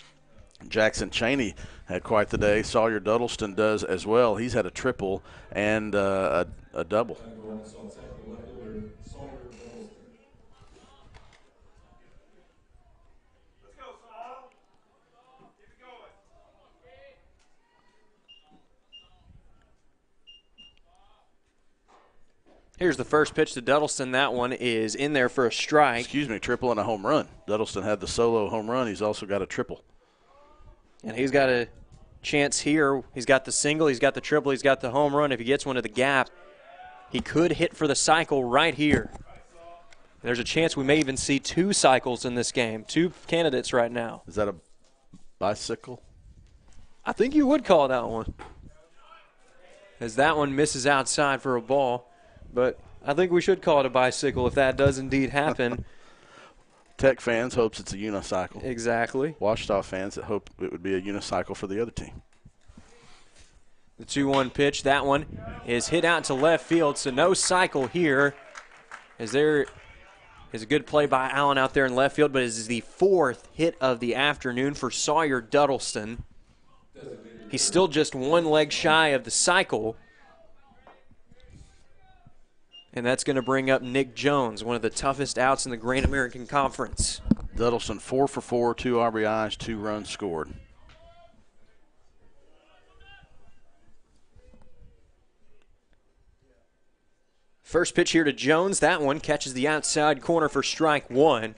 Jackson Chaney had quite the day. Sawyer Duddleston does as well. He's had a triple and a double. Here's the first pitch to Duddleston. That one is in there for a strike. Excuse me, triple and a home run. Duddleston had the solo home run. He's also got a triple. And he's got a chance here. He's got the single, he's got the triple, he's got the home run. If he gets one to the gap, he could hit for the cycle right here. There's a chance we may even see 2 cycles in this game. 2 candidates right now. Is that a bicycle? I think you would call that one, as that one misses outside for a ball. but I think we should call it a bicycle if that does indeed happen. Tech fans hopes it's a unicycle. Exactly. Washita fans that hope it would be a unicycle for the other team. The 2-1 pitch, that one is hit out to left field, so no cycle here. As there is a good play by Allen out there in left field, but it is the 4th hit of the afternoon for Sawyer Duddleston. He's still just one leg shy of the cycle. And that's going to bring up Nick Jones, one of the toughest outs in the Great American Conference. Duddleston 4 for 4, 2 RBIs, 2 runs scored. First pitch here to Jones. That one catches the outside corner for strike 1.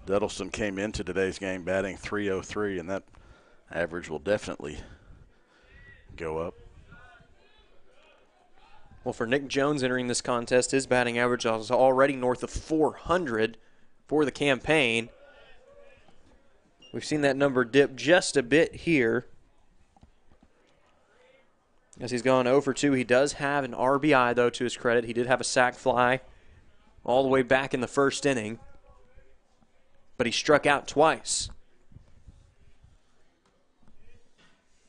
Duddleston came into today's game batting .303, and that average will definitely go up. Well, for Nick Jones entering this contest, his batting average is already north of 400 for the campaign. We've seen that number dip just a bit here. As he's gone 0 for 2, he does have an RBI, though, to his credit. He did have a sac fly all the way back in the first inning, but he struck out twice.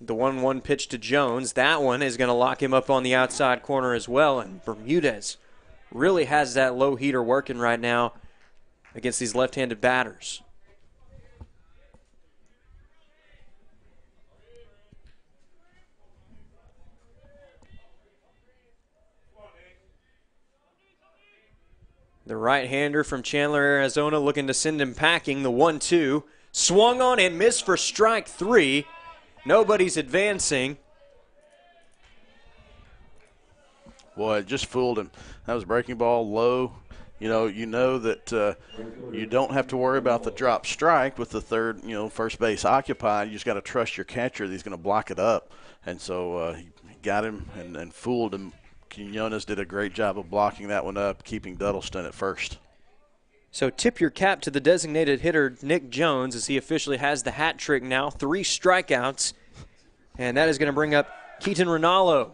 The 1-1 pitch to Jones. That one is going to lock him up on the outside corner as well, and Bermudez really has that low heater working right now against these left-handed batters. The right-hander from Chandler, Arizona, looking to send him packing. The 1-2. Swung on and missed for strike 3. Nobody's advancing. Boy, it just fooled him. That was a breaking ball low. You know that you don't have to worry about the drop strike with the third, first base occupied. You just got to trust your catcher that he's going to block it up. And so he got him and fooled him. Quinones did a great job of blocking that one up, keeping Duddleston at first. So tip your cap to the designated hitter, Nick Jones, as he officially has the hat trick now. 3 strikeouts, and that is going to bring up Keaton Rinaldo.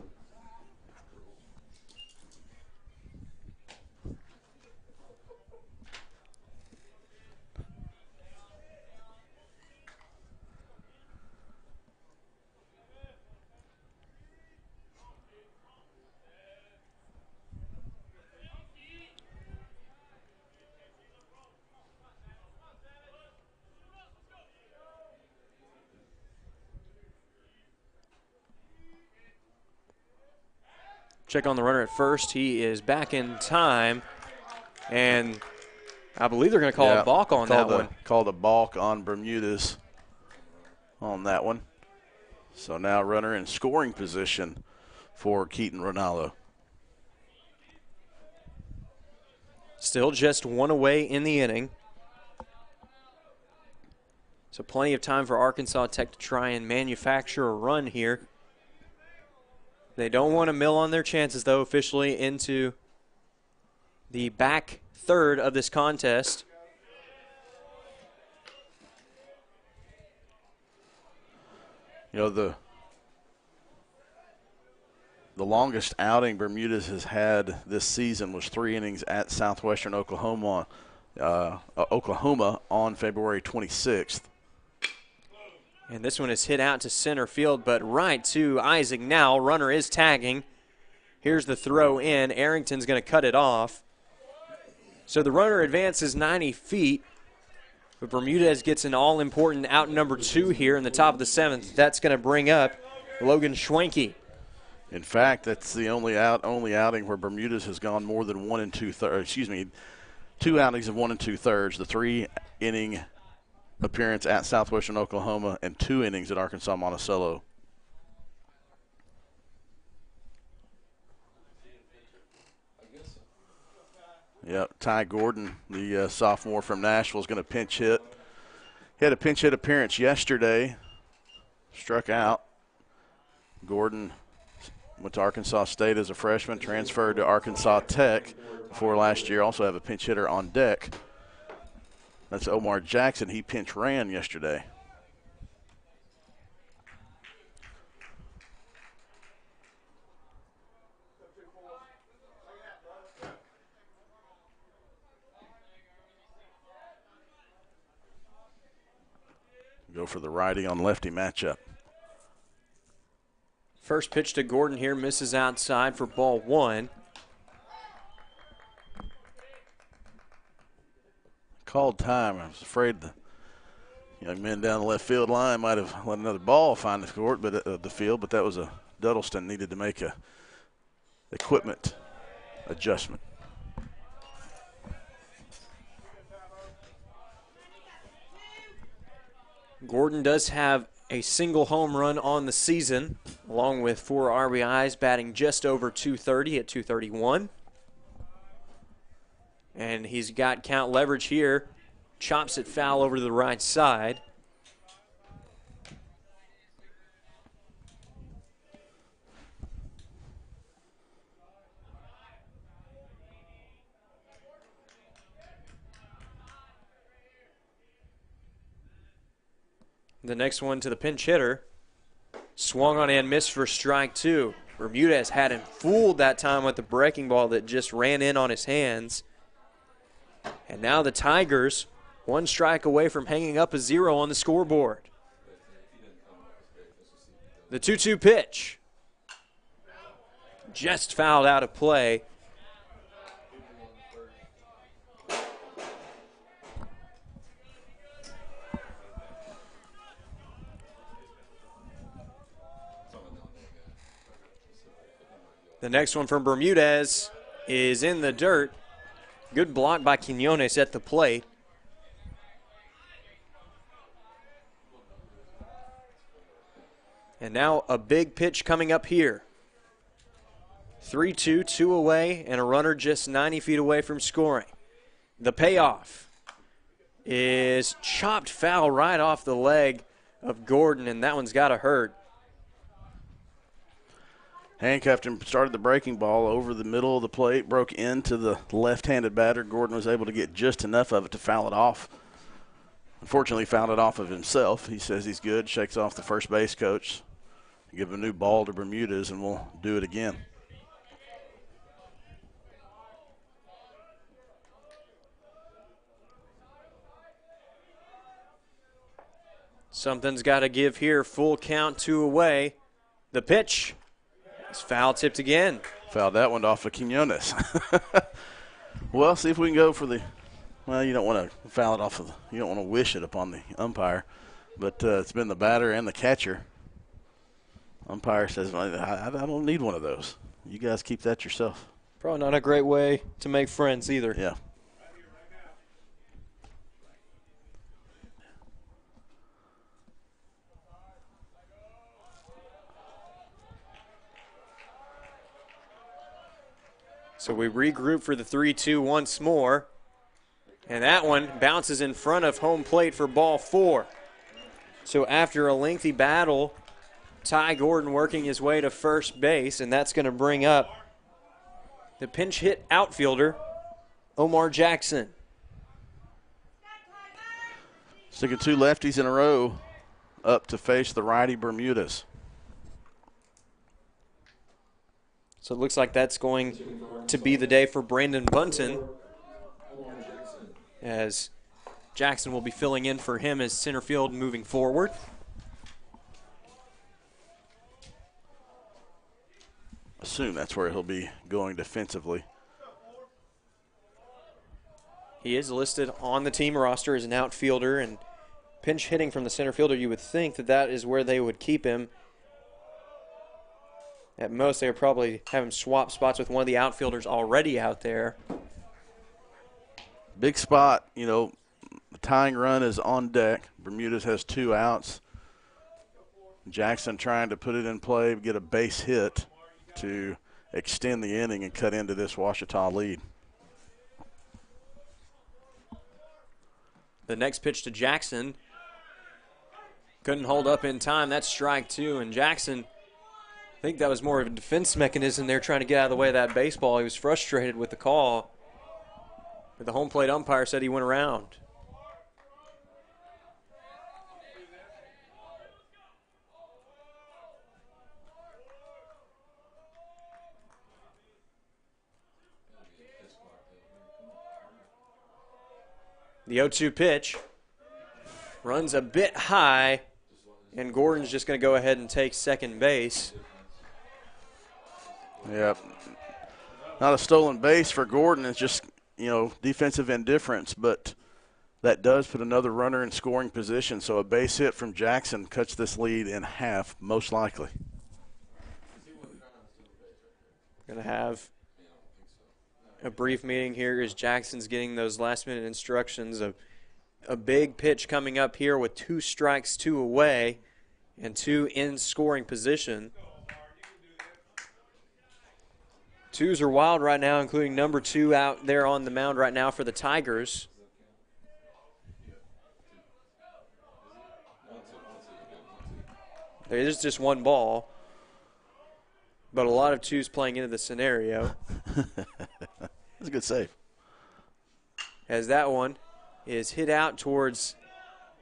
Check on the runner at first. He is back in time, and I believe they're going to call a balk on that one. Called a balk on Bermudez on that one. So now runner in scoring position for Keaton Rinaldo. Still just 1 away in the inning. So plenty of time for Arkansas Tech to try and manufacture a run here. They don't want to mill on their chances, though, officially into the back third of this contest. The longest outing Bermudez has had this season was 3 innings at Southwestern Oklahoma on February 26th. And this one is hit out to center field, but right to Isaac now. Runner is tagging. Here's the throw in. Arrington's going to cut it off. So the runner advances 90 feet, but Bermudez gets an all-important out number 2 here in the top of the 7th. That's going to bring up Logan Schwenke. In fact, that's the only outing where Bermudez has gone more than 1 2/3. 2 outings of 1 2/3. The 3-inning appearance at Southwestern Oklahoma and 2 innings at Arkansas Monticello. Yep, Ty Gordon, the sophomore from Nashville, is going to pinch hit. He had a pinch hit appearance yesterday, struck out. Gordon went to Arkansas State as a freshman, transferred to Arkansas Tech before last year. Also have a pinch hitter on deck. That's Omar Jackson. He pinch ran yesterday. Go for the righty on lefty matchup. First pitch to Gordon here, misses outside for ball 1. Called time. I was afraid the young men down the left field line might have let another ball find the court, but the field. But that was a Duddleston needed to make a equipment adjustment. Gordon does have a single home run on the season, along with 4 RBIs, batting just over .230 at .231. And he's got count leverage here. Chops it foul over to the right side. The next one to the pinch hitter. Swung on and missed for strike 2. Bermudez had him fooled that time with the breaking ball that just ran in on his hands. And now the Tigers, 1 strike away from hanging up a 0 on the scoreboard. The 2-2 pitch. Just fouled out of play. The next one from Bermudez is in the dirt. Good block by Quinones at the plate. And now a big pitch coming up here. 3-2, 2 away, and a runner just 90 feet away from scoring. The payoff is chopped foul right off the leg of Gordon, and that one's got to hurt. Handcuffed him, started the breaking ball over the middle of the plate, broke into the left-handed batter. Gordon was able to get just enough of it to foul it off. Unfortunately, fouled it off of himself. He says he's good, shakes off the first base coach. Give a new ball to Bermudez, and we'll do it again. Something's got to give here. Full count, 2 away. The pitch. It's foul tipped again. Fouled that one off of Quinones. Well, see if we can go for the, well, you don't want to foul it off of, you don't want to wish it upon the umpire, but it's been the batter and the catcher. Umpire says, I don't need one of those. You guys keep that yourself. Probably not a great way to make friends either. Yeah. So we regroup for the 3-2 once more. And that one bounces in front of home plate for ball 4. So after a lengthy battle, Ty Gordon working his way to first base, and that's going to bring up the pinch hit outfielder, Omar Jackson. Sticking 2 lefties in a row up to face the righty Bermudez. So it looks like that's going to be the day for Brandon Bunton, as Jackson will be filling in for him as center field moving forward. Assume that's where he'll be going defensively. He is listed on the team roster as an outfielder, and pinch hitting from the center fielder, you would think that that is where they would keep him. At most, they would probably have him swap spots with one of the outfielders already out there. Big spot, you know, the tying run is on deck. Bermudez has 2 outs. Jackson trying to put it in play, get a base hit to extend the inning and cut into this Ouachita lead. The next pitch to Jackson couldn't hold up in time. That's strike 2, and Jackson, I think that was more of a defense mechanism there, trying to get out of the way of that baseball. He was frustrated with the call, but the home plate umpire said he went around. The 0-2 pitch. Runs a bit high, and Gordon's just going to go ahead and take second base. Yep. Not a stolen base for Gordon. It's just, defensive indifference, but that does put another runner in scoring position. So a base hit from Jackson cuts this lead in half, most likely. Going to have a brief meeting here as Jackson's getting those last-minute instructions of a big pitch coming up here with 2 strikes, 2 away, and 2 in scoring position. 2s are wild right now, including number 2 out there on the mound right now for the Tigers. There is just 1 ball, but a lot of 2s playing into the scenario. That's a good save. As that one is hit out towards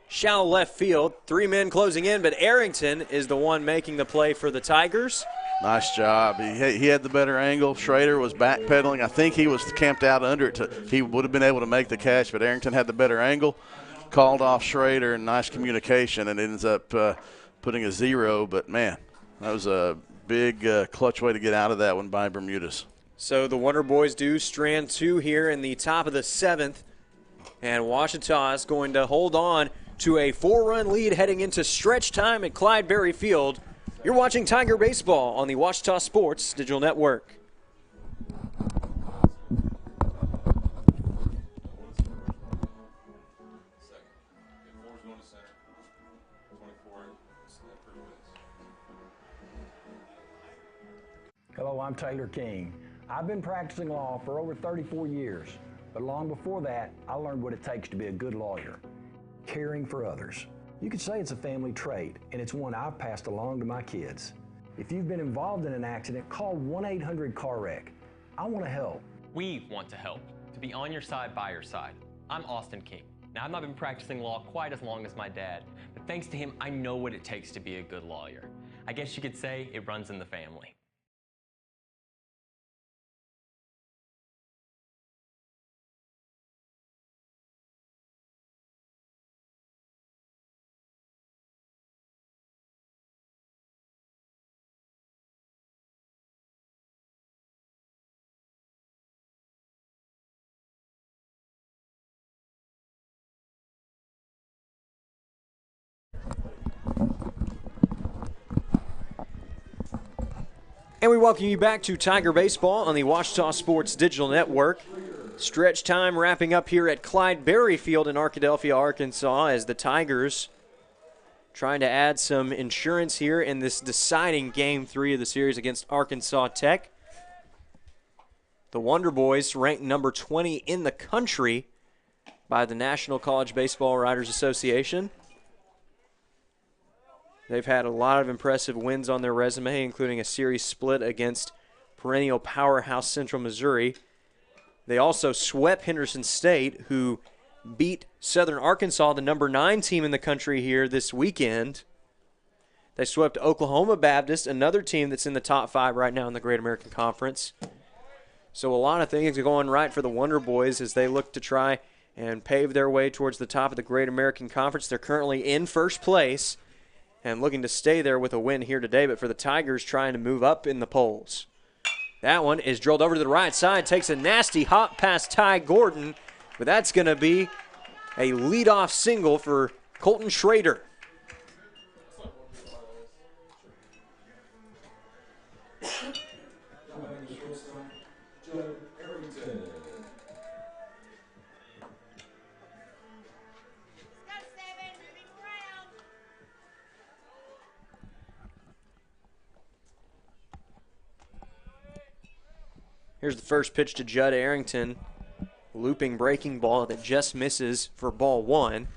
shallow left field. 3 men closing in, but Arrington is the one making the play for the Tigers. Nice job. He had the better angle. Schrader was backpedaling. I think he was camped out under it. He would have been able to make the catch, but Arrington had the better angle. Called off Schrader, and nice communication, and ends up putting a 0. But, man, that was a big clutch way to get out of that one by Bermudez. So the Wonder Boys do strand 2 here in the top of the 7th. And Ouachita is going to hold on to a 4-run lead heading into stretch time at Clyde Berry Field. You're watching Tiger Baseball on the Ouachita Sports Digital Network. Hello, I'm Taylor King. I've been practicing law for over 34 years, but long before that, I learned what it takes to be a good lawyer, caring for others. You could say it's a family trait, and it's one I've passed along to my kids. If you've been involved in an accident, call 1-800-CAR-WRECK. I want to help. We want to help, to be on your side, by your side. I'm Austin King. Now, I've not been practicing law quite as long as my dad, but thanks to him, I know what it takes to be a good lawyer. I guess you could say it runs in the family. And we welcome you back to Tiger Baseball on the Ouachita Sports Digital Network. Stretch time wrapping up here at Clyde Berry Field in Arkadelphia, Arkansas, as the Tigers trying to add some insurance here in this deciding Game 3 of the series against Arkansas Tech. The Wonder Boys ranked number 20 in the country by the National College Baseball Writers Association. They've had a lot of impressive wins on their resume, including a series split against perennial powerhouse Central Missouri. They also swept Henderson State, who beat Southern Arkansas, the number 9 team in the country here this weekend. They swept Oklahoma Baptist, another team that's in the top 5 right now in the Great American Conference. So a lot of things are going right for the Wonder Boys as they look to try and pave their way towards the top of the Great American Conference. They're currently in first place and looking to stay there with a win here today, but for the Tigers trying to move up in the polls. That one is drilled over to the right side, takes a nasty hop past Ty Gordon, but that's going to be a leadoff single for Colton Schrader. Here's the first pitch to Judd Arrington. Looping breaking ball that just misses for ball 1.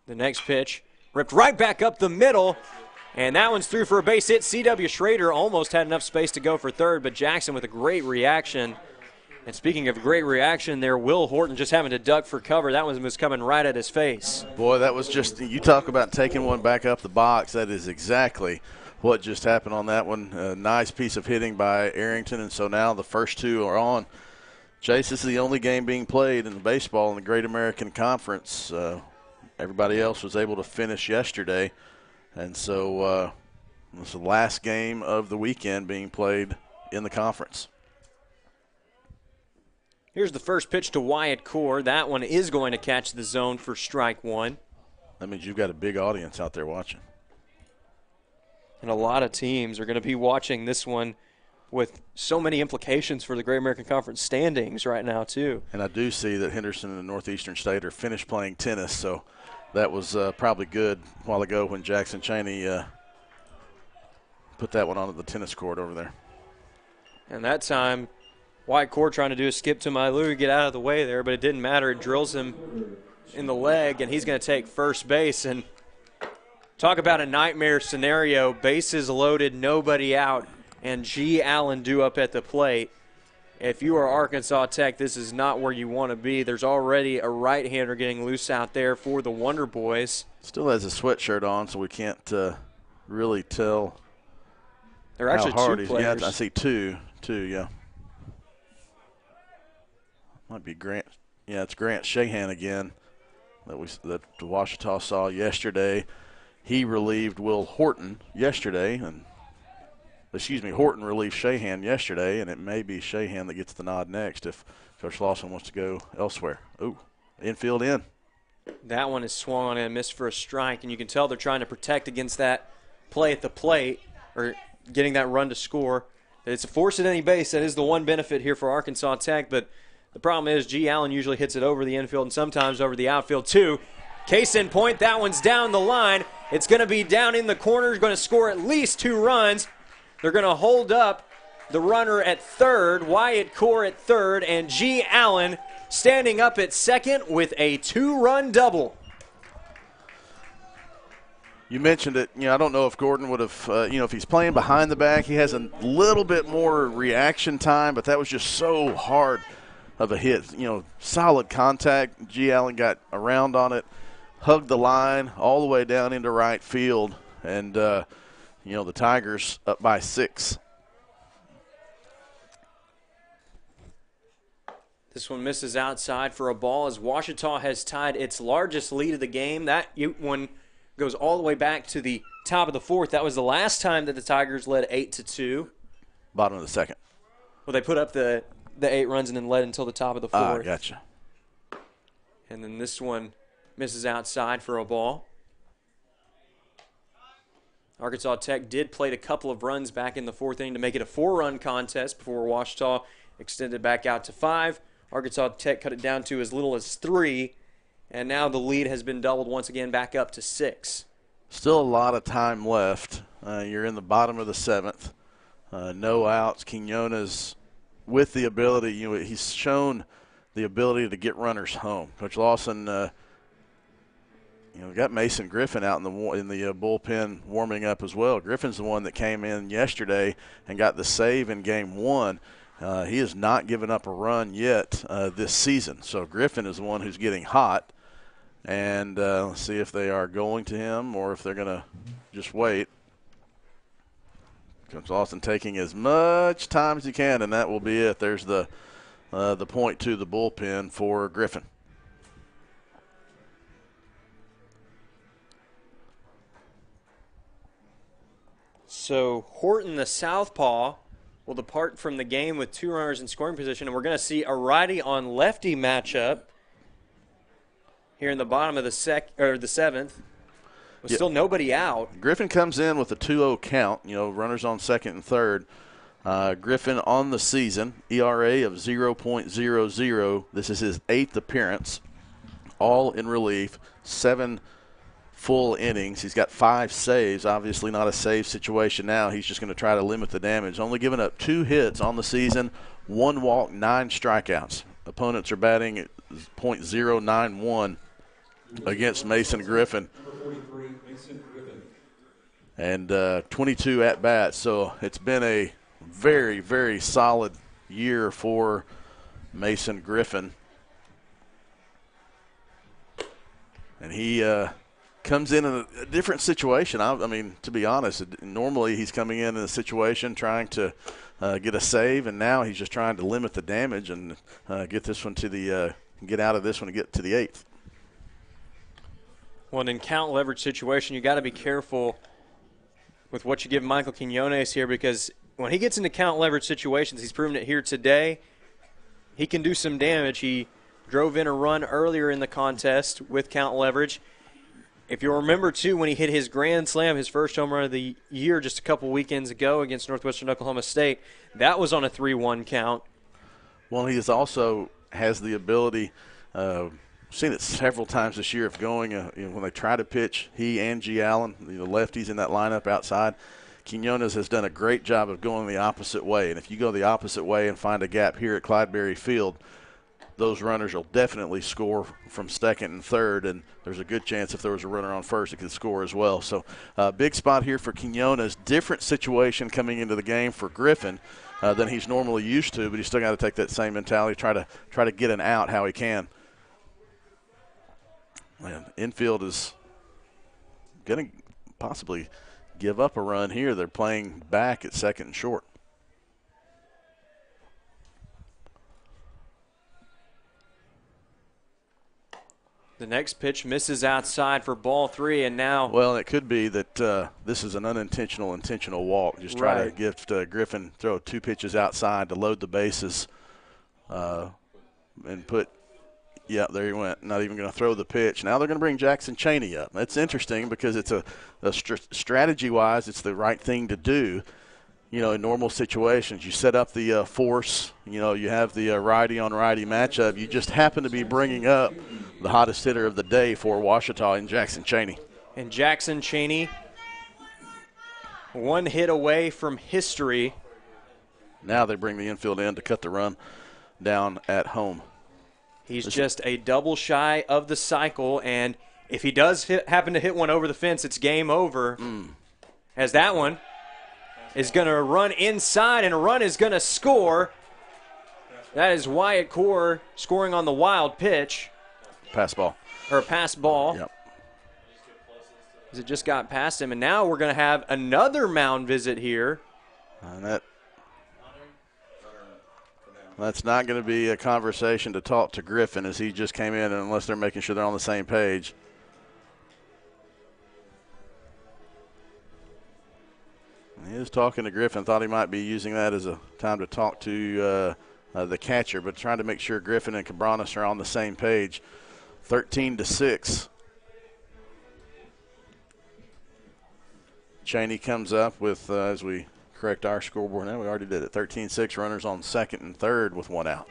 The next pitch ripped right back up the middle, and that one's through for a base hit. C.W. Schrader almost had enough space to go for third, but Jackson with a great reaction. And speaking of great reaction there, Will Horton just having to duck for cover. That one was coming right at his face. Boy, that was just, you talk about taking one back up the box. That is exactly what just happened on that one. A nice piece of hitting by Arrington, and so now the first two are on. Chase, this is the only game being played in baseball in the Great American Conference. Everybody else was able to finish yesterday, and so it's the last game of the weekend being played in the conference. Here's the first pitch to Wyatt Core. That one is going to catch the zone for strike one. That means you've got a big audience out there watching. And a lot of teams are going to be watching this one with so many implications for the Great American Conference standings right now, too. And I do see that Henderson and Northeastern State are finished playing tennis, so that was probably good a while ago when Jackson Cheney put that one onto the tennis court over there. And that time, Wyatt Core trying to do a skip to Mailu, get out of the way there, but it didn't matter. It drills him in the leg, and he's going to take first base. And talk about a nightmare scenario. Bases loaded, nobody out, and G. Allen due up at the plate. If you are Arkansas Tech, this is not where you want to be. There's already a right-hander getting loose out there for the Wonder Boys. Still has a sweatshirt on, so we can't really tell. There are actually two players. Yeah, I see two, yeah. Might be Grant. Yeah, it's Grant Shahan again that Ouachita saw yesterday. He relieved Will Horton yesterday, and Horton relieved Shahan yesterday, and it may be Shahan that gets the nod next if Coach Lawson wants to go elsewhere. Ooh, infield in. That one is swung on and missed for a strike, and you can tell they're trying to protect against that play at the plate or getting that run to score. It's a force at any base. That is the one benefit here for Arkansas Tech, but the problem is G. Allen usually hits it over the infield and sometimes over the outfield too. Case in point, that one's down the line. It's going to be down in the corner. Going to score at least 2 runs. They're going to hold up the runner at third, Wyatt Core at third, and G. Allen standing up at second with a 2-run double. You mentioned it. I don't know if Gordon would have, if he's playing behind the back, he has a little bit more reaction time, but that was just so hard of a hit. Solid contact. G. Allen got around on it, hugged the line all the way down into right field, and, the Tigers up by 6. This one misses outside for a ball as Ouachita has tied its largest lead of the game. That one goes all the way back to the top of the 4th. That was the last time that the Tigers led 8-2. Bottom of the 2nd. Well, they put up the 8 runs and then led until the top of the 4th. Gotcha. And then this one misses outside for a ball. Arkansas Tech did plate a couple of runs back in the 4th inning to make it a 4-run contest before Ouachita extended back out to 5. Arkansas Tech cut it down to as little as 3, and now the lead has been doubled once again back up to 6. Still a lot of time left. You're in the bottom of the 7th. No outs. Quinones with the ability, he's shown the ability to get runners home. Coach Lawson, got Mason Griffin out in the bullpen warming up as well. Griffin's the one that came in yesterday and got the save in game 1. He has not given up a run yet this season. So Griffin is the one who's getting hot. And let's see if they are going to him or if they're going to just wait. Coach Lawson taking as much time as he can, and that will be it. There's the point to the bullpen for Griffin. So Horton, the southpaw, will depart from the game with 2 runners in scoring position, and we're going to see a righty on lefty matchup here in the bottom of the 7th. With still nobody out. Griffin comes in with a 2-0 count, runners on second and third. Griffin on the season, ERA of 0.00. This is his 8th appearance, all in relief, 7 full innings. He's got 5 saves, obviously not a save situation now. He's just going to try to limit the damage. Only giving up 2 hits on the season, 1 walk, 9 strikeouts. Opponents are batting at .091 against Mason Griffin. And 22 at-bats. So it's been a very, very solid year for Mason Griffin. And he comes in a different situation. I mean, to be honest, normally he's coming in a situation trying to get a save, and now he's just trying to limit the damage and get this one to the get out of this one and get to the 8th. Well, in count leverage situation, you got to be careful with what you give Michael Quinones here, because when he gets into count leverage situations, he's proven it here today, he can do some damage. He drove in a run earlier in the contest with count leverage. If you'll remember, too, when he hit his grand slam, his first home run of the year just a couple weekends ago against Northwestern Oklahoma State, that was on a 3-1 count. Well, he also has the ability, seen it several times this year, of going when they try to pitch, he and G. Allen, the lefties in that lineup outside, Quinones has done a great job of going the opposite way. And if you go the opposite way and find a gap here at Clyde Berry Field, those runners will definitely score from second and third, and there's a good chance if there was a runner on first, it could score as well. So big spot here for Quinones. Different situation coming into the game for Griffin than he's normally used to, but he's still got to take that same mentality, try to get an out how he can. Man, infield is going to possibly give up a run here. They're playing back at second and short. The next pitch misses outside for ball 3, and now. Well, it could be that this is an intentional walk. Just try to gift Griffin, throw 2 pitches outside to load the bases and put, yeah, there he went. Not even going to throw the pitch. Now they're going to bring Jackson Cheney up. That's interesting because it's a strategy-wise, it's the right thing to do. You know, in normal situations, you set up the force. You know, you have the righty-on-righty matchup. You just happen to be bringing up the hottest hitter of the day for Ouachita in Jackson Cheney. And Jackson Cheney, 1 hit away from history. Now they bring the infield in to cut the run down at home. He's just a double shy of the cycle, and if he does happen to hit one over the fence, it's game over. As that one is going to run inside, and a run is going to score. That is Wyatt Core scoring on the wild pitch. Pass ball. Or pass ball. Yep. As it just got past him, and now we're going to have another mound visit here. And that's not going to be a conversation to talk to Griffin, as he just came in, unless they're making sure they're on the same page. He is talking to Griffin. Thought he might be using that as a time to talk to the catcher, but trying to make sure Griffin and Cabranes are on the same page. 13-6. Cheney comes up with, as we correct our scoreboard now, we already did it, 13-6, runners on second and third with 1 out.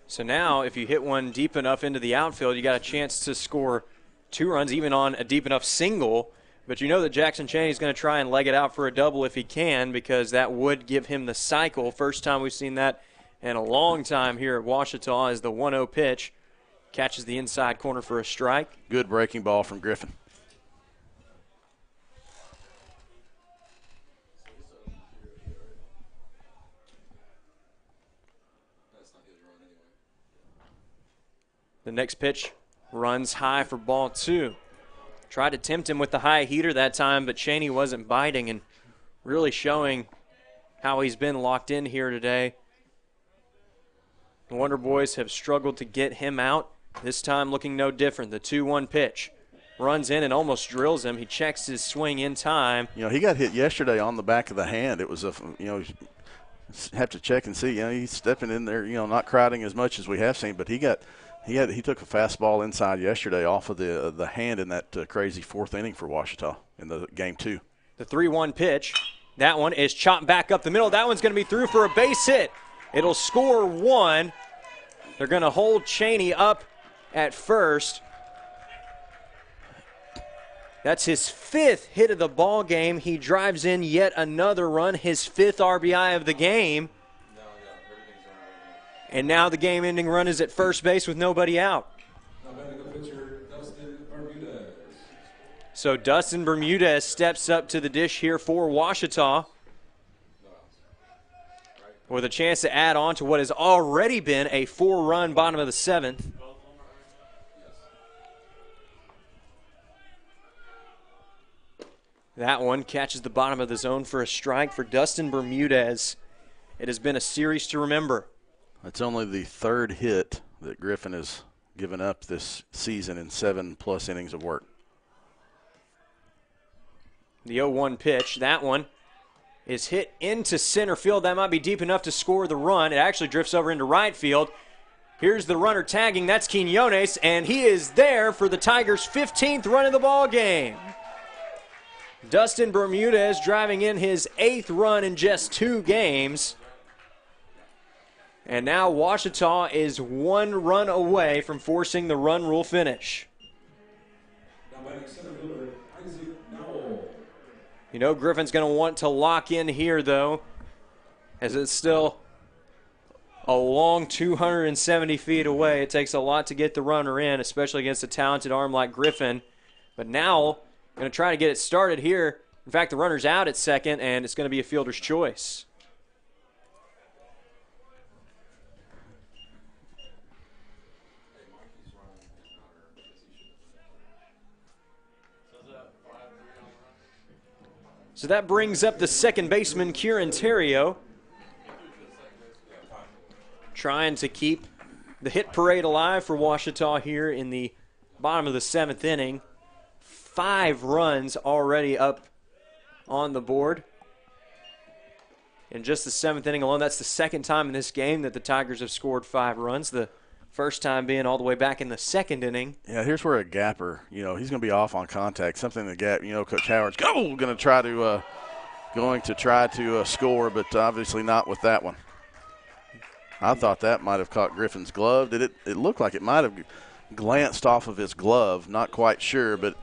So now if you hit one deep enough into the outfield, you got a chance to score 2 runs, even on a deep enough single. But you know that Jackson Cheney is going to try and leg it out for a double if he can, because that would give him the cycle. First time we've seen that in a long time here at Ouachita, as the 1-0 pitch catches the inside corner for a strike. Good breaking ball from Griffin. The next pitch runs high for ball 2. Tried to tempt him with the high heater that time, but Cheney wasn't biting and really showing how he's been locked in here today. The Wonder Boys have struggled to get him out. This time looking no different. The 2-1 pitch runs in and almost drills him. He checks his swing in time. You know, he got hit yesterday on the back of the hand. It was have to check and see. You know, he's stepping in there, not crowding as much as we have seen, but he took a fastball inside yesterday off of the hand in that crazy 4th inning for Ouachita in the game 2. The 3-1 pitch. That one is chopped back up the middle. That one's going to be through for a base hit. It'll score 1. They're going to hold Cheney up at first. That's his 5th hit of the ball game. He drives in yet another run, his 5th RBI of the game. And now the game-ending run is at first base with nobody out. So Dustin Bermudez steps up to the dish here for Ouachita, with a chance to add on to what has already been a 4-run bottom of the 7th. That one catches the bottom of the zone for a strike for Dustin Bermudez. It has been a series to remember. It's only the third hit that Griffin has given up this season in 7+ innings of work. The 0-1 pitch, that one is hit into center field. That might be deep enough to score the run. It actually drifts over into right field. Here's the runner tagging. That's Quinones, and he is there for the Tigers' 15th run of the ball game. Dustin Bermudez driving in his 8th run in just 2 games. And now Ouachita is 1 run away from forcing the run rule finish. You know Griffin's going to want to lock in here, though, as it's still a long 270 feet away. It takes a lot to get the runner in, especially against a talented arm like Griffin. But now, going to try to get it started here. In fact, the runner's out at second, and it's going to be a fielder's choice. So that brings up the second baseman, Kieran Terrio, trying to keep the hit parade alive for Ouachita here in the bottom of the 7th inning. 5 runs already up on the board. In just the 7th inning alone, that's the second time in this game that the Tigers have scored 5 runs. The first time being all the way back in the 2nd inning. Yeah, here's where a gapper, he's going to be off on contact. Something that gap, Coach Howard's going to try to score, but obviously not with that one. I thought that might have caught Griffin's glove. It looked like it might have glanced off of his glove. Not quite sure, but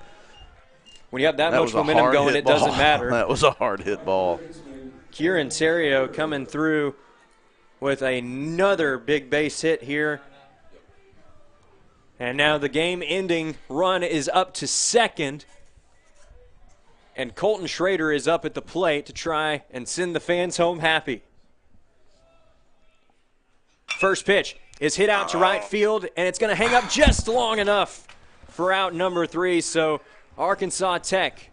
when you have that much momentum going, it doesn't matter. That was a hard hit ball. Kieran Terrio coming through with another big base hit here. And now the game-ending run is up to second. And Colton Schrader is up at the plate to try and send the fans home happy. First pitch is hit out to right field, and it's going to hang up just long enough for out number 3. So Arkansas Tech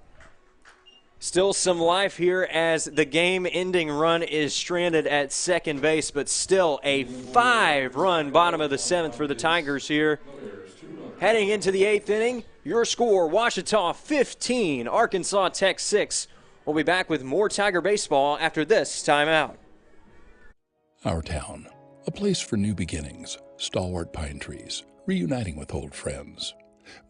still some life here as the game-ending run is stranded at second base, but still a 5-run bottom of the 7th for the Tigers here. Heading into the 8th inning, your score, Ouachita 15, Arkansas Tech 6. We'll be back with more Tiger baseball after this timeout. Our town, a place for new beginnings, stalwart pine trees, reuniting with old friends.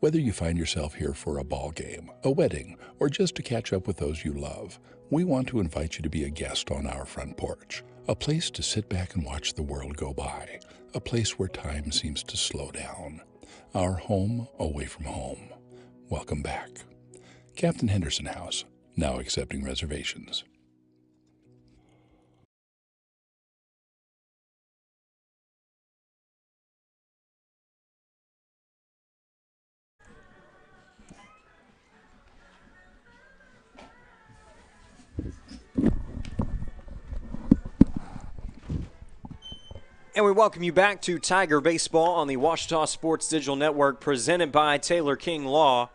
Whether you find yourself here for a ball game, a wedding, or just to catch up with those you love, we want to invite you to be a guest on our front porch. A place to sit back and watch the world go by. A place where time seems to slow down. Our home away from home. Welcome back. Captain Henderson House, now accepting reservations. And we welcome you back to Tiger Baseball on the Ouachita Sports Digital Network, presented by Taylor King Law.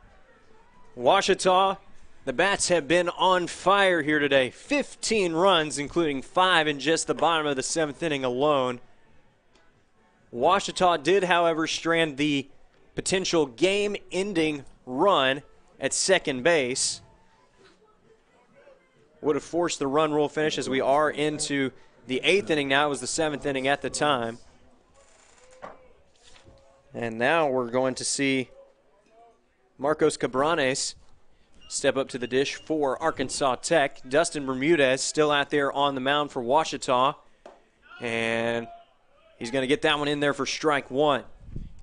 Ouachita, the Bats have been on fire here today. 15 runs, including 5 in just the bottom of the 7th inning alone. Ouachita did, however, strand the potential game-ending run at second base. Would have forced the run rule finish as we are into the 8th inning now. It was the 7th inning at the time. And now we're going to see Marcos Cabranes step up to the dish for Arkansas Tech. Dustin Bermudez still out there on the mound for Ouachita. And he's going to get that one in there for strike 1.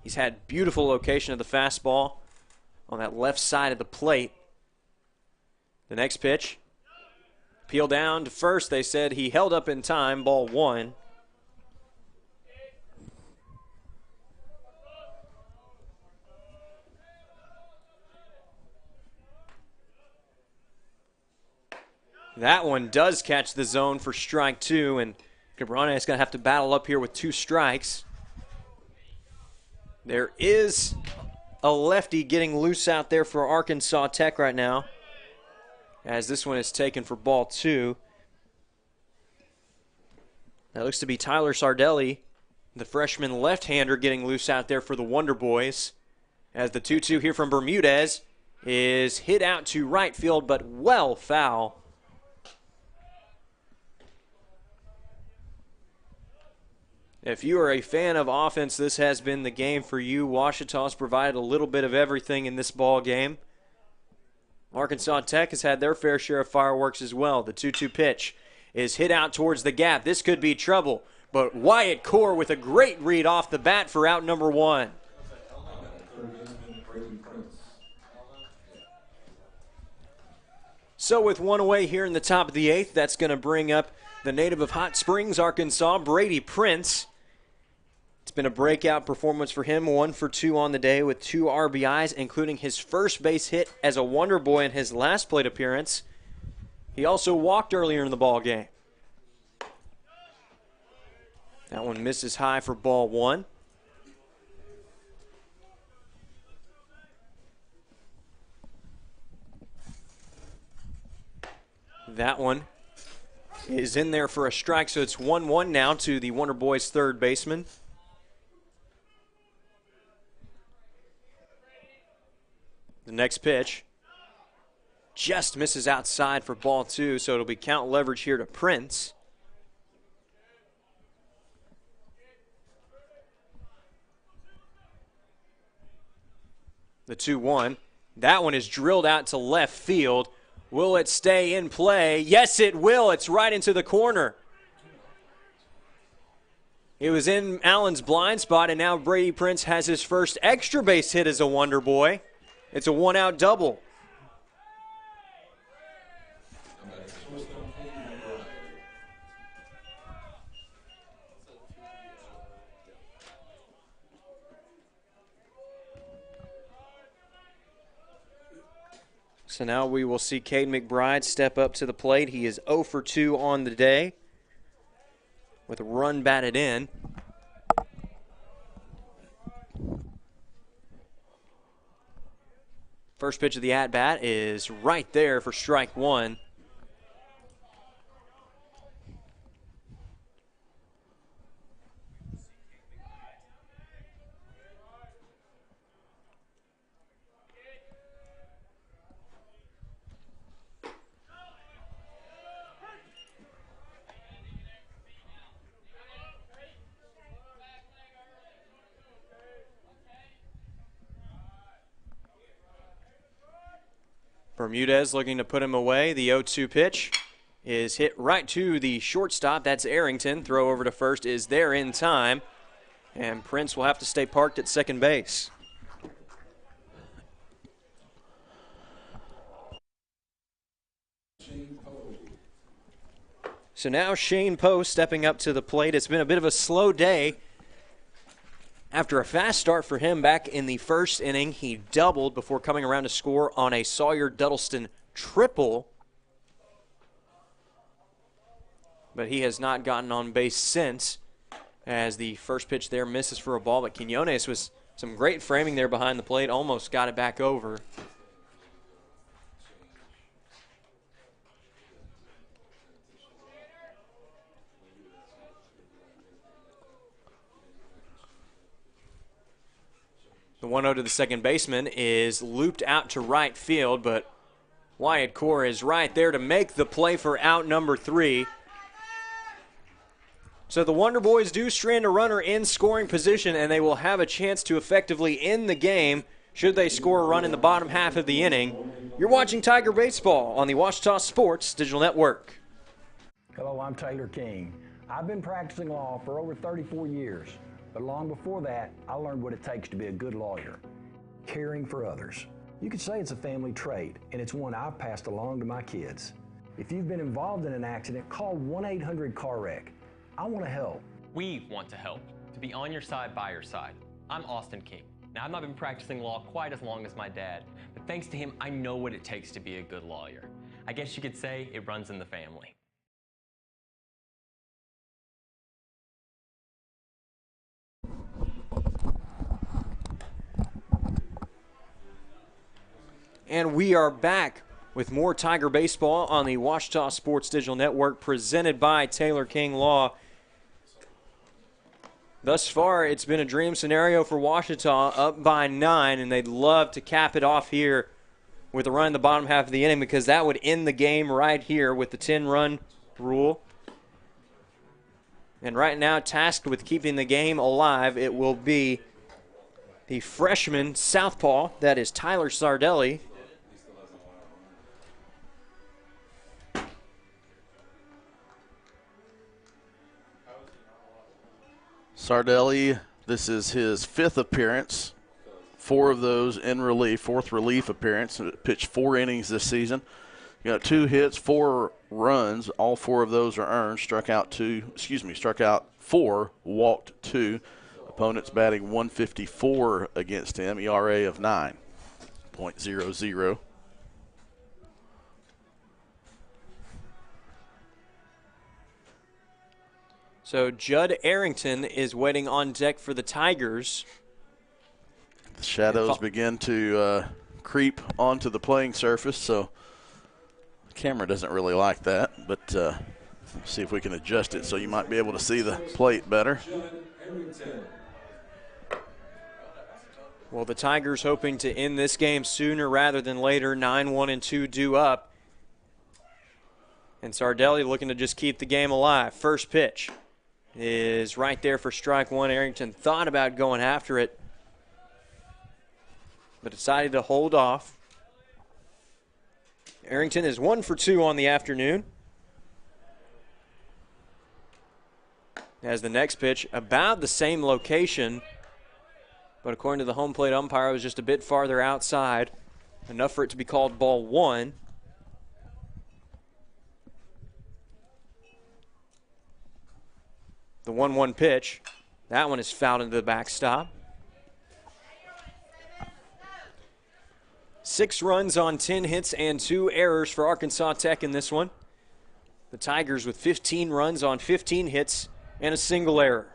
He's had beautiful location of the fastball on that left side of the plate. The next pitch, peel down to first. They said he held up in time, ball 1. That one does catch the zone for strike 2, and Cabrera is going to have to battle up here with 2 strikes. There is a lefty getting loose out there for Arkansas Tech right now. as this one is taken for ball 2. That looks to be Tyler Sardelli, the freshman left-hander, getting loose out there for the Wonder Boys, as the 2-2 here from Bermudez is hit out to right field, but well foul. If you are a fan of offense, this has been the game for you. Ouachitá's provided a little bit of everything in this ball game. Arkansas Tech has had their fair share of fireworks as well. The 2-2 pitch is hit out towards the gap. This could be trouble, but Wyatt Core with a great read off the bat for out number 1. So with one away here in the top of the 8th, that's going to bring up the native of Hot Springs, Arkansas, Brady Prince. It's been a breakout performance for him, 1 for 2 on the day with 2 RBIs, including his first base hit as a Wonder Boy in his last plate appearance. He also walked earlier in the ball game. That one misses high for ball 1. That one is in there for a strike, so it's 1-1 now to the Wonder Boys' third baseman. The next pitch just misses outside for ball 2, so it'll be count leverage here to Prince. The 2-1. That one is drilled out to left field. Will it stay in play? Yes, it will. It's right into the corner. It was in Allen's blind spot, and now Brady Prince has his first extra base hit as a Wonder Boy. It's a 1-out double. So now we will see Cade McBride step up to the plate. He is 0 for 2 on the day with a run batted in. First pitch of the at-bat is right there for strike 1. Bermudez looking to put him away. The 0-2 pitch is hit right to the shortstop. That's Arrington. Throw over to first is there in time. And Prince will have to stay parked at second base. So now Shane Poe stepping up to the plate. It's been a bit of a slow day. After a fast start for him back in the first inning, he doubled before coming around to score on a Sawyer-Duddleston triple. But he has not gotten on base since, as the first pitch there misses for a ball. But Quinones was some great framing there behind the plate, almost got it back over. The 1-0 to the second baseman is looped out to right field, but Wyatt Core is right there to make the play for out number 3. So the Wonder Boys do strand a runner in scoring position, and they will have a chance to effectively end the game should they score a run in the bottom half of the inning. You're watching Tiger Baseball on the Ouachita Sports Digital Network. Hello, I'm Taylor King. I've been practicing law for over 34 years. But long before that, I learned what it takes to be a good lawyer, caring for others. You could say it's a family trait, and it's one I've passed along to my kids. If you've been involved in an accident, call 1-800-CAR-WRECK. I want to help. We want to help, to be on your side, by your side. I'm Austin King. Now, I've not been practicing law quite as long as my dad, but thanks to him, I know what it takes to be a good lawyer. I guess you could say it runs in the family. And we are back with more Tiger Baseball on the Washita Sports Digital Network, presented by Taylor King Law. Thus far, it's been a dream scenario for Washita, up by 9, and they'd love to cap it off here with a run in the bottom half of the inning, because that would end the game right here with the 10-run rule. And right now, tasked with keeping the game alive, it will be the freshman southpaw, that is Tyler Sardelli. Sardelli, this is his 5th appearance, 4 of those in relief, 4th relief appearance. Pitched 4 innings this season. You got 2 hits, 4 runs. All 4 of those are earned. Struck out 4, walked 2. Opponents batting .154 against him, ERA of 9.00. So Judd Arrington is waiting on deck for the Tigers. The shadows begin to creep onto the playing surface, so the camera doesn't really like that, but see if we can adjust it so you might be able to see the plate better. Well, the Tigers hoping to end this game sooner rather than later, 9-1-2 due up. And Sardelli looking to just keep the game alive. First pitch is right there for strike 1. Arrington thought about going after it, but decided to hold off. Arrington is 1 for 2 on the afternoon. As the next pitch, about the same location, but according to the home plate umpire, it was just a bit farther outside, enough for it to be called ball 1. The 1-1 pitch, that one is fouled into the backstop. 6 runs on 10 hits and 2 errors for Arkansas Tech in this one. The Tigers with 15 runs on 15 hits and a single error.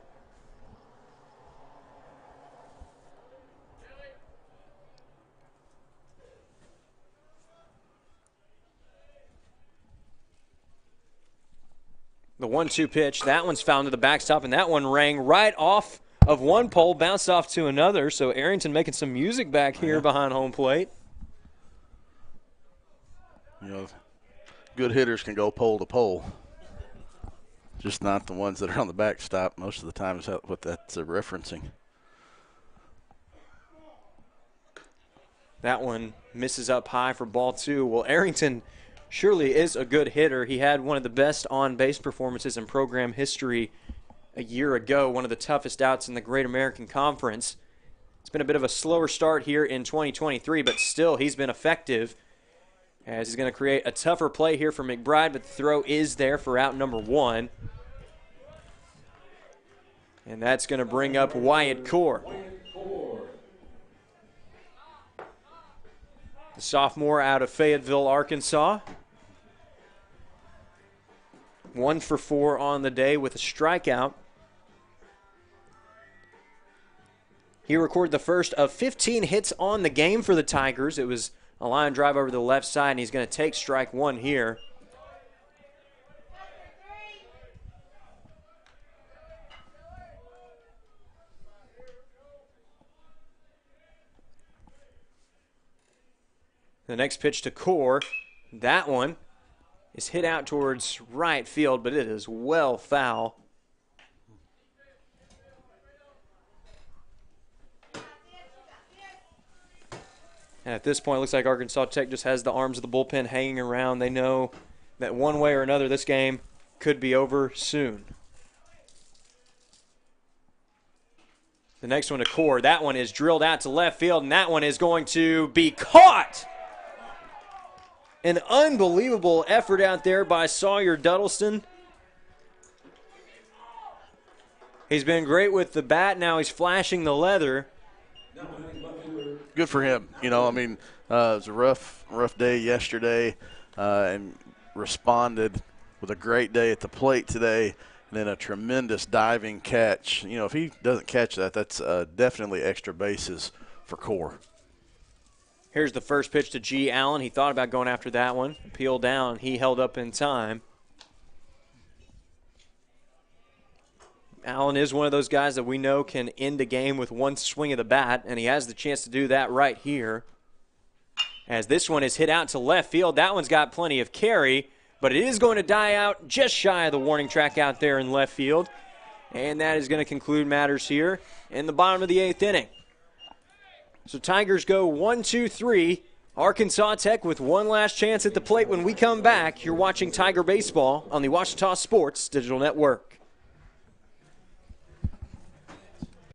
The 1-2 pitch, that one's found to the backstop, and that one rang right off of one pole, bounced off to another. So Arrington making some music back here behind home plate. You know, good hitters can go pole to pole, just not the ones that are on the backstop. Most of the time is what that's referencing. That one misses up high for ball 2. Well, Arrington surely is a good hitter. He had one of the best on-base performances in program history a year ago, one of the toughest outs in the Great American Conference. It's been a bit of a slower start here in 2023, but still he's been effective, as he's going to create a tougher play here for McBride, but the throw is there for out number 1. And that's going to bring up Wyatt Core. The sophomore out of Fayetteville, Arkansas. 1 for 4 on the day with a strikeout. He recorded the first of 15 hits on the game for the Tigers. It was a line drive over the left side, and he's going to take strike 1 here. The next pitch to Core, that one is hit out towards right field, but it is well foul. And at this point, it looks like Arkansas Tech just has the arms of the bullpen hanging around. They know that one way or another this game could be over soon. The next one to Core, that one is drilled out to left field, and that one is going to be caught. An unbelievable effort out there by Sawyer Duddleston. He's been great with the bat. Now he's flashing the leather. Good for him. You know, I mean, it was a rough day yesterday, and responded with a great day at the plate today, and then a tremendous diving catch. You know, if he doesn't catch that, that's definitely extra bases for Core. Here's the first pitch to G. Allen. He thought about going after that one. Appeal down. He held up in time. Allen is one of those guys that we know can end a game with one swing of the bat, and he has the chance to do that right here. As this one is hit out to left field, that one's got plenty of carry, but it is going to die out just shy of the warning track out there in left field. And that is going to conclude matters here in the bottom of the 8th inning. So Tigers go 1, 2, 3. Arkansas Tech with one last chance at the plate when we come back. You're watching Tiger Baseball on the Ouachita Sports Digital Network.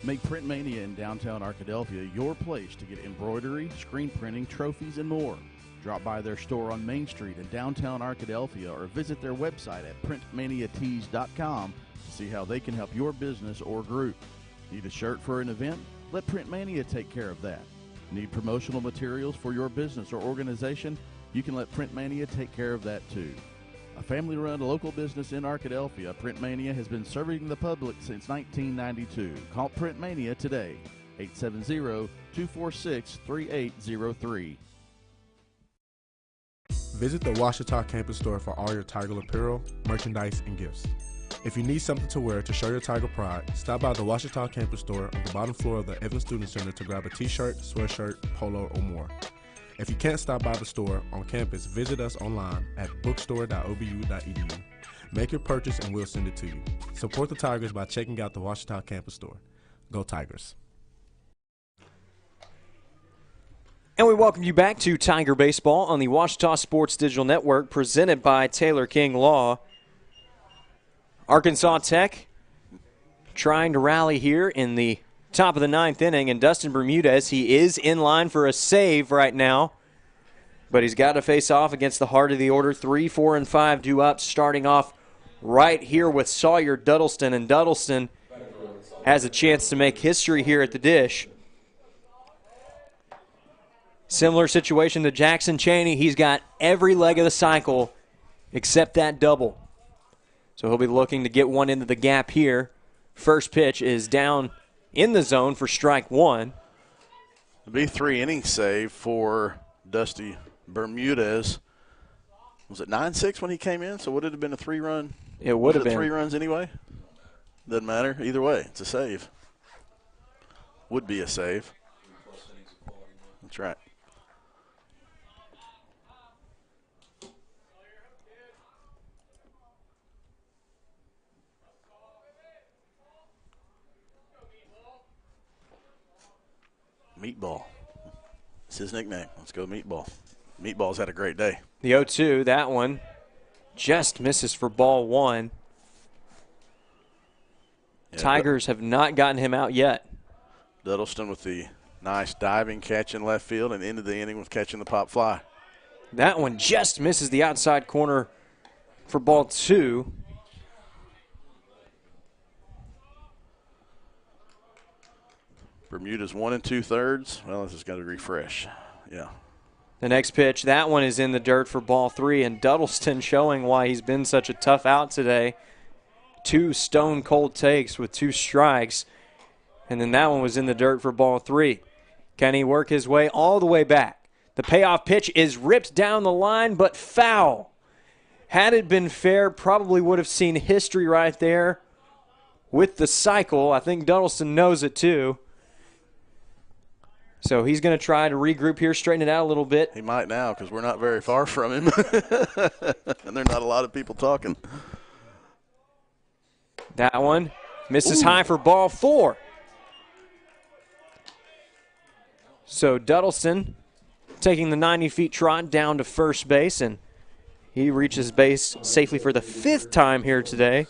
Make Print Mania in downtown Arkadelphia your place to get embroidery, screen printing, trophies, and more. Drop by their store on Main Street in downtown Arkadelphia or visit their website at printmaniatees.com to see how they can help your business or group. Need a shirt for an event? Let Print Mania take care of that. Need promotional materials for your business or organization? You can let Print Mania take care of that too. A family-run local business in Arkadelphia, Print Mania has been serving the public since 1992. Call Print Mania today, 870-246-3803. Visit the Ouachita campus store for all your Tiger apparel, merchandise, and gifts. If you need something to wear to show your Tiger pride, stop by the Ouachita campus store on the bottom floor of the Evans Student Center to grab a t-shirt, sweatshirt, polo, or more. If you can't stop by the store on campus, visit us online at bookstore.obu.edu. Make your purchase and we'll send it to you. Support the Tigers by checking out the Ouachita campus store. Go Tigers. And we welcome you back to Tiger Baseball on the Ouachita Sports Digital Network, presented by Taylor King Law. Arkansas Tech trying to rally here in the top of the 9th inning, and Dustin Bermudez, he is in line for a save right now, but he's got to face off against the heart of the order. 3, 4, and 5 due up, starting off right here with Sawyer Duddleston, and Duddleston has a chance to make history here at the dish. Similar situation to Jackson Chaney. He's got every leg of the cycle except that double. So he'll be looking to get one into the gap here. First pitch is down in the zone for strike one. It'll be 3 inning save for Dusty Bermudez. Was it 9-6 when he came in? So would it have been a 3-run? It would have been 3 runs anyway. Doesn't matter. Either way, it's a save. Would be a save. That's right. Meatball. It's his nickname. Let's go Meatball. Meatball's had a great day. The 0-2, that one just misses for ball one. Yeah, Tigers have not gotten him out yet. Duddleston with the nice diving catch in left field and into the inning with catching the pop fly. That one just misses the outside corner for ball two. Bermuda's 1 2/3. Well, this has got to refresh. Yeah. The next pitch, that one is in the dirt for ball three, and Duddleston showing why he's been such a tough out today. 2 stone-cold takes with 2 strikes, and then that one was in the dirt for ball three. Can he work his way all the way back? The payoff pitch is ripped down the line, but foul. Had it been fair, probably would have seen history right there with the cycle. I think Duddleston knows it too. So he's going to try to regroup here, straighten it out a little bit. He might now because we're not very far from him. And there are not a lot of people talking. That one misses high for ball four. So Duddleston taking the 90-feet trot down to first base, and he reaches base safely for the 5th time here today.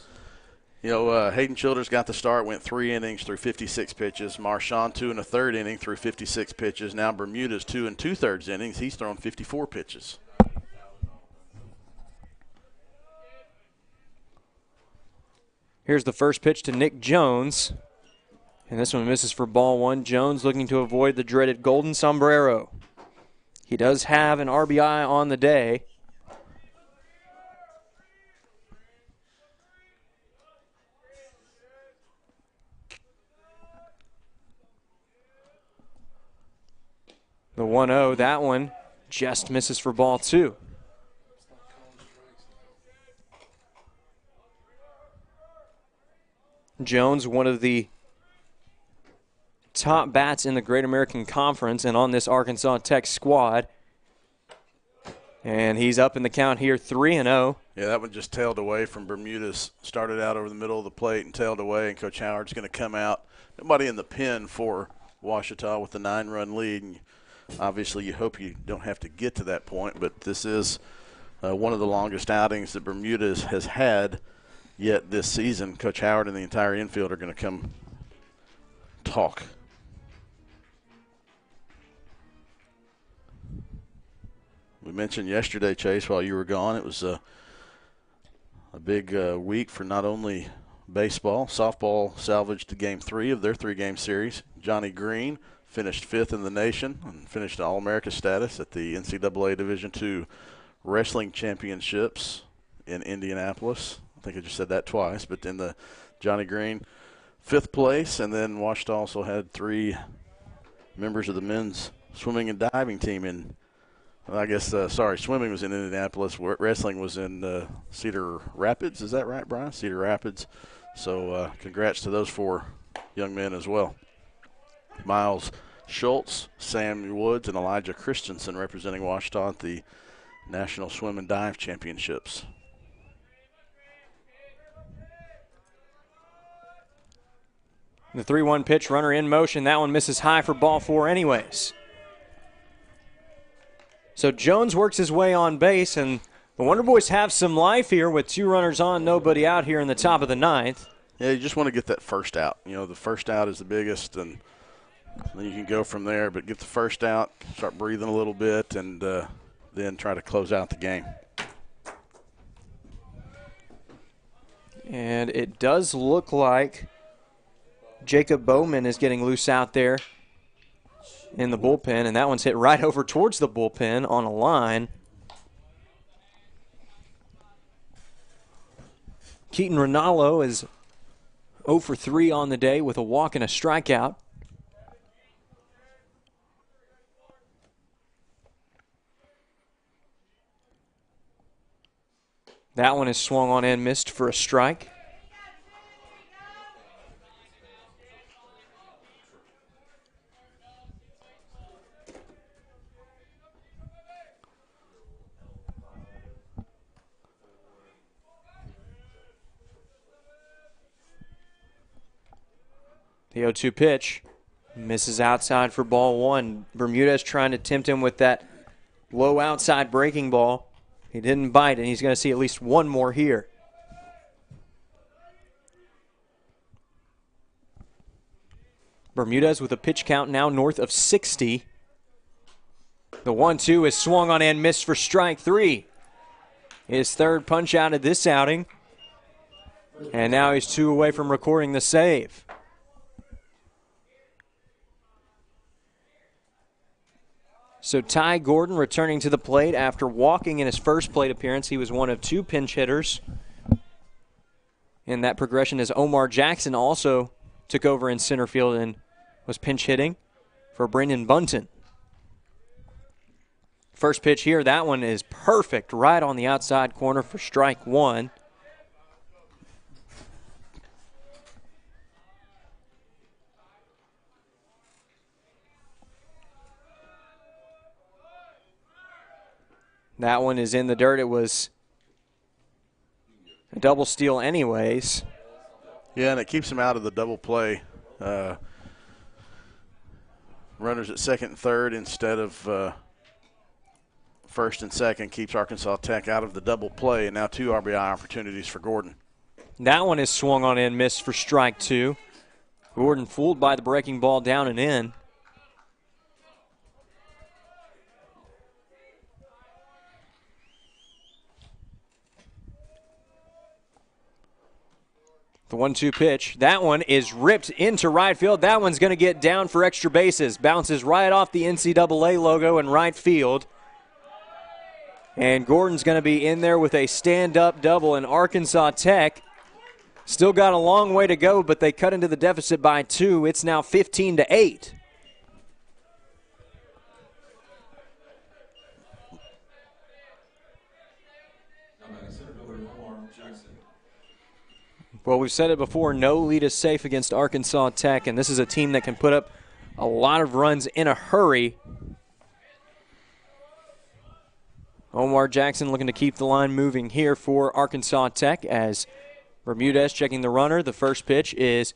You know, Hayden Childers got the start, went 3 innings through 56 pitches. Marshawn 2 1/3 inning through 56 pitches. Now Bermuda's 2 2/3 innings. He's thrown 54 pitches. Here's the first pitch to Nick Jones. And this one misses for ball one. Jones looking to avoid the dreaded golden sombrero. He does have an RBI on the day. The 1-0, that one just misses for ball 2. Jones, one of the top bats in the Great American Conference and on this Arkansas Tech squad. And he's up in the count here, 3-0. Yeah, that one just tailed away from Bermuda's. Started out over the middle of the plate and tailed away, and Coach Howard's going to come out. Nobody in the pen for Ouachita with the 9-run lead. And obviously, you hope you don't have to get to that point, but this is one of the longest outings that Bermuda has had yet this season. Coach Howard and the entire infield are going to come talk. We mentioned yesterday, Chase, while you were gone, it was a big week for not only baseball. Softball salvaged Game 3 of their 3-game series. Johnny Green finished 5th in the nation and finished All-America status at the NCAA Division II Wrestling Championships in Indianapolis. I think I just said that twice, but in the Johnny Green, 5th place, and then Ouachita also had 3 members of the men's swimming and diving team in. Swimming was in Indianapolis. Wrestling was in Cedar Rapids. Is that right, Brian? Cedar Rapids. So congrats to those 4 young men as well. Miles Schultz, Sam Woods, and Elijah Christensen representing Ouachita at the National Swim and Dive Championships. The 3-1 pitch, runner in motion. That one misses high for ball 4 anyways. So Jones works his way on base, and the Wonder Boys have some life here with 2 runners on, nobody out here in the top of the 9th. Yeah, you just want to get that first out. You know, the first out is the biggest, and then you can go from there. But get the first out, start breathing a little bit, and then try to close out the game. And it does look like Jacob Bowman is getting loose out there in the bullpen, and that one's hit right over towards the bullpen on a line. Keaton Rinaldo is 0 for 3 on the day with a walk and a strikeout. That one is swung on and missed for a strike. The 0-2 pitch misses outside for ball 1. Bermudez trying to tempt him with that low outside breaking ball. He didn't bite, and he's going to see at least one more here. Bermudez with a pitch count now north of 60. The 1-2 is swung on and missed for strike 3. His 3rd punch out of this outing. And now he's 2 away from recording the save. So Ty Gordon returning to the plate after walking in his first plate appearance. He was one of 2 pinch hitters in that progression as Omar Jackson also took over in center field and was pinch hitting for Brandon Bunton. First pitch here, that one is perfect right on the outside corner for strike 1. That one is in the dirt. It was a double steal anyways. Yeah, and it keeps him out of the double play. Runners at second and third instead of first and second keeps Arkansas Tech out of the double play, and now 2 RBI opportunities for Gordon. That one is swung on and missed for strike 2. Gordon fooled by the breaking ball down and in. The 1-2 pitch. That one is ripped into right field. That one's going to get down for extra bases. Bounces right off the NCAA logo in right field. And Gordon's going to be in there with a stand-up double, and Arkansas Tech still got a long way to go, but they cut into the deficit by 2. It's now 15-8. Well, we've said it before, no lead is safe against Arkansas Tech, and this is a team that can put up a lot of runs in a hurry. Omar Jackson looking to keep the line moving here for Arkansas Tech as Bermudez checking the runner. The first pitch is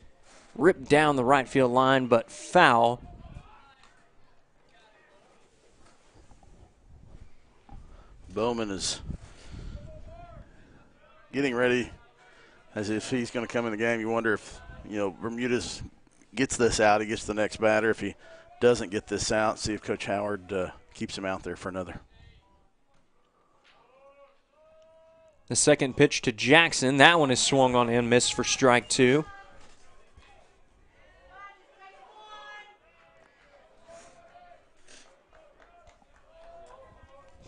ripped down the right field line, but foul. Bowman is getting ready as if he's going to come in the game. You wonder if, Bermudez gets this out, he gets the next batter. If he doesn't get this out, see if Coach Howard keeps him out there for another. The second pitch to Jackson. That one is swung on and missed for strike 2.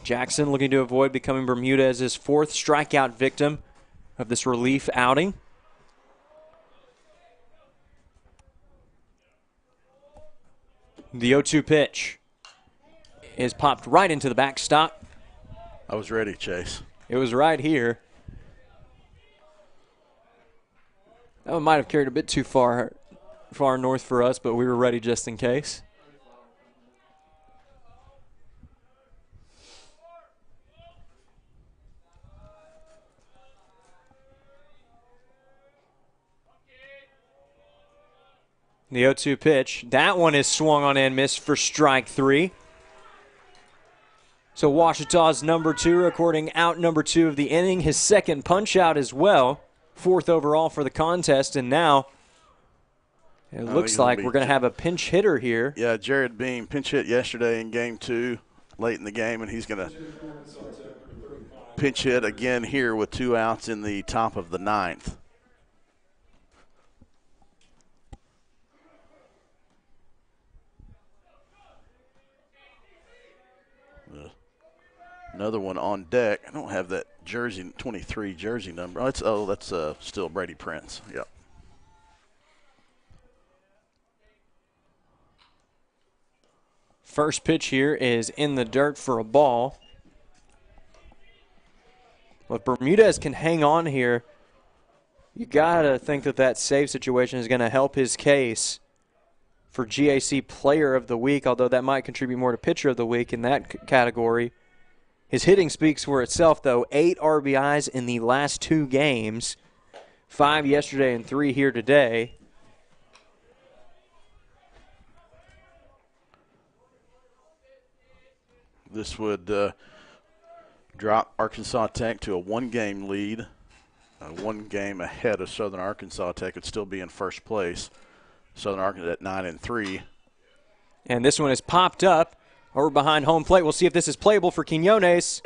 Jackson looking to avoid becoming Bermudez's 4th strikeout victim of this relief outing. The 0-2 pitch is popped right into the backstop. I was ready, Chase. It was right here. That one might have carried a bit too far north for us, but we were ready just in case. The 0-2 pitch. That one is swung on and missed for strike 3. So Ouachita's number 2, recording out number 2 of the inning. His second punch out as well. 4th overall for the contest. And now it looks like we're going to have a pinch hitter here. Yeah, Jared Beam pinch hit yesterday in game 2 late in the game, and he's going to pinch hit again here with 2 outs in the top of the 9th. Another one on deck. I don't have that jersey, 23 jersey number. That's still Brady Prince. Yep. First pitch here is in the dirt for a ball. Well, if Bermudez can hang on here, you got to think that save situation is going to help his case for GAC Player of the Week, although that might contribute more to Pitcher of the Week in that category. His hitting speaks for itself, though. 8 RBIs in the last 2 games, 5 yesterday and 3 here today. This would drop Arkansas Tech to a 1-game lead. 1 game ahead of Southern Arkansas Tech would still be in first place. Southern Arkansas at 9-3. And this one is popped up over behind home plate. We'll see if this is playable for Quiñones.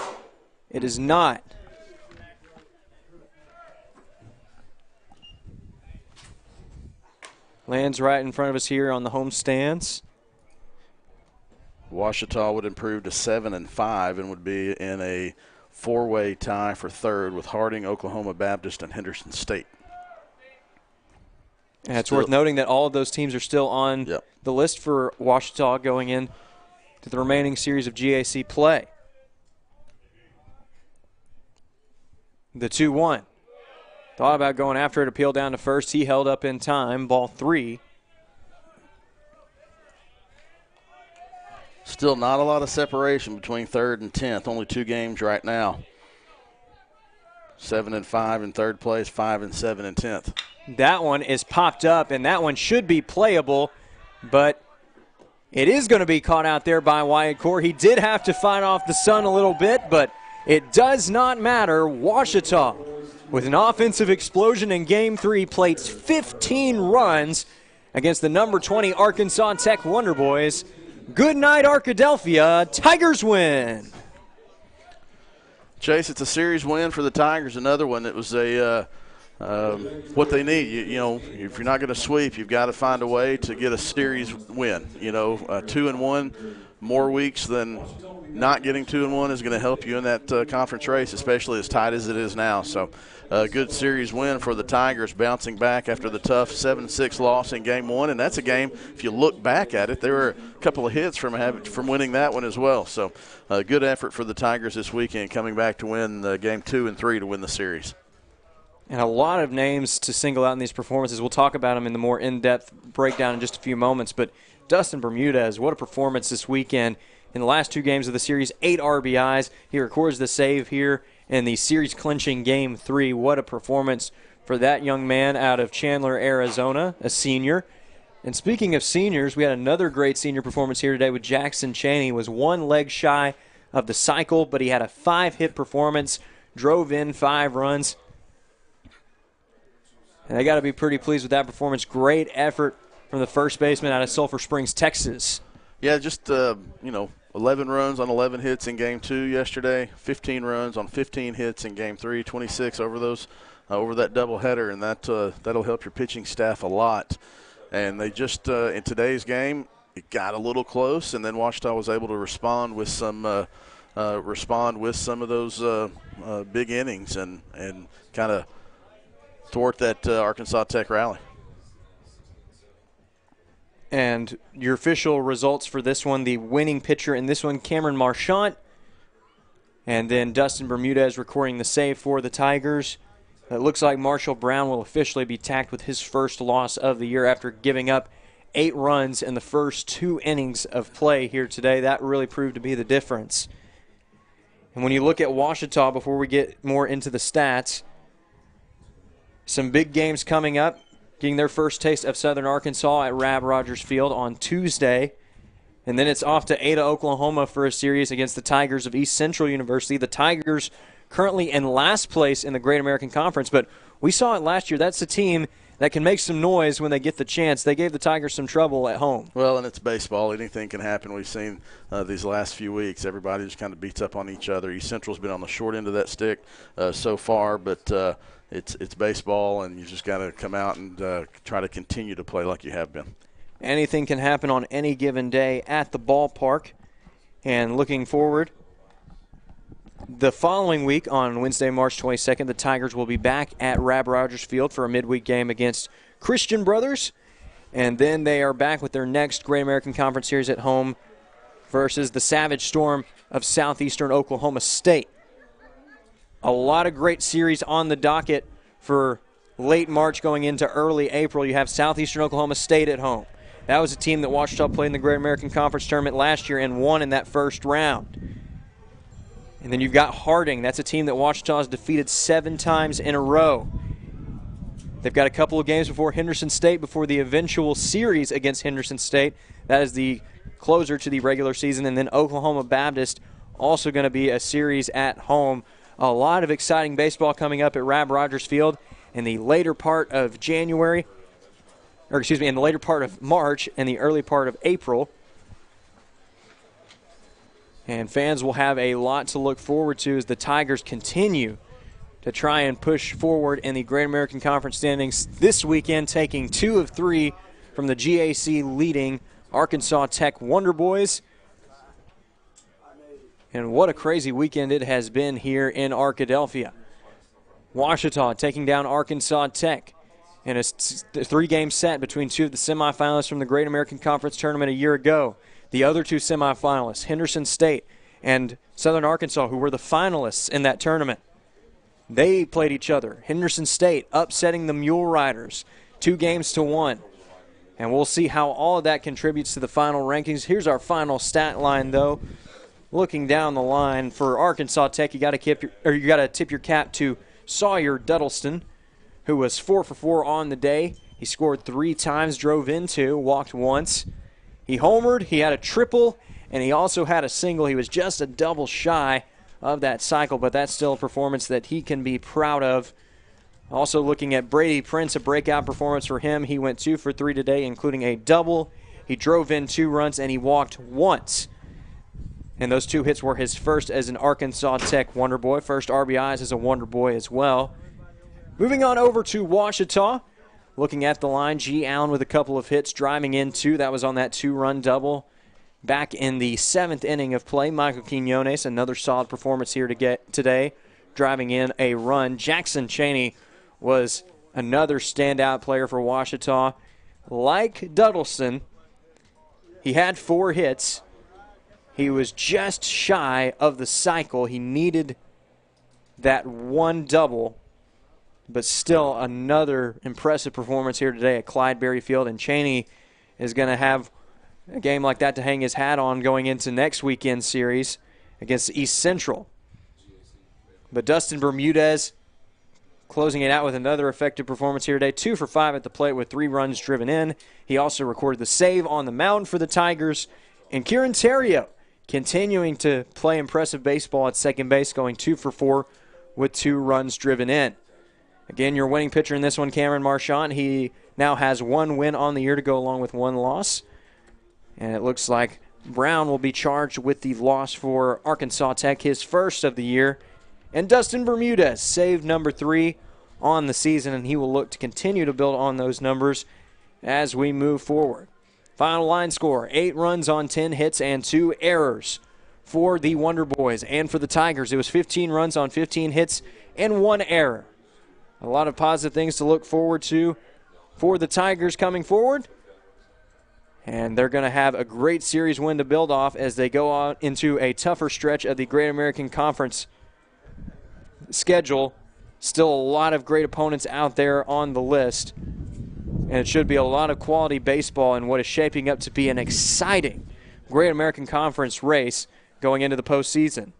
It is not. Lands right in front of us here on the home stands. Ouachita would improve to 7-5 and would be in a 4-way tie for 3rd with Harding, Oklahoma Baptist, and Henderson State. And it's worth noting that all of those teams are still on the list for Ouachita going in to the remaining series of GAC play. The 2-1. Thought about going after it, appeal down to first. He held up in time, ball 3. Still not a lot of separation between 3rd and 10th. Only 2 games right now. 7-5 in 3rd place, 5-7 in 10th. That one is popped up, and that one should be playable, but it is going to be caught out there by Wyatt Core. He did have to fight off the sun a little bit, but it does not matter. Ouachita, with an offensive explosion in Game 3, plates 15 runs against the number 20 Arkansas Tech Wonder Boys. Good night, Arkadelphia. Tigers win. Chase, it's a series win for the Tigers. Another one that was what they need. If you're not going to sweep, you've got to find a way to get a series win. 2-1, more weeks than not getting 2-1 is going to help you in that conference race, especially as tight as it is now. So a good series win for the Tigers, bouncing back after the tough 7-6 loss in Game 1. And that's a game, if you look back at it, there were a couple of hits from winning that one as well. So a good effort for the Tigers this weekend, coming back to win Game 2 and 3 to win the series. And a lot of names to single out in these performances. We'll talk about them in the more in-depth breakdown in just a few moments. But Dustin Bermudez, what a performance this weekend. In the last 2 games of the series, 8 RBIs. He records the save here in the series-clinching Game 3. What a performance for that young man out of Chandler, Arizona, a senior. And speaking of seniors, we had another great senior performance here today with Jackson Chaney. He was 1 leg shy of the cycle, but he had a 5-hit performance, drove in 5 runs. And they got to be pretty pleased with that performance. Great effort from the first baseman out of Sulphur Springs, Texas. Yeah, just, 11 runs on 11 hits in Game 2 yesterday, 15 runs on 15 hits in Game 3, 26 over those over that doubleheader, and that'll help your pitching staff a lot. And they just, in today's game, it got a little close, and then Ouachita was able to respond with some of those big innings and kind of thwart that Arkansas Tech rally. And your official results for this one, the winning pitcher in this one, Cameron Marchant, and then Dustin Bermudez recording the save for the Tigers. It looks like Marshall Brown will officially be tagged with his first loss of the year after giving up 8 runs in the first 2 innings of play here today. That really proved to be the difference. And when you look at Ouachita, before we get more into the stats, some big games coming up, getting their first taste of Southern Arkansas at Rab Rogers Field on Tuesday. And then it's off to Ada, Oklahoma for a series against the Tigers of East Central University. The Tigers currently in last place in the Great American Conference, but we saw it last year. That's a team that can make some noise when they get the chance. They gave the Tigers some trouble at home. Well, and it's baseball. Anything can happen. We've seen these last few weeks. Everybody just kind of beats up on each other. East Central's been on the short end of that stick so far, but it's baseball, and you just got to come out and try to continue to play like you have been. Anything can happen on any given day at the ballpark. And looking forward, the following week on Wednesday, March 22nd, the Tigers will be back at Rab Rogers Field for a midweek game against Christian Brothers. And then they are back with their next Great American Conference Series at home versus the Savage Storm of Southeastern Oklahoma State. A lot of great series on the docket for late March going into early April. You have Southeastern Oklahoma State at home. That was a team that Ouachita played in the Great American Conference Tournament last year and won in that first round. And then you've got Harding. That's a team that Ouachita has defeated 7 times in a row. They've got a couple of games before Henderson State before the eventual series against Henderson State. That is the closer to the regular season. And then Oklahoma Baptist also going to be a series at home. A lot of exciting baseball coming up at Rab Rogers Field in the later part of January, in the later part of March and the early part of April. And fans will have a lot to look forward to as the Tigers continue to try and push forward in the Great American Conference standings this weekend, taking 2 of 3 from the GAC leading Arkansas Tech Wonder Boys. And what a crazy weekend it has been here in Arkadelphia. Ouachita taking down Arkansas Tech in a 3-game set between 2 of the semifinalists from the Great American Conference Tournament a year ago. The other 2 semifinalists, Henderson State and Southern Arkansas, who were the finalists in that tournament, they played each other. Henderson State upsetting the Mule Riders 2-1. And we'll see how all of that contributes to the final rankings. Here's our final stat line, though. Looking down the line for Arkansas Tech, you got to tip your cap to Sawyer Duddleston, who was 4 for 4 on the day. He scored 3 times, drove in 2, walked once. He homered, he had a triple, and he also had a single. He was just a double shy of that cycle, but that's still a performance that he can be proud of. Also looking at Brady Prince, a breakout performance for him. He went 2 for 3 today, including a double. He drove in 2 runs, and he walked once. And those 2 hits were his first as an Arkansas Tech Wonder Boy, first RBIs as a Wonder Boy as well. Moving on over to Ouachita. Looking at the line, G. Allen with a couple of hits, driving in 2. That was on that 2-run double. Back in the 7th inning of play, Michael Quinones, another solid performance here today, driving in a run. Jackson Chaney was another standout player for Ouachita. Like Duddleston, he had 4 hits. He was just shy of the cycle. He needed that 1 double But still another impressive performance here today at Clyde Berry Field, and Cheney is going to have a game like that to hang his hat on going into next weekend's series against East Central. But Dustin Bermudez closing it out with another effective performance here today. 2 for 5 at the plate with 3 runs driven in. He also recorded the save on the mound for the Tigers. And Kieran Terrio continuing to play impressive baseball at second base, going 2 for 4 with 2 runs driven in. Again, your winning pitcher in this one, Cameron Marchant. He now has 1 win on the year to go along with 1 loss. And it looks like Brown will be charged with the loss for Arkansas Tech, his first of the year. And Dustin Bermudez saved number 3 on the season, and he will look to continue to build on those numbers as we move forward. Final line score, 8 runs on 10 hits and 2 errors for the Wonder Boys. And for the Tigers, it was 15 runs on 15 hits and 1 error. A lot of positive things to look forward to for the Tigers coming forward. And they're going to have a great series win to build off as they go on into a tougher stretch of the Great American Conference schedule. Still a lot of great opponents out there on the list. And it should be a lot of quality baseball in what is shaping up to be an exciting Great American Conference race going into the postseason.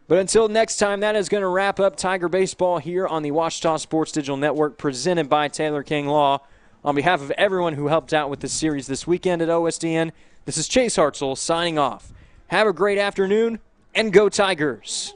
But until next time, that is going to wrap up Tiger Baseball here on the Ouachita Sports Digital Network, presented by Taylor King Law. On behalf of everyone who helped out with this series this weekend at OSDN, this is Chase Hartzell signing off. Have a great afternoon, and go Tigers!